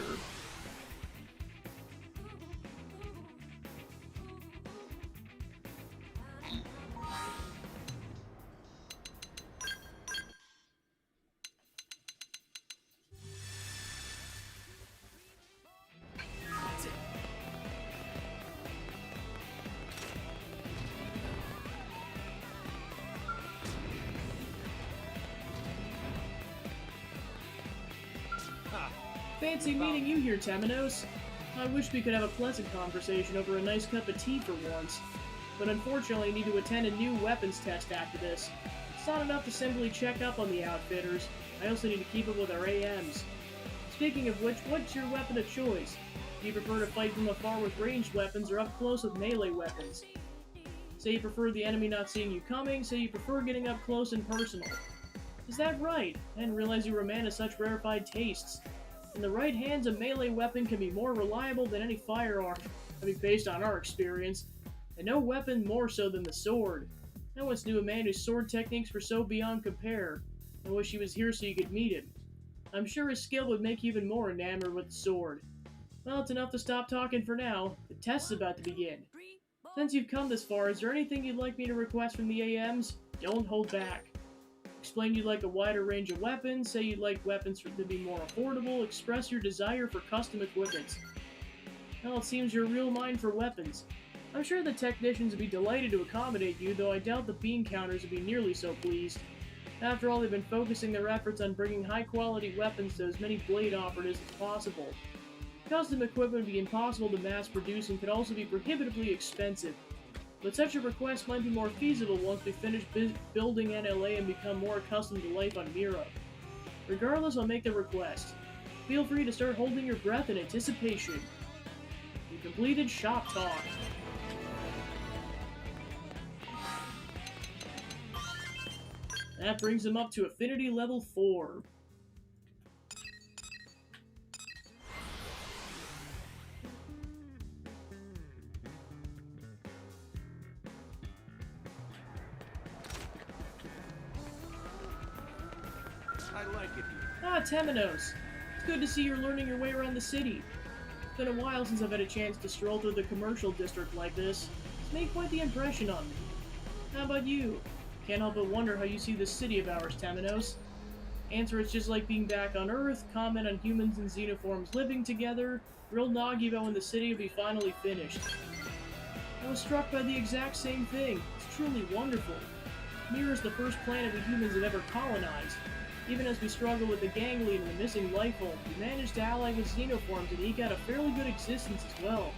Fancy meeting you here, Temenos. I wish we could have a pleasant conversation over a nice cup of tea for once. But unfortunately, I need to attend a new weapons test after this. It's not enough to simply check up on the outfitters. I also need to keep up with our AMs. Speaking of which, what's your weapon of choice? Do you prefer to fight from afar with ranged weapons or up close with melee weapons? Say you prefer the enemy not seeing you coming, say you prefer getting up close and personal. Is that right? I didn't realize you were a man of such rarefied tastes. In the right hands, a melee weapon can be more reliable than any firearm, I mean, based on our experience, and no weapon more so than the sword. I once knew a man whose sword techniques were so beyond compare. I wish he was here so you could meet him. I'm sure his skill would make you even more enamored with the sword. Well, it's enough to stop talking for now. The test's about to begin. Since you've come this far, is there anything you'd like me to request from the AMs? Don't hold back. Explain you'd like a wider range of weapons, say you'd like weapons to be more affordable, express your desire for custom equipment. Well, it seems you're a real mind for weapons. I'm sure the technicians would be delighted to accommodate you, though I doubt the bean counters would be nearly so pleased. After all, they've been focusing their efforts on bringing high-quality weapons to as many Blade operatives as possible. Custom equipment would be impossible to mass produce and could also be prohibitively expensive. But such a request might be more feasible once we finish building NLA and become more accustomed to life on Mira. Regardless, I'll make the request. Feel free to start holding your breath in anticipation. You completed Shop Talk. That brings him up to Affinity Level 4. I like it here. Ah, Temenos! It's good to see you're learning your way around the city. It's been a while since I've had a chance to stroll through the commercial district like this. It's made quite the impression on me. How about you? Can't help but wonder how you see this city of ours, Temenos. Answer it's just like being back on Earth, comment on humans and xenoforms living together, real noggy about when the city will be finally finished. I was struck by the exact same thing. It's truly wonderful. Mira's the first planet we humans have ever colonized. Even as we struggle with the ganglion and the missing life hold, we managed to ally with xenoforms and eke out a fairly good existence as well.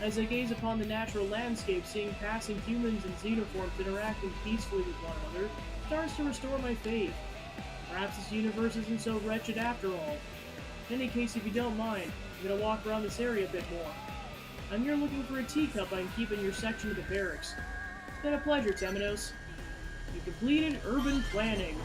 As I gaze upon the natural landscape, seeing passing humans and xenoforms interacting peacefully with one another starts to restore my faith. Perhaps this universe isn't so wretched after all. In any case, if you don't mind, I'm gonna walk around this area a bit more. I'm here looking for a teacup I can keep in your section of the barracks. It's been a pleasure, Temenos. You completed urban planning.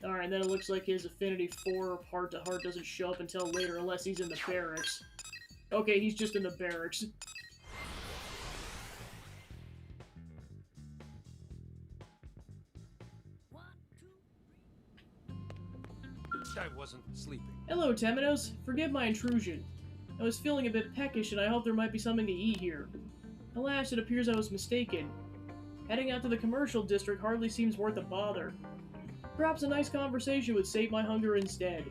Alright, then it looks like his Affinity 4 heart-to-heart doesn't show up until later unless he's in the barracks. Okay, he's just in the barracks. I wasn't sleeping. Hello, Temenos. Forgive my intrusion. I was feeling a bit peckish and I hoped there might be something to eat here. Alas, it appears I was mistaken. Heading out to the commercial district hardly seems worth a bother. Perhaps a nice conversation would sate my hunger instead.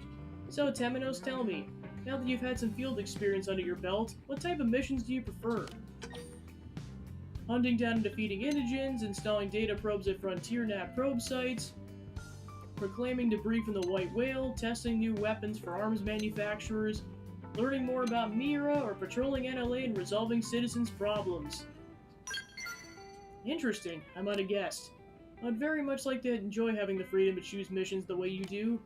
So, Temenos, tell me, now that you've had some field experience under your belt, what type of missions do you prefer? Hunting down and defeating indigents, installing data probes at Frontier Nav probe sites, reclaiming debris from the White Whale, testing new weapons for arms manufacturers, learning more about Mira, or patrolling NLA and resolving citizens' problems. Interesting, I might have guessed. I'd very much like to enjoy having the freedom to choose missions the way you do.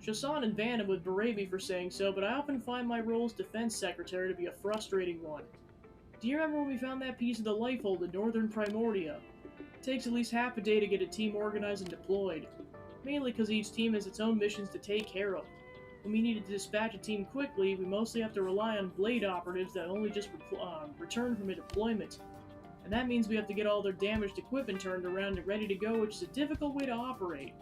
Shasan and Vanna would berate me for saying so, but I often find my role as defense secretary to be a frustrating one. Do you remember when we found that piece of the life hold in northern Primordia? It takes at least half a day to get a team organized and deployed, mainly because each team has its own missions to take care of. When we needed to dispatch a team quickly, we mostly have to rely on blade operatives that only just returned from a deployment. And that means we have to get all their damaged equipment turned around and ready to go, which is a difficult way to operate.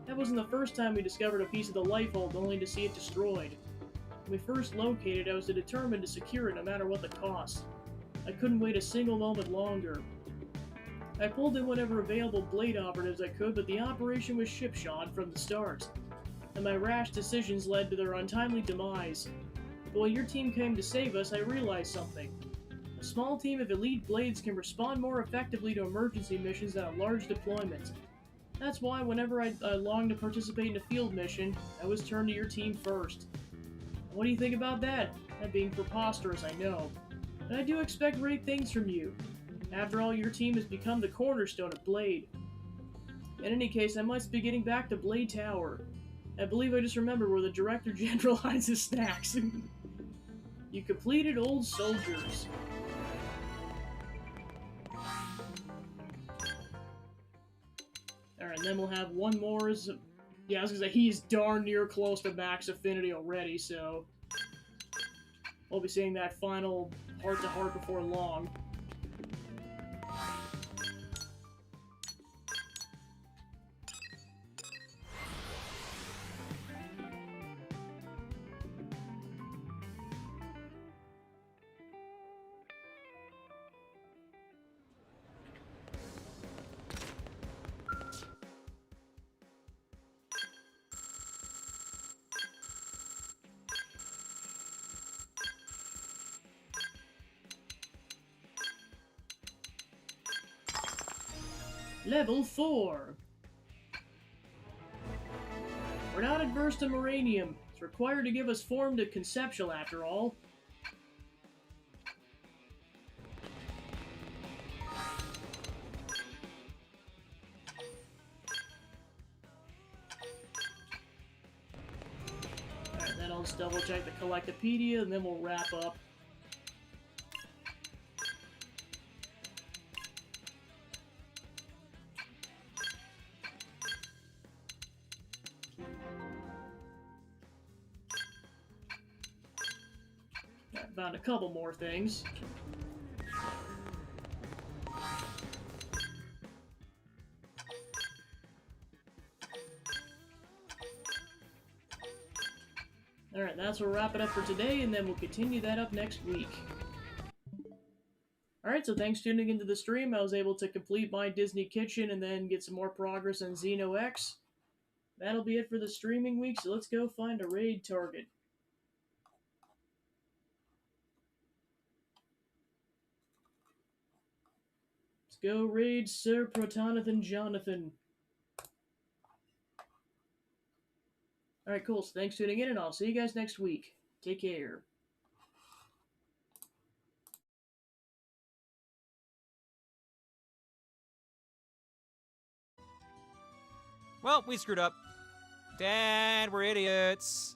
That wasn't the first time we discovered a piece of the lifehold only to see it destroyed. When we first located, I was determined to secure it no matter what the cost. I couldn't wait a single moment longer. I pulled in whatever available blade operatives I could, but the operation was shipshod from the start, and my rash decisions led to their untimely demise. But when your team came to save us, I realized something. A small team of elite blades can respond more effectively to emergency missions than a large deployment. That's why whenever I longed to participate in a field mission, I was turned to your team first. What do you think about that? That being preposterous, I know. But I do expect great things from you. After all, your team has become the cornerstone of Blade. In any case, I must be getting back to Blade Tower. I believe I just remembered where the Director General hides his snacks. You completed Old Soldiers. Alright, then we'll have one more. Yeah, I was gonna say, he's darn near close to max affinity already, so we'll be seeing that final heart-to-heart before long. Level 4. We're not adverse to Moranium. It's required to give us form to conceptual, after all. Alright, then I'll just double check the Collectopedia, and then we'll wrap up. Found a couple more things. Alright, that's where we'll wrap it up for today, and then we'll continue that up next week. Alright, so thanks for tuning into the stream. I was able to complete my Disney Kitchen and then get some more progress on Xeno X. That'll be it for the streaming week, so let's go find a raid target. Go raid Sir Protonathan Jonathan. Alright, cool. So thanks for tuning in, and I'll see you guys next week. Take care. Well, we screwed up. Dad, we're idiots.